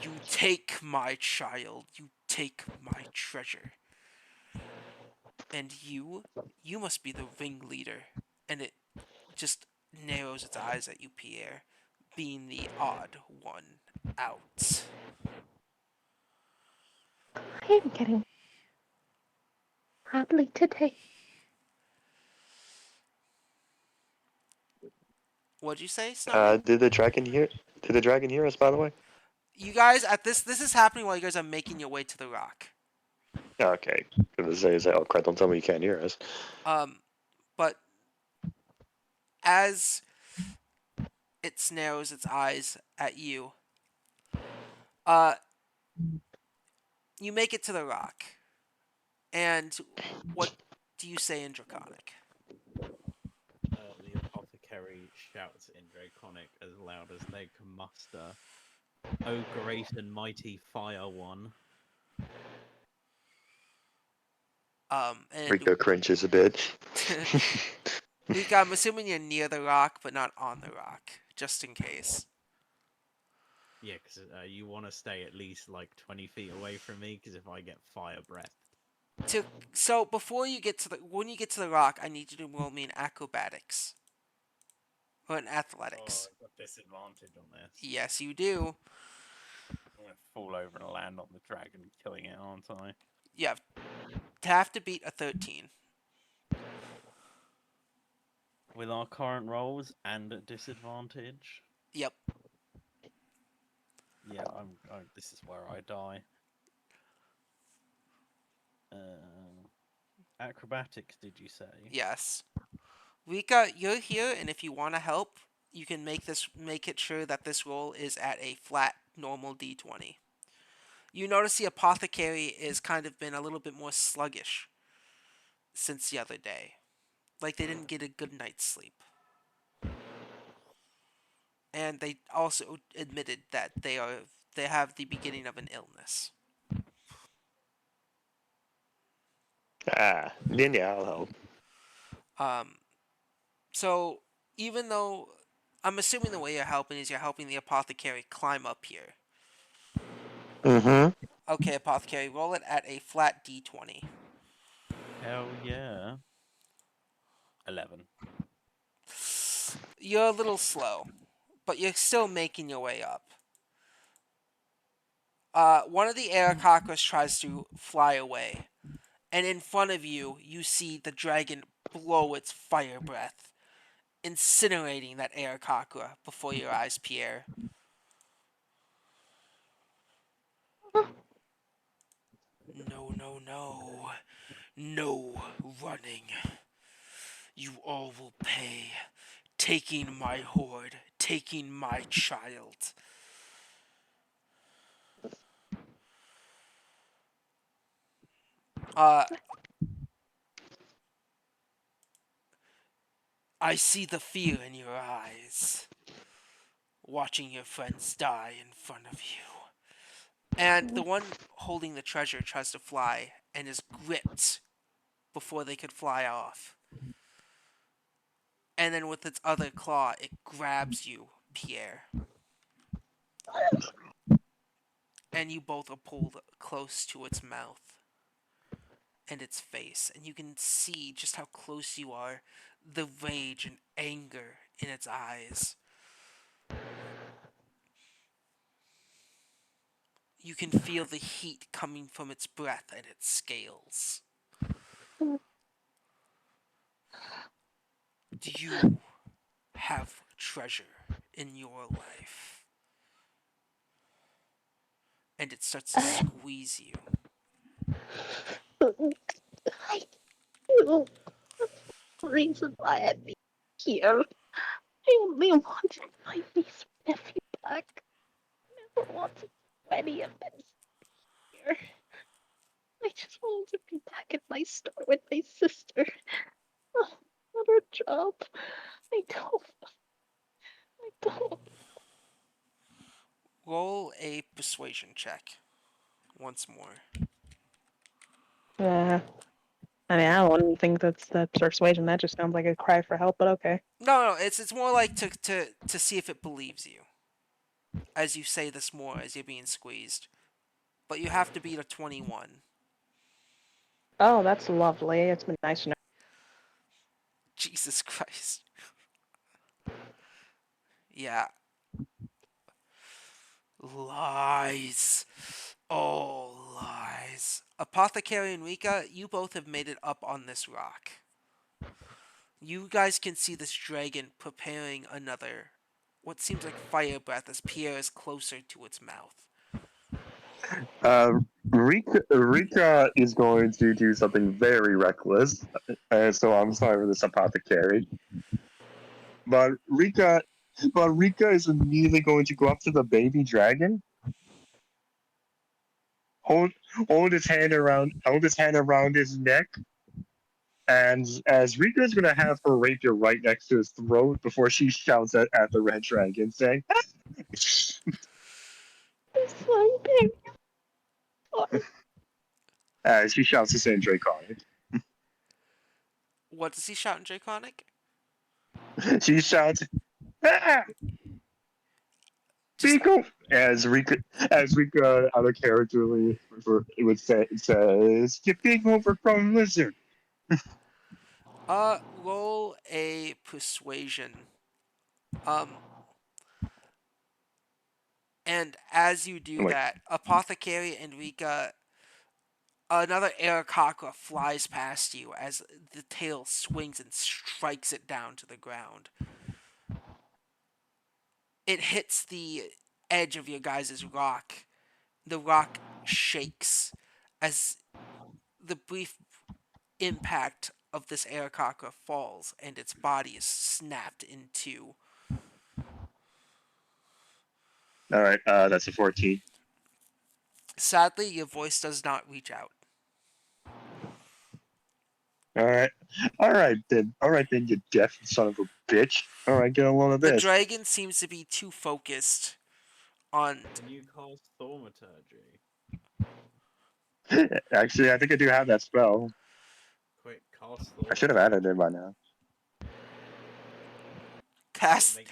You take my child, you take my treasure. And you must be the ringleader. And it just narrows its eyes at you, Pierre, being the odd one out. I am getting hardly today. What'd you say, Snowman? Did the dragon hear? Did the dragon hear us? By the way. You guys at this is happening while you guys are making your way to the rock. Yeah, okay. Gonna say, oh crap! Don't tell me you can't hear us. But as it narrows its eyes at you, uh, you make it to the rock. And what do you say in Draconic? The apothecary shouts in Draconic as loud as they can muster. "O great and mighty Fire One." And Rico cringes a bit. Rika, I'm assuming you're near the rock, but not on the rock, just in case. Yeah, because you want to stay at least like 20 feet away from me, because if I get fire breath. So before you get to when you get to the rock, I need you to roll me an acrobatics or an athletics. Oh, I've got disadvantage on this. Yes, you do. I'm going to fall over and land on the dragon, killing it, aren't I? You have to beat a 13. With our current rolls and at disadvantage? Yep. Yeah, this is where I die. Acrobatics, did you say? Yes. Rika, you're here, and if you want to help, you can make it sure that this roll is at a flat normal d20. You notice the apothecary is kind of been a little bit more sluggish since the other day. Like they didn't get a good night's sleep. And they also admitted that they have the beginning of an illness. Then yeah, I'll help. So even though I'm assuming the way you're helping is you're helping the apothecary climb up here. Mm-hmm. Okay, apothecary, roll it at a flat d20. Hell yeah. 11. You're a little slow, but you're still making your way up. One of the air cockroaches tries to fly away, and in front of you, you see the dragon blow its fire breath, incinerating that air cockroach before your eyes, Pierre. No, no, no. No running. You all will pay. Taking my hoard, taking my child. Uh, I see the fear in your eyes, watching your friends die in front of you. And the one holding the treasure tries to fly and is gripped before they could fly off. And then with its other claw, it grabs you, Pierre. And you both are pulled close to its mouth and its face. And you can see just how close you are, the rage and anger in its eyes. You can feel the heat coming from its breath and its scales. Do you have treasure in your life? And it starts to squeeze you. I do. The reason why I'm here. I only wanted my niece and nephew back. I never wanted to do any of this here. I just wanted to be back at my store with my sister. Oh, not her job. I don't. I don't. Roll a persuasion check once more. Yeah. I mean, I don't think that's persuasion. That just sounds like a cry for help, but okay. No, it's more like to see if it believes you. As you say this more as you're being squeezed. But you have to beat a 21. Oh, that's lovely. It's been nice to know. Jesus Christ. Yeah. Lies. Oh, lies. Apothecary and Rika, you both have made it up on this rock. You guys can see this dragon preparing another, what seems like fire breath as Pierre is closer to its mouth. Rika is going to do something very reckless, so I'm sorry for this apothecary. But Rika, but Rika is immediately going to go up to the baby dragon, hold hold his hand around his neck, and as Rika is going to have her rapier right next to his throat before she shouts at the red dragon, saying, Sleeping. she shouts this in Draconic. What does he shout in Draconic? She shouts, "Ah, Just Rico!" As Rika out of characterly would say, it says, "You're big overgrown lizard." roll a persuasion. Um and as you do Wait, that, Apothecary and Rika, another Aarakocra flies past you as the tail swings and strikes it down to the ground. It hits the edge of your guys' rock. The rock shakes as the brief impact of this Aarakocra falls and its body is snapped in two. all right, that's a 14. Sadly, your voice does not reach out. All right, all right then, you deaf son of a bitch. All right, get a load of The this. dragon seems to be too focused on. Can you cast Thaumaturgy? Actually, I think I do have that spell. Quick, cast I should have added Thaumaturgy. it by now. Cast. It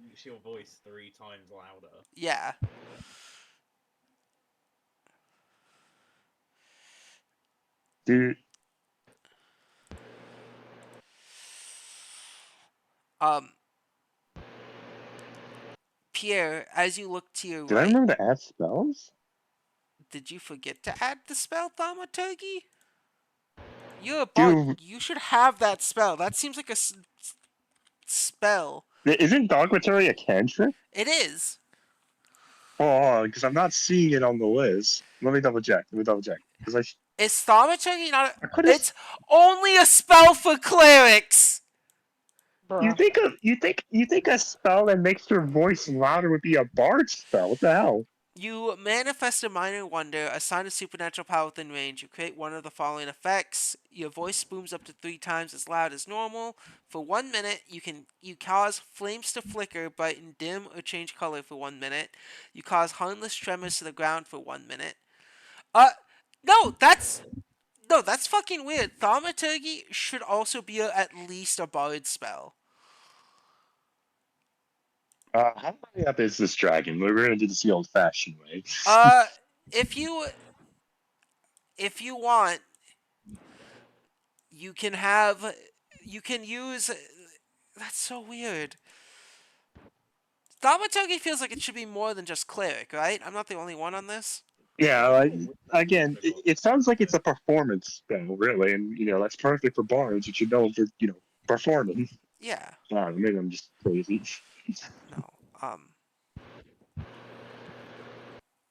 makes your voice 3 times louder. Yeah. Dude, Um, Pierre, as you look to your did I right, remember to add spells? did you forget to add the spell Thaumaturgy? You're a bard. Dude, You should have that spell. That seems like a spell. isn't Dogmatary a cantrip? It is. Oh, because I'm not seeing it on the list. Let me double check. Because Is Thaumaturgy not? I could have. It's only a spell for clerics. Bruh. You think a spell that makes your voice louder would be a bard spell? What the hell? You manifest a minor wonder, assign a supernatural power within range. You create one of the following effects. Your voice booms up to 3 times as loud as normal. For 1 minute, you cause flames to flicker, brighten, dim, or change color for 1 minute. You cause harmless tremors to the ground for 1 minute. Uh, no, No, that's fucking weird. Thaumaturgy should also be at least a bard spell. How high up is this dragon? We're gonna do this the old-fashioned way. Uh, if you want, you can have, you can use. That's so weird. Thaumaturgy feels like it should be more than just cleric, right? I'm not the only one on this. Yeah, I like thought wizards again, also it, got it sounds like it's it. a performance spell, really, and that's perfect for bards. You should know for performing. Yeah. Maybe I'm just crazy. No.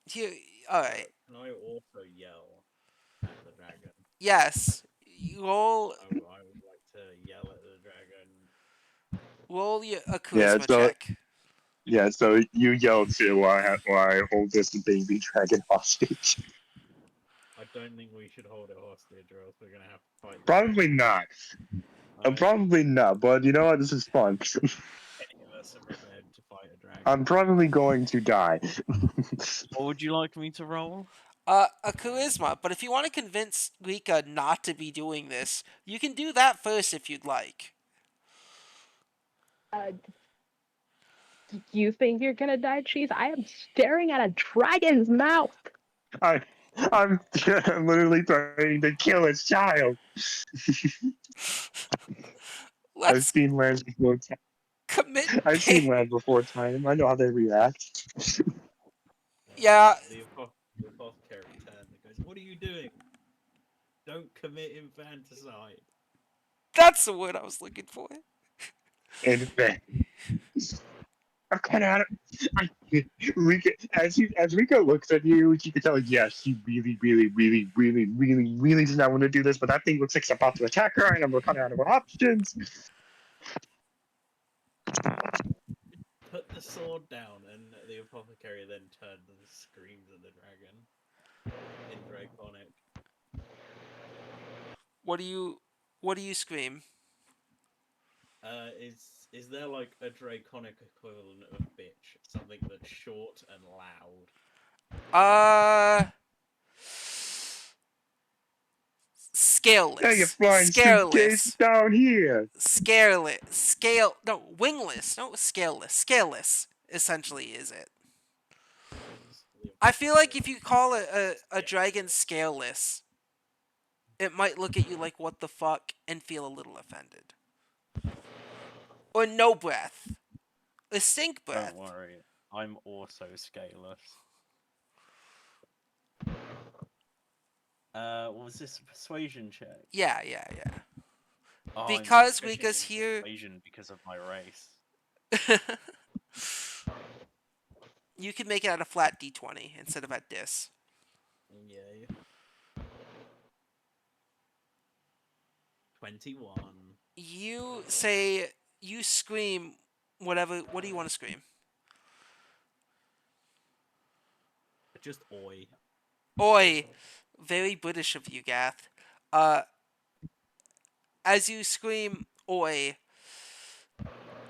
Here. All right. Can I also yell at the dragon? Yes. Roll. I would like to yell at the dragon. Roll a Yeah, charisma so check. so you yell too while I hold this baby dragon hostage. I don't think we should hold it hostage, or else we're gonna have to fight the Probably dragon. not. I Probably not. But you know what? This is fun. Any of us are prepared to fight a I'm dragon. probably going to die. What would you like me to roll? A charisma. But if you want to convince Rika not to be doing this, you can do that first if you'd like. You think you're gonna die, Cheese? I am staring at a dragon's mouth. I'm I'm literally trying to kill his child. I've Let's seen lands before. commit. I've seen land before time. I know how they react. Yeah, The apothecary turns and goes, "What are you doing? Don't commit infanticide." that's the word I was looking for. And then I'm kind of Rika, as Rika looks at you, she can tell, yes, she really, really, really, really, really, really does not want to do this, but that thing looks like it's about to attack her, and I'm kind of out of options. Put the sword down, and the apothecary then turns and screams at the dragon in Draconic. What do you scream? Is there like a Draconic equivalent of bitch? Something that's short and loud? Hey, you Scaleless. flying suitcase Scaleless. down here. Scaleless. No, wingless. No, scaleless. Scaleless, essentially, is it. I feel like if you call a dragon scaleless, it might look at you like, what the fuck, and feel a little offended. Or no breath. A stink breath. Don't worry, I'm also scaleless. What was this, a persuasion check? Yeah. Oh, Because I'm Rika's proficient in here. persuasion because of my race. You can make it at a flat d20 instead of at dis. Yay. 21. You scream whatever. What do you want to scream? Just oi. Oi. Very British of you, Gath. As you scream oi,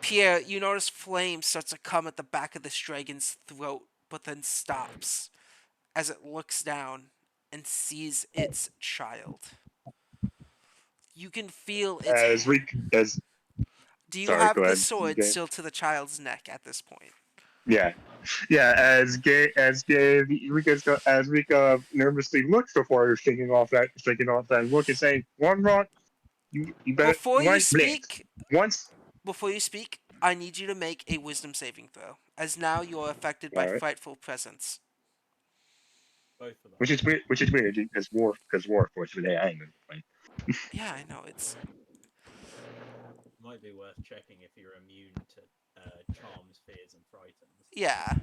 Pierre, you notice flame starts to come at the back of this dragon's throat, but then stops as it looks down and sees its child. You can feel its. Do you Sorry, go have the ahead. sword still to the child's neck at this point? Yeah, as Rika nervously looks before shaking off that look and saying, "One wrong, you better Before you one blink speak, once." I need you to make a wisdom saving throw, as now you are affected by All right, frightful presence. Both of them. which is weird. Which is weird because war force with AI. Like, Yeah, I know it's. Might be worth checking if you're immune to charms, fears, and frightens. Yeah,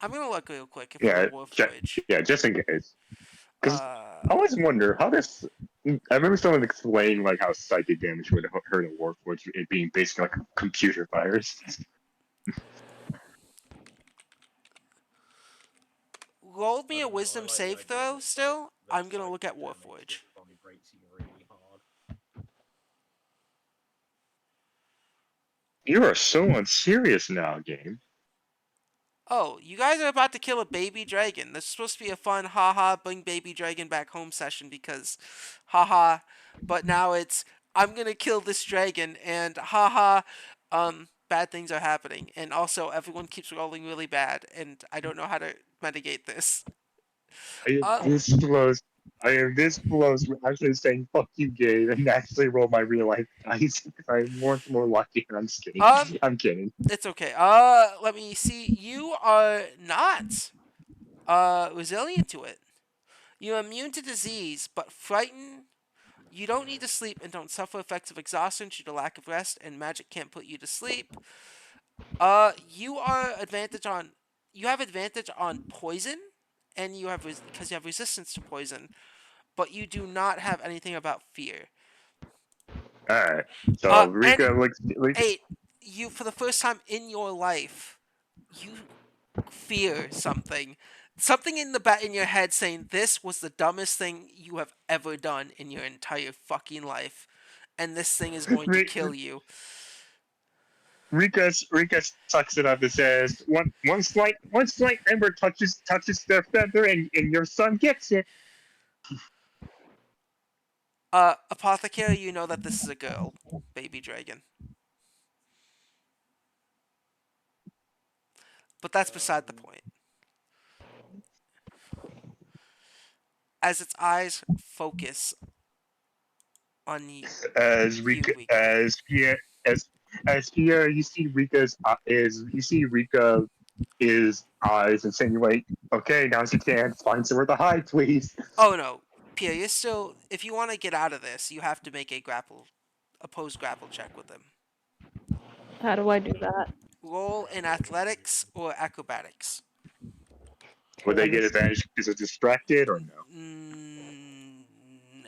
I'm gonna look real quick if we're yeah, in Warforged. just in case. Because Uh, I always wonder how this. I remember someone explain like how psychic damage would hurt a warforged, it being basically like a computer virus. roll I me a don't know. I wisdom like the save idea throw. Still, that I'm gonna look psychic at damage Warforged. just vibrates you really hard. You are so unserious now, game. Oh, you guys are about to kill a baby dragon. This is supposed to be a fun haha bring baby dragon back home session because haha, but now it's I'm gonna kill this dragon and haha bad things are happening and also everyone keeps rolling really bad and I don't know how to mitigate this. I am Uh this close. I am this close to actually saying "fuck you, Gabe" and actually roll my real life dice because I'm more lucky. And I'm just kidding. um I'm kidding. it's okay. Let me see. You are not resilient to it. You're immune to disease, but frightened. You don't need to sleep and don't suffer effects of exhaustion due to lack of rest, and magic can't put you to sleep. You are advantage on. You have advantage on poison, and you have because you have resistance to poison, but you do not have anything about fear. All right. So And Rika looks. eight, you for the first time in your life, you fear something. Something in the in your head saying this was the dumbest thing you have ever done in your entire fucking life, and this thing is going to kill you. Rika sucks it up and says, one slight ember touches their feather, and your son gets it." Apothecary, you know that this is a girl, baby dragon, but that's beside the Um, point. As its eyes focus on As you, Rika, Rika. as here, you see Rika is eyes insinuate. "Okay, now's your chance. Find somewhere to hide, please." Oh no, Pierre, you're still. If you want to get out of this, you have to make opposed grapple check with him. How do I do that? Roll in athletics or acrobatics. Would Okay, they let me get see. advantage because they're distracted or no?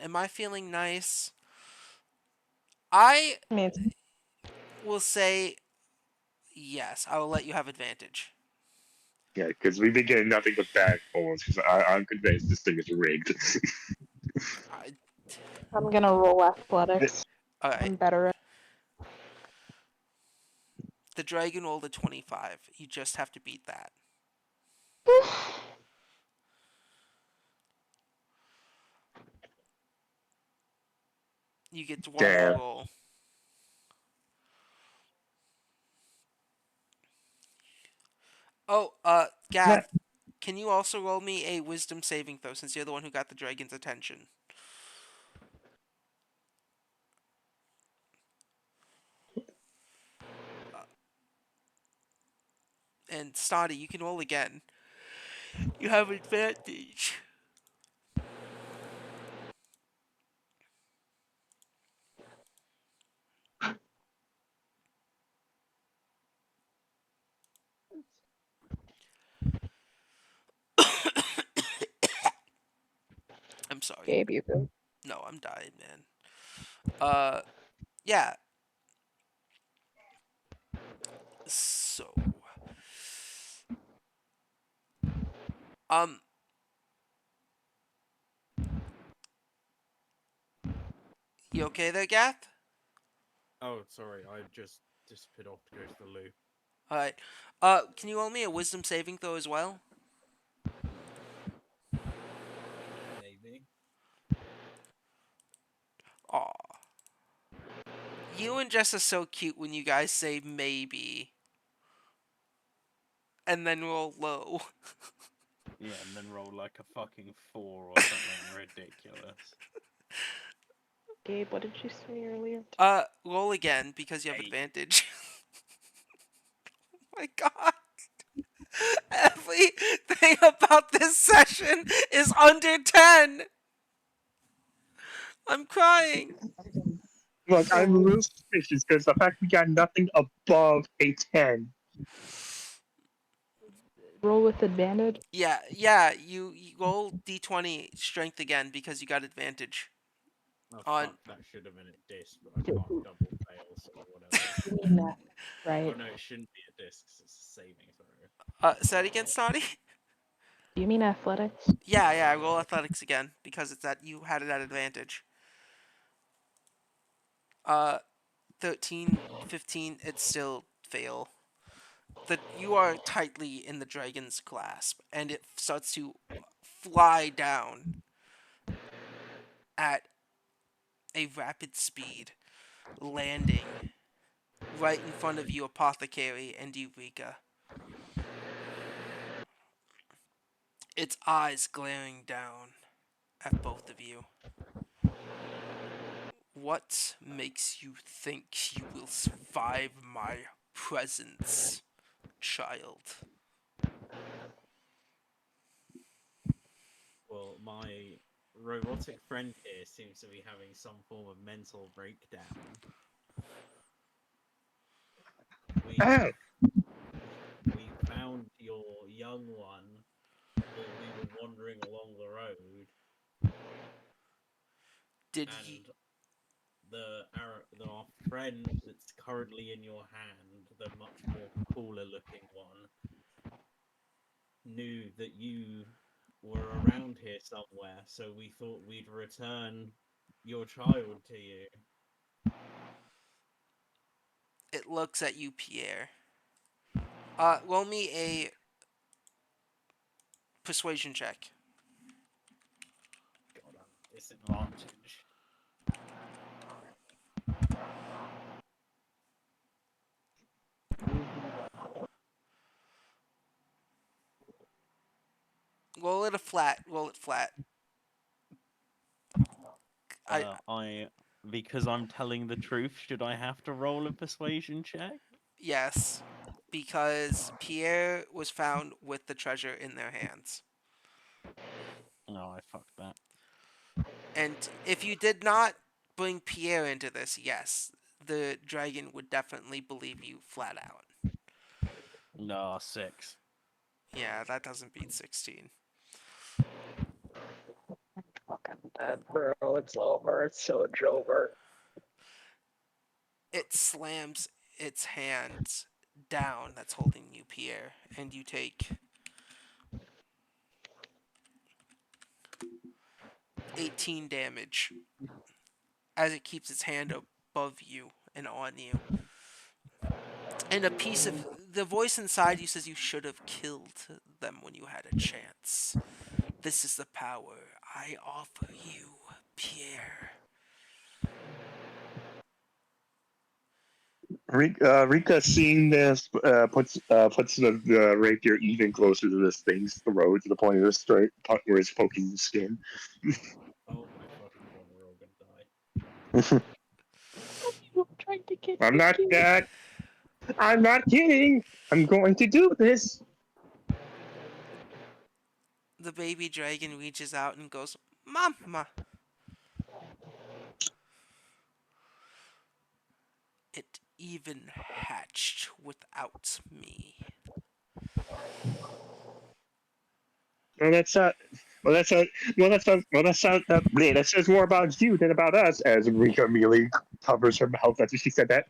Am I feeling nice? I I mean, will say yes. I will let you have advantage. Yeah, because we've been getting nothing but bad rolls. Because I'm convinced this thing is rigged. I, I'm gonna roll athletics. all right. I'm better at. The dragon rolled a 25. You just have to beat that. You get one more Damn. roll. Oh, Nah. Gath, can you also roll me a wisdom saving throw since you're the one who got the dragon's attention? Uh, and Snotty, you can roll again. You have advantage. I'm sorry. Gabe, you go. No, I'm dying, man. Uh, yeah. So, um, you okay there, Gath? oh, sorry, I just disappeared off to go to the loo. All right. Can you roll me a wisdom saving throw as well? Maybe. Aw. You and Jess are so cute when you guys say maybe and then roll low. Yeah, and then roll like a fucking 4 or something ridiculous. Gabe, what did you say earlier? Roll again because you have 8. advantage. Oh my god. Everything about this session is under 10. I'm crying. Look, I'm a So little suspicious because the fact we got nothing above a 10. roll with advantage. Yeah, you roll d20 strength again because you got advantage Oh on. fuck, that should have been a disc, but I can't double fail, so whatever. You mean that, Oh right? no, it shouldn't be a disc, 'cause it's a saving throw. Say it again, Snotty. Do you mean athletics? Yeah, roll athletics again because it's that you had it at advantage. Uh, 13, 15, it's still fail. that you are tightly in the dragon's grasp, and it starts to fly down at a rapid speed, landing right in front of you, Apothecary and Eureka. Its eyes glaring down at both of you. What makes you think you will survive my presence, child? Well, my robotic friend here seems to be having some form of mental breakdown. Ah, We we found your young one while we were wandering along the road, Did you? and our friend that's currently in your hand, the much more cooler looking one, knew that you were around here somewhere, so we thought we'd return your child to you. It looks at you, Pierre. Roll me a persuasion check. God, I'm disadvantaged. Roll it a flat. Roll it flat. I I because I'm telling the truth, should I have to roll a persuasion check? Yes, because Pierre was found with the treasure in their hands. No, I fucked that. And if you did not bring Pierre into this, yes, the dragon would definitely believe you flat out. No, 6. Yeah, that doesn't beat 16. Fucking dead, bro. It's over. It's so over. It slams its hand down that's holding you, Pierre, and you take 18 damage as it keeps its hand above you and on you. And a piece of the voice inside you says you should have killed them when you had a chance. This is the power I offer you, Pierre. Rika, seeing this, puts the rapier even closer to this thing's throat, to the point of the straight where it's poking the skin. Oh my fucking god, we're all gonna die. You tried to get I'm me not killed. that. I'm not kidding. I'm going to do this. The baby dragon reaches out and goes, Mama! It even hatched without me. Well, that's well, that's well, that says more about you than about us. As Rika immediately covers her mouth after she said that.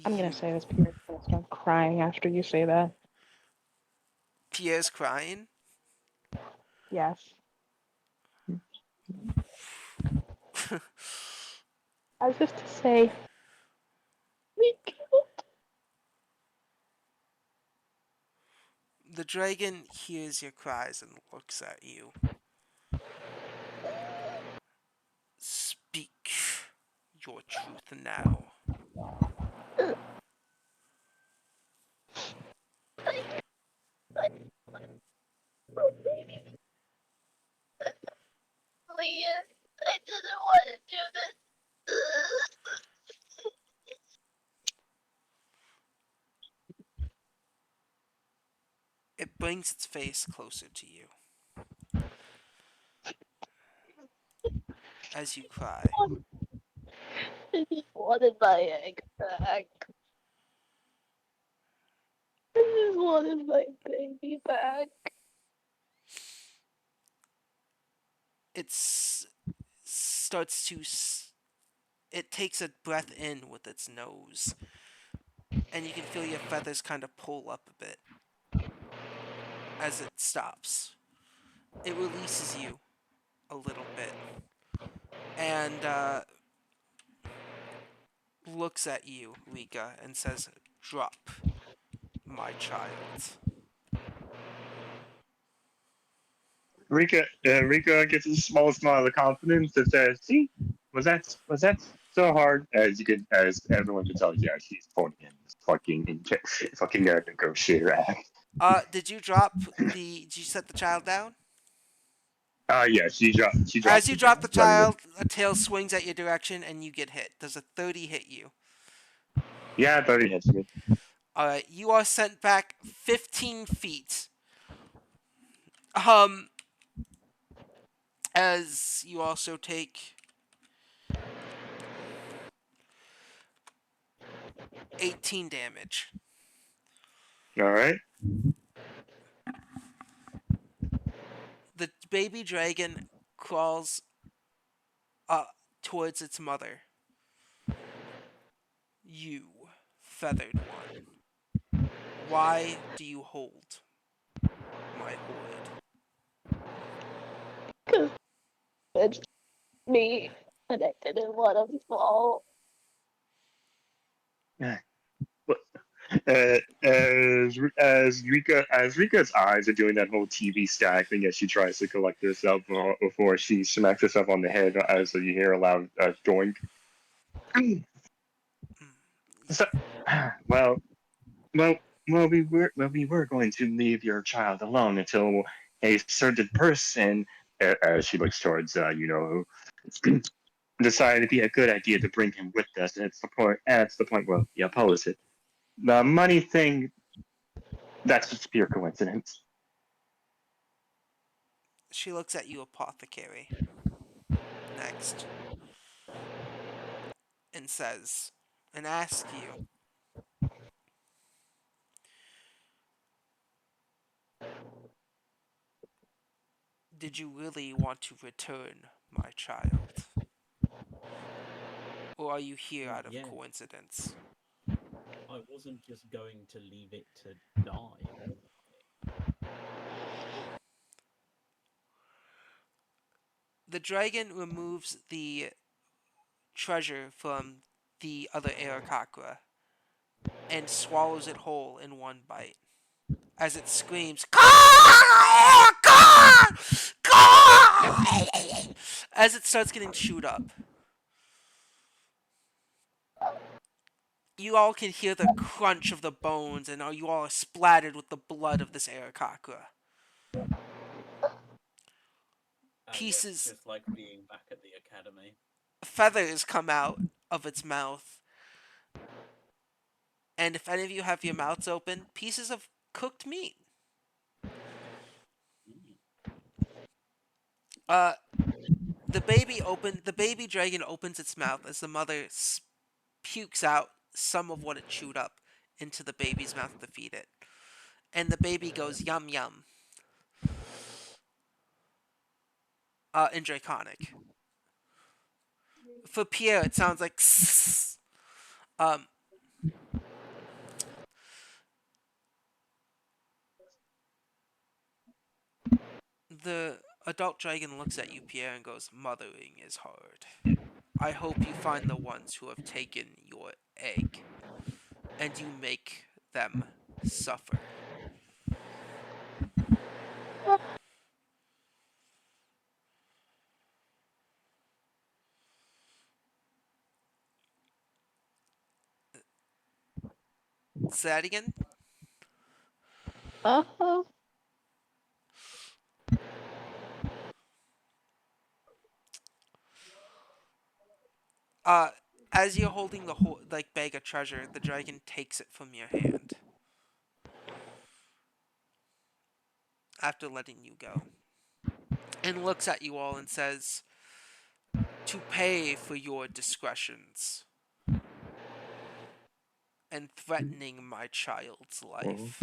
I'm gonna You. say this. Peter's gonna start crying after you say that. Pierre's crying. Yes. As if to say, me killed. The dragon hears your cries and looks at you. Speak your truth now. Please, I didn't want to do this. It brings its face closer to you as you cry. I just wanted my egg back. I just wanted my baby back. It starts to. It takes a breath in with its nose, and you can feel your feathers kind of pull up a bit as it stops. It releases you a little bit and looks at you, Rika, and says, "Drop my child." Rika gets a small smile of confidence that says, "See, was that so hard?" As everyone can tell, yeah, she's pulling in this fucking negotiator act. Did you drop the? Did you set the child down? Yeah, she As drops you it drop down, the letting it. child, a tail swings at your direction, and you get hit. Does a 30 hit you? Yeah, 30 hits me. All right, you are sent back 15 feet. Um, as you also take 18 damage. All right. The baby dragon crawls towards its mother. You, feathered one, why do you hold my hoard? Because it's me, and I didn't want to fall. As Rika's eyes are doing that whole TV stack thing as she tries to collect herself before she smacks herself on the head as you hear a loud doink. So, well, well, we were going to leave your child alone until a certain person, as she looks towards who, decided it'd be a good idea to bring him with us. And it's the point. That's the point where you oppose it. The money thing, that's just pure coincidence. She looks at you, apothecary, next, and says, and asks you, did you really want to return my child? Or are you here Well, out of yeah, coincidence? I wasn't just going to leave it to die, was The dragon removes the treasure from the other Arakakra and swallows it whole in one bite as it screams, "Caw! Caw! Caw!" as it starts getting chewed up. You all can hear the crunch of the bones, and you all are splattered with the blood of this Arakakra. I? Yeah, Pieces, just like being back at the academy. feathers come out of its mouth, and if any of you have your mouths open, pieces of cooked meat. Mm. Uh, the baby dragon opens its mouth as the mother pukes out some of what it chewed up into the baby's mouth to feed it, and the baby goes yum yum. In Draconic. For Pierre, it sounds like um. The adult dragon looks at you, Pierre, and goes, "Mothering is hard. I hope you find the ones who have taken your egg, and you make them suffer." Say that again. Uh-huh. Uh, as you're holding the whole like bag of treasure, the dragon takes it from your hand after letting you go, and looks at you all and says, "To pay for your discretions and threatening my child's life,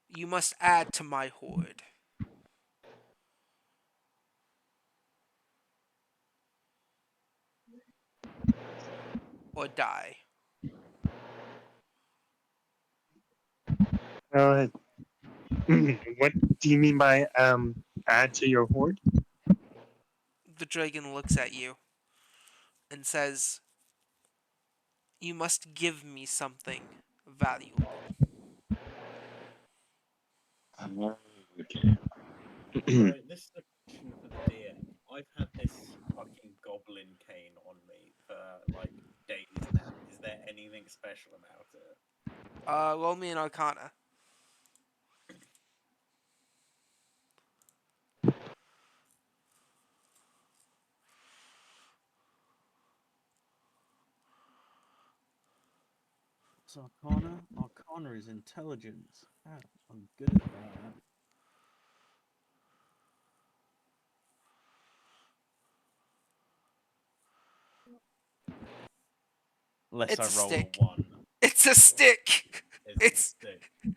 you must add to my hoard or die." Uh, what do you mean by add to your hoard? The dragon looks at you. and says, "You must give me something valuable." Okay. So this is a question for the DM. I've had this fucking goblin cane on me for like days now. Is there anything special about it? Roll me an Arcana. What's Arcana? Arcana is intelligence. Ah, I'm good at that. Unless I It's a roll a stick. 1. It's a stick. It's a It's stick. Cool.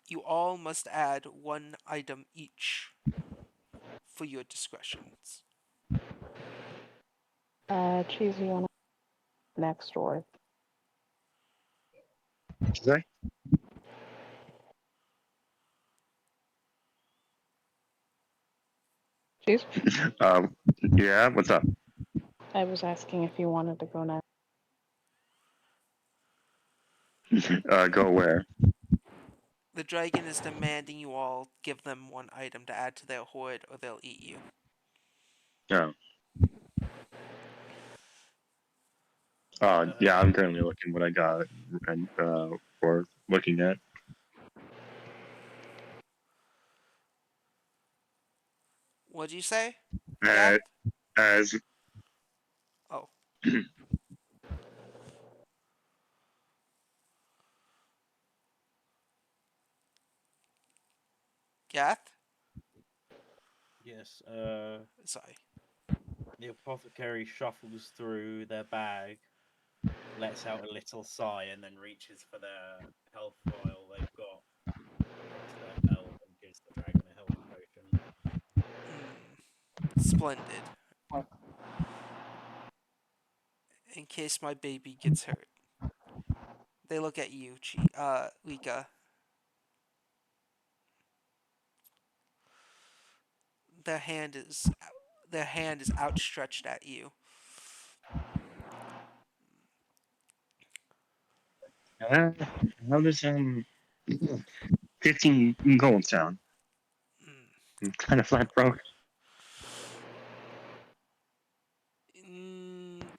You all must add one item each for your discretions. Cheesy on next door. Sorry? Cheese? Um, yeah, what's up? I was asking if you wanted to go next. Go where? The dragon is demanding you all give them one item to add to their hoard or they'll eat you. Oh. Uh, Yeah, I'm currently looking what I got and for looking at. What'd you say, Gath? Uh, as Oh, Gath? Yes, Sorry. the apothecary shuffles through their bag, lets out a little sigh, and then reaches for their health vial they've got across their belt and gives the dragon a health potion. Splendid. In case my baby gets hurt. They look at you, Lika. Their hand is their hand is outstretched at you. how does 15 gold sound? I'm kind of flat broke.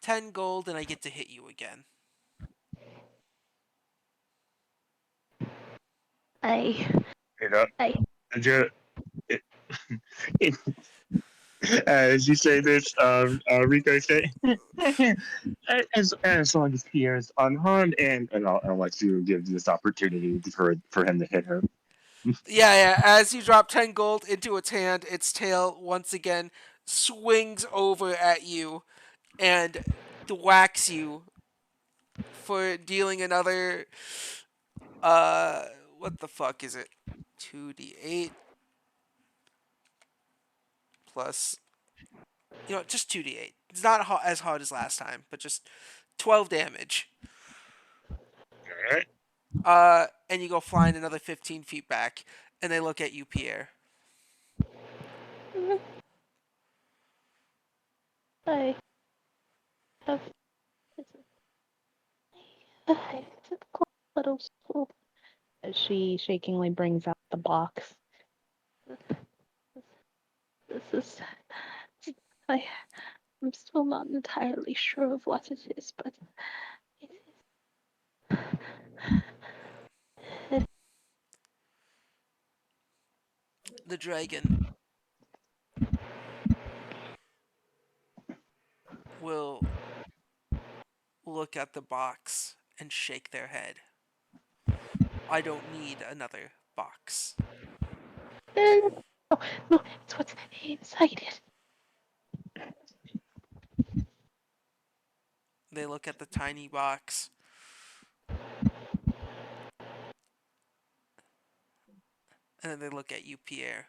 10 gold and I get to hit you again. I, You know, I, ju- as you say this, Rico say, as long as he is unharmed, and I'll let you give this opportunity for him to hit her. Yeah. As you drop 10 gold into its hand, its tail once again swings over at you and whacks you for dealing another. Uh, what the fuck is it? 2d8 plus. Just 2d8. It's not as hard as last time, but just 12 damage. All right. And you go flying another 15 feet back, and they look at you, Pierre. I have, I have little school. She shakingly brings out the box. This is, I, I'm still not entirely sure of what it is, but it is. The dragon will look at the box and shake their head. I don't need another box. No, no, it's what's inside it. They look at the tiny box, and then they look at you, Pierre.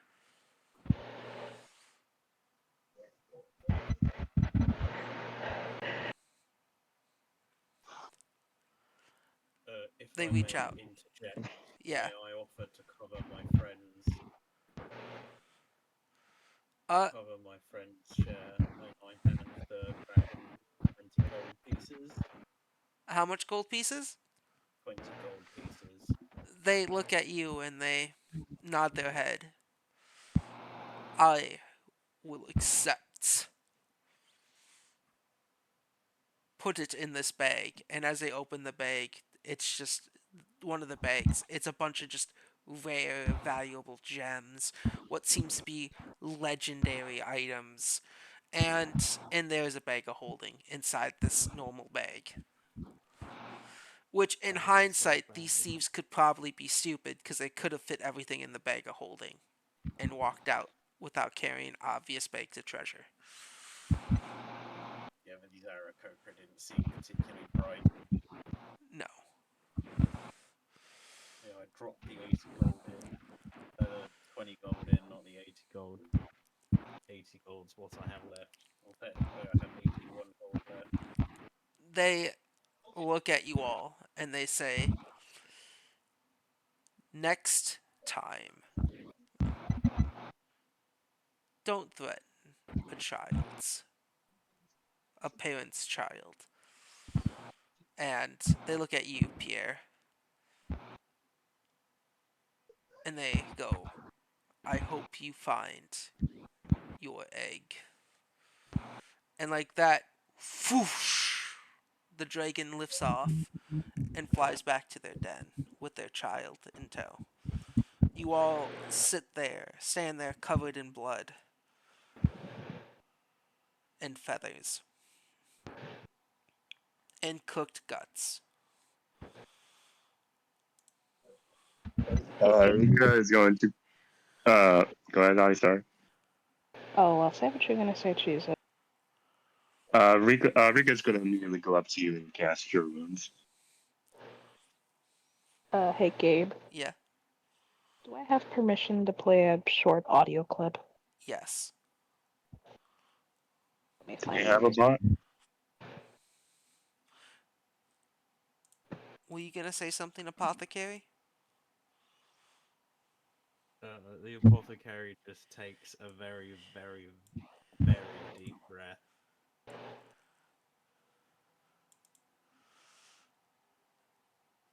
If They I reach may out. interject, may Yeah. I offer to cover my friend's Uh, cover my friend's share, I might hand the dragon 20 gold pieces. how much gold pieces? 20 gold pieces. They look at you and they nod their head. I will accept. Put it in this bag. And as they open the bag, it's just one of the bags. It's a bunch of just rare, valuable gems, what seems to be legendary items. And there's a bag of holding inside this normal bag. Which, in Sounds like hindsight, these value. thieves could probably be stupid because they could have fit everything in the bag of holding and walked out without carrying obvious bags of treasure. Yeah, but these Aarakocra didn't seem particularly bright. No. Yeah, I dropped the 80 gold in. The 20 gold in, not the 80 gold. 80 gold's what I have left. Well, technically, I have 81 gold left. They look at you all and they say, next time, don't threaten a child's, a parent's child. And they look at you, Pierre, and they go, I hope you find your egg. And like that, whoosh, the dragon lifts off and flies back to their den with their child in tow. You all stand there covered in blood and feathers and cooked guts. Rika is going to go ahead. I sorry. Oh, well, say what you're gonna say, Jesus. Rika's going to immediately go up to you and cast your wounds. Hey, Gabe. Yeah, Do I have permission to play a short audio clip? yes. Let me Do we find the have a music. bot? Were you gonna say something, Apothecary? The apothecary just takes a very, very, very deep breath.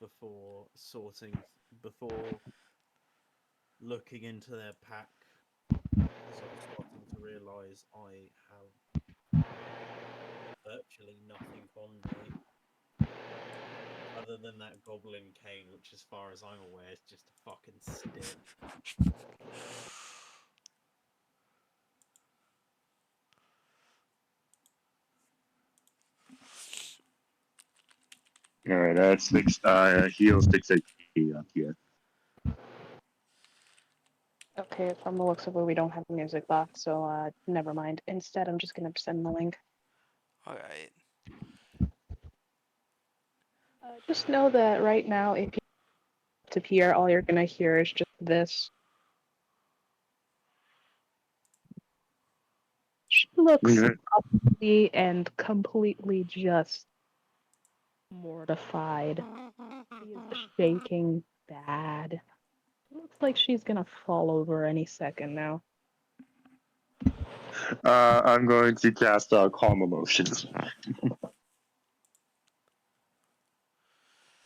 Before sorting, before looking into their pack, sort of starting to realise I have virtually nothing on me other than that goblin cane, which, as far as I'm aware, is just a fucking stick. All right, that's six. Heal 6 HP up here. Okay, from the looks of it, we don't have a music box, so never mind. Instead, I'm just gonna send the link. Alright. Just know that right now, if you to Pierre, all you're gonna hear is just this. She looks Okay. ugly and completely just mortified. She is shaking bad. Looks like she's gonna fall over any second now. I'm going to cast Calm Emotions,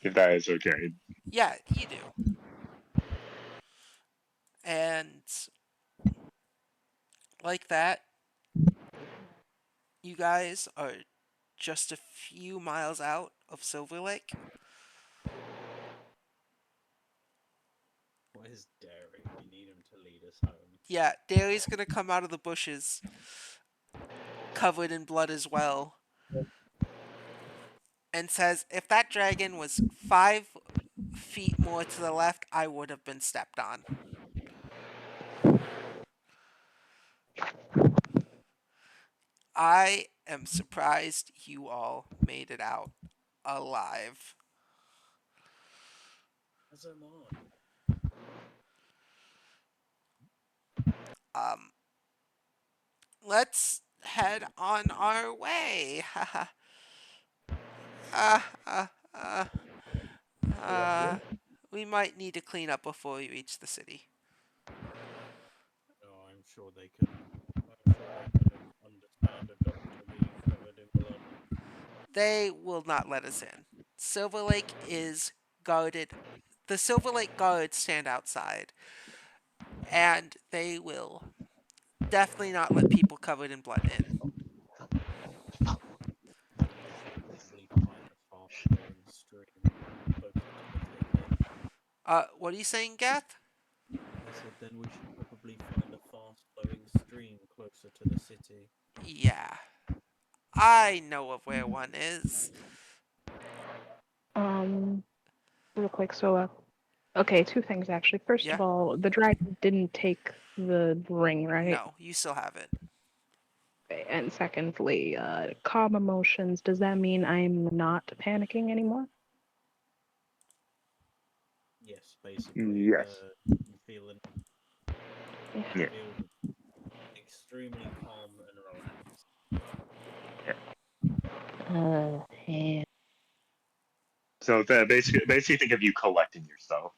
if that is okay. Yeah, you do. And like that, you guys are just a few miles out of Silver Lake. Where's Derry? We need him to lead us home. Yeah, Daly's gonna come out of the bushes, covered in blood as well, and says, if that dragon was 5 feet more to the left, I would have been stepped on. I am surprised you all made it out alive. As am I. Um, let's head on our way. uh, uh, uh, uh, we might need to clean up before we reach the city. Oh, I'm sure they can They will not let us in. Silver Lake is guarded. The Silver Lake guards stand outside, and they will definitely not let people covered in blood in. Then we should probably find a fast flowing stream closer to the city. What are you saying, Gath? I said then we should probably find a fast flowing stream closer to the city. Yeah, I know of where one is. Um, real quick. So, okay, two things actually. First Yeah? of all, the dragon didn't take the ring, right? No, you still have it. Okay, and secondly, calm emotions. Does that mean I'm not panicking anymore? Yes, basically, Yes. you feel Yeah. you Yeah. feel extremely calm and relaxed. Yeah. So basically think of you collecting yourself.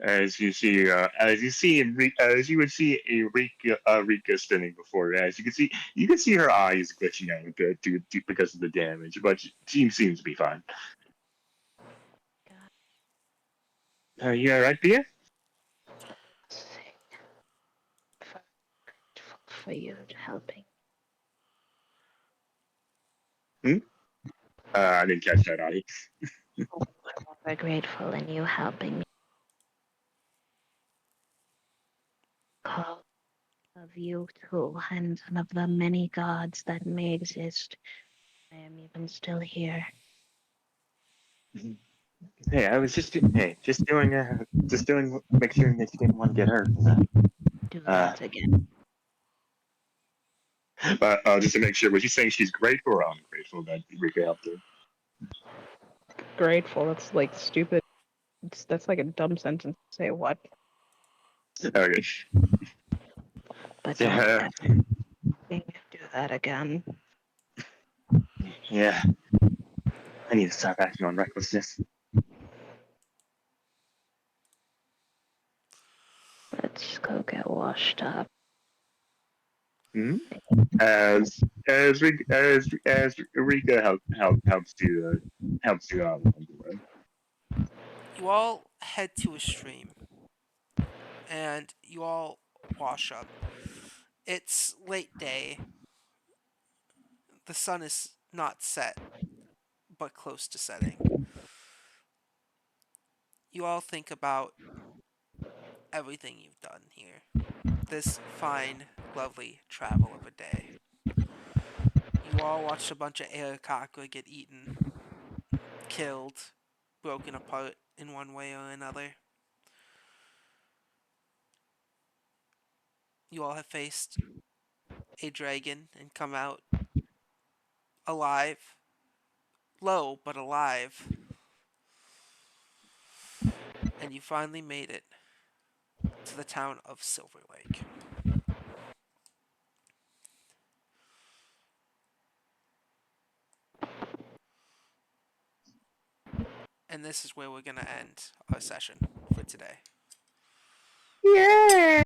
As you would see Rika standing before you. As you can see her eyes glitching out a bit because of the damage, but she seems to be fine. You alright, Pia? For you helping. Hmm? I didn't catch that, Adi. We're grateful in you helping me. Call of you too, and of the many gods that may exist. I am even still here. Hey, I was just doing, make sure that you didn't want to get hurt. Do Uh, that again. just to make sure, was she saying she's grateful or ungrateful that Rika helped her? Grateful. That's like stupid. That's like a dumb sentence to say. What? Okay. But don't Yeah, ever do that again. yeah. I need to stop acting on recklessness. Let's go get washed up. Hmm? As Rika helps you out along the way. You all head to a stream, and you all wash up. It's late day. The sun is not set, but close to setting. You all think about everything you've done here. This fine, lovely travel of a day. You all watched a bunch of Arakakra get eaten, killed, broken apart in one way or another. You all have faced a dragon and come out alive. Low, but alive. And you finally made it to the town of Silver Lake. And this is where we're going to end our session for today. Yeah.